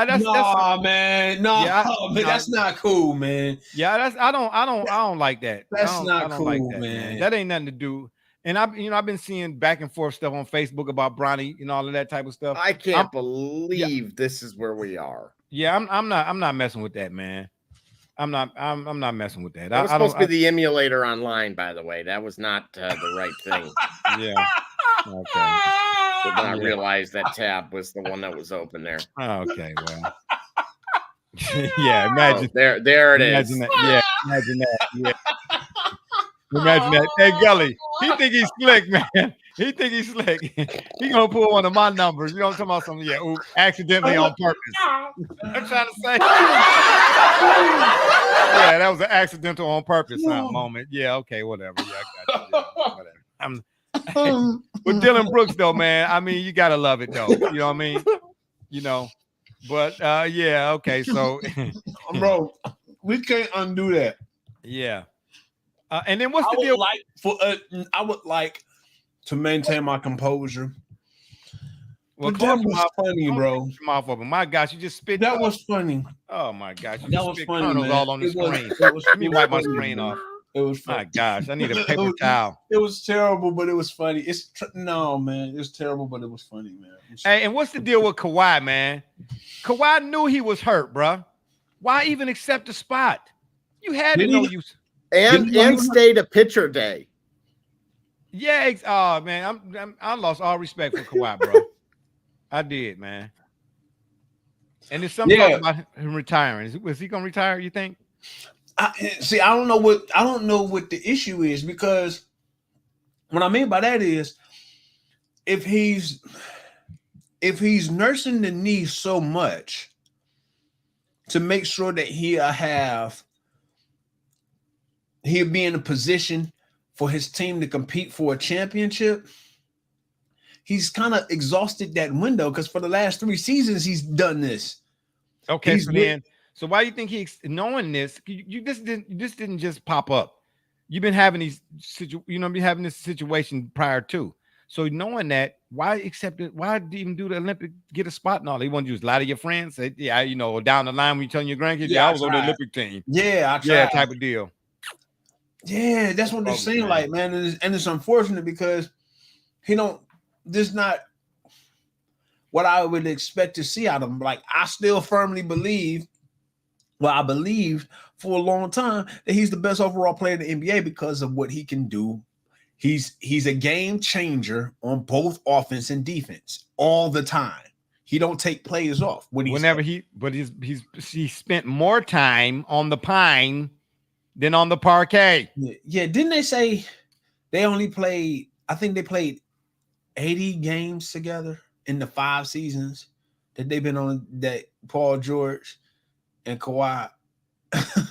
Man. That's not cool, man. Yeah, I don't like that. That's not cool, like that, man. That ain't nothing to do. And I've been seeing back and forth stuff on Facebook about Bronny and all of that type of stuff. I can't believe this is where we are. Yeah, I'm not messing with that, man. I'm not messing with that. That was supposed to be the emulator online, by the way. That was not the right thing. Yeah. Okay. Did not realize that tab was the one that was open there. Okay, well. Yeah, imagine. Oh, there it is. Imagine that. Yeah, imagine that. Yeah. Imagine that. Hey, Gully, he think he's slick, man. He think he's slick. He gonna pull one of my numbers. You know what I'm talking about? Something, accidentally on purpose. I'm trying to say. Yeah, that was an accidental on purpose moment. Yeah, okay, whatever. Yeah, I got you. Yeah, whatever. With Dylan Brooks, though, man, I mean, you gotta love it, though. You know what I mean? You know, but yeah, okay, so, bro, we can't undo that. Yeah. And then what's the deal? I would like to maintain my composure. Well, but that was funny, bro. My gosh, you just spit. That was funny. Oh my gosh, you that was funny, man. All on the screen. Let me wipe my screen off. It was funny. My gosh, I need a paper towel. It was terrible, but it was funny. No, man, it's terrible, but it was funny, man. Hey, and what's the deal with Kawhi, man? Kawhi knew he was hurt, bro. Why even accept the spot? You had to know you. And stayed a pitcher day. Yeah, oh man, I lost all respect for Kawhi, bro. I did, man. And there's something about him retiring. Was he gonna retire? You think? I don't know what the issue is, because what I mean by that is if he's nursing the knee so much to make sure that he'll be in a position for his team to compete for a championship, he's kind of exhausted that window, because for the last 3 seasons he's done this. Okay, so why do you think knowing this? This didn't just pop up. You've been having this situation prior to. So knowing that, why accept it? Why even do the Olympic, get a spot and all? You want to just lie to your friends, say, yeah, down the line when you're telling your grandkids, I was on the Olympic team. Yeah, I tried. Yeah, type of deal. Yeah, that's what they're saying, like, man, and it's unfortunate because this not what I would expect to see out of him. Like, I still firmly believe, I believed for a long time, that he's the best overall player in the NBA because of what he can do. He's a game changer on both offense and defense all the time. He don't take players off he spent more time on the pine than on the parquet. Yeah, didn't they say they only played? I think they played 80 games together in the 5 seasons that they've been on. That Paul George and Kawhi.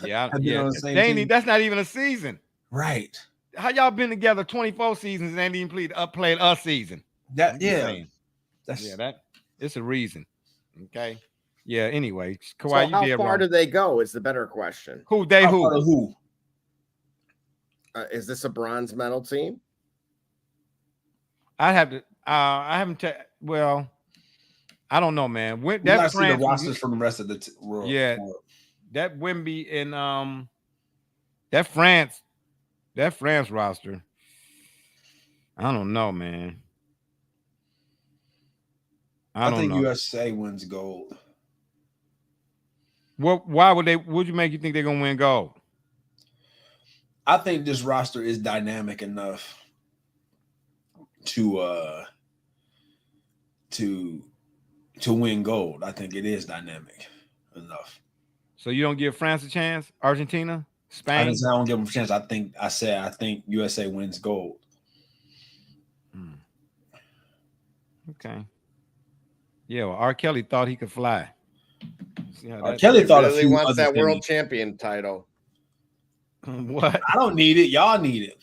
Yeah. That's not even a season, right? How y'all been together 24 seasons and ain't even played a season? It's a reason. Okay. Yeah. Anyway, Kawhi, so how far do they go? Is the better question. Who? Is this a bronze medal team? I have to. I haven't. Well, I don't know, man. That's the rosters from the rest of the world. Yeah, that Wemby and that France roster. I don't know, man. I think USA wins gold. Why would they? Would you make you think they're gonna win gold? I think this roster is dynamic enough to to win gold. I think it is dynamic enough. So you don't give France a chance? Argentina, Spain. I didn't say I don't give them a chance. I think USA wins gold. Okay. Yeah, well, R. Kelly thought he could fly. R. Kelly thought really a few wants other that world things. champion title. What? I don't need it. Y'all need it.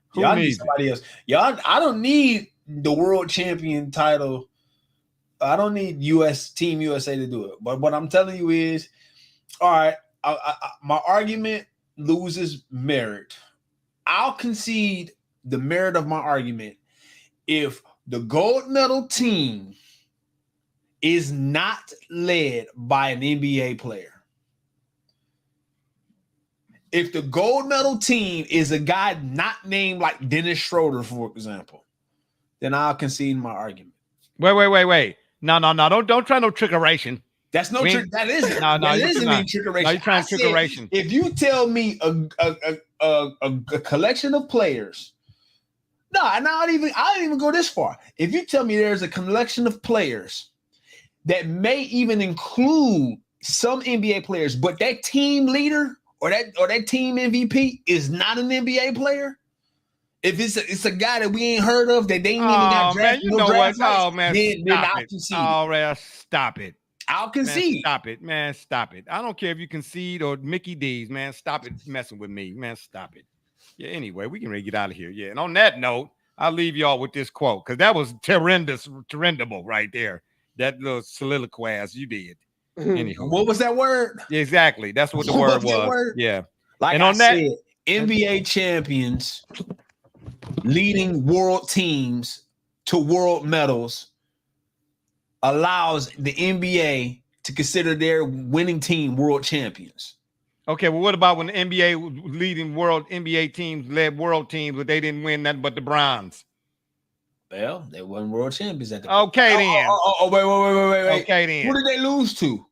Who Y'all need needs somebody else. Y'all, I don't need the world champion title. I don't need Team USA to do it. But what I'm telling you is, all right, my argument loses merit. I'll concede the merit of my argument if the gold medal team is not led by an NBA player. If the gold medal team is a guy not named like Dennis Schroeder, for example, then I'll concede my argument. Wait. No. Don't try no trickeration. That's no trick. That isn't. No, that isn't any trickeration. No, you're trying trickeration. If you tell me a collection of players, no, and I don't even go this far. If you tell me there's a collection of players that may even include some NBA players, but that team leader or that team MVP is not an NBA player. If it's a guy that we ain't heard of that they ain't even got drafted, man, you know what? Rights, Man, then I'll concede. All right, stop it. I'll concede. Man, stop it, man. Stop it. I don't care if you concede or Mickey D's, man. Stop it messing with me, man. Stop it. Yeah. Anyway, we can ready to get out of here. Yeah. And on that note, I'll leave y'all with this quote because that was terrible right there. That little soliloquy as you did. Anyhow, what was that word? Exactly. That's what the word was. Yeah. Like and I on that, said, NBA champions leading world teams to world medals allows the NBA to consider their winning team world champions. Okay, well, what about when the NBA leading world NBA teams led world teams, but they didn't win nothing but the bronze? Well, they won world champions at the Okay, then. Wait. Okay, then. Who did they lose to?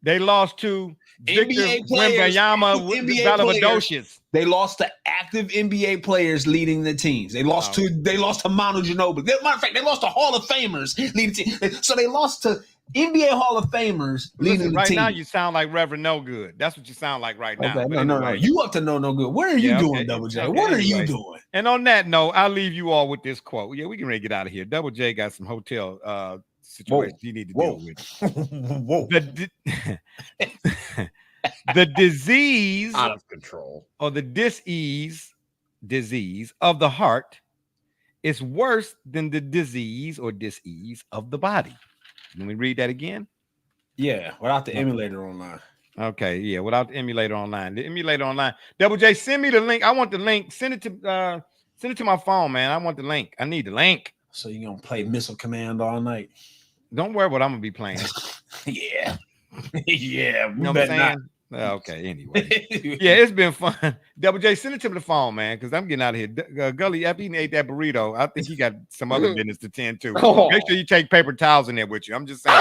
They lost to NBA players. Valladolid. They lost to active NBA players leading the teams. They lost to Manu Ginobili. Matter of fact, they lost to Hall of Famers leading the team. So they lost to NBA Hall of Famers leading the team. Right now, you sound like Reverend No Good. That's what you sound like right now. Okay, no. You up to no good. What are you doing, Double J? What are you doing? And on that note, I'll leave you all with this quote. Yeah, we can ready to get out of here. Double J got some hotel situations you need to deal with. The disease out of control or the disease of the heart is worse than the disease or disease of the body. Let me read that again. Yeah, without the emulator online. Okay, yeah, without the emulator online. The emulator online. Double J, send me the link. I want the link. Send it to my phone, man. I want the link. I need the link. So you're gonna play Missile Command all night? Don't worry what I'm gonna be playing. Yeah. Yeah, you know what I'm saying? Okay, anyway. Yeah, it's been fun. Double J, send it to the phone, man, because I'm getting out of here. Gully, after he ate that burrito, I think he got some other business to tend to. Make sure you take paper towels in there with you. I'm just saying.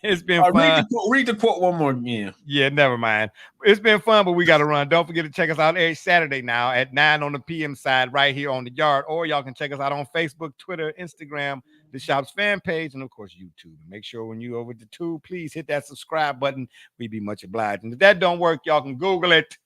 It's been fun. Read the quote one more again. Yeah, never mind. It's been fun, but we got to run. Don't forget to check us out every Saturday now at 9 on the PM side right here on the yard, or y'all can check us out on Facebook, Twitter, Instagram, the shop's fan page, and of course YouTube. Make sure when you over to YouTube, please hit that subscribe button. We'd be much obliged. And if that don't work, y'all can Google it.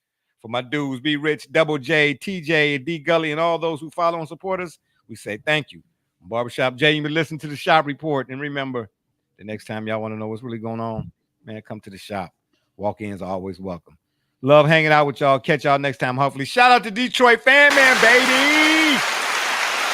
For my dudes, Be Rich, Double J, TJ, D Gully, and all those who follow and support us, we say thank you. Barbershop J, you been listening to the Shop Report, and remember, the next time y'all want to know what's really going on, man, come to the shop. Walk-ins are always welcome. Love hanging out with y'all. Catch y'all next time, hopefully. Shout out to Detroit Fan Man, baby.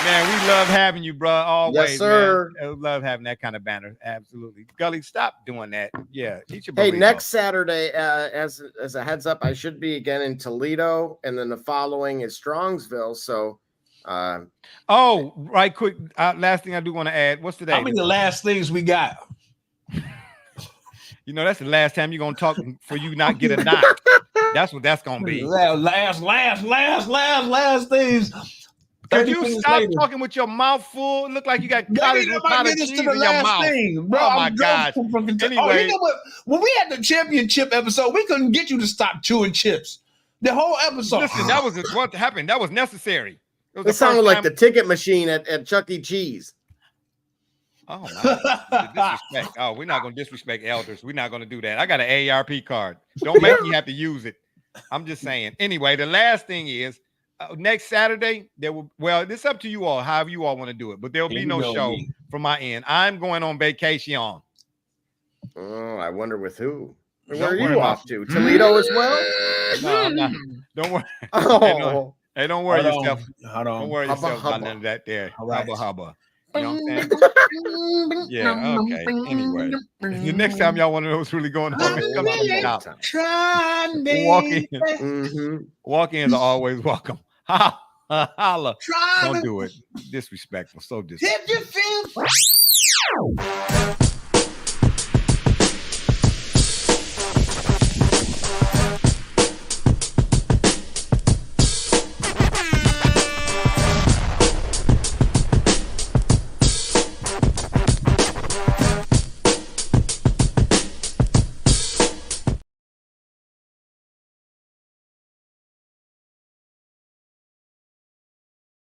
Man, we love having you, bro. Always, yes, sir. Man. I love having that kind of banner. Absolutely. Gully, stop doing that. Yeah. Hey, next Saturday, as a heads up, I should be again in Toledo, and then the following is Strongsville. So, right quick. Last thing I do want to add. What's today? How many last things we got? You know, that's the last time you're gonna talk for you not get a knock. That's what that's gonna be. Last things. Could you stop talking with your mouth full? It look like you got cottage cheese in your mouth. Bro, oh my God. Anyway, you know what? When we had the championship episode, we couldn't get you to stop chewing chips. The whole episode. Listen, that was what happened. That was necessary. It sounded like the ticket machine at Chuck E. Cheese. Oh my! Disrespect. Oh, we're not gonna disrespect elders. We're not gonna do that. I got an AARP card. Don't make me have to use it. I'm just saying. Anyway, the last thing is next Saturday there will. Well, it's up to you all. However you all want to do it, but there will be no show from my end. I'm going on vacation. Oh, I wonder with who. Where are you off to? Toledo as well? No, I'm not. Don't worry. Oh. Hey, don't worry yourself. Don't worry yourself about none of that there. Hubba hubba. You know what I'm saying? Yeah, okay. Anyway, the next time y'all want to know what's really going on, come to the shop. Walk-ins are always welcome. Holla. Don't do it. Disrespectful. So disrespectful.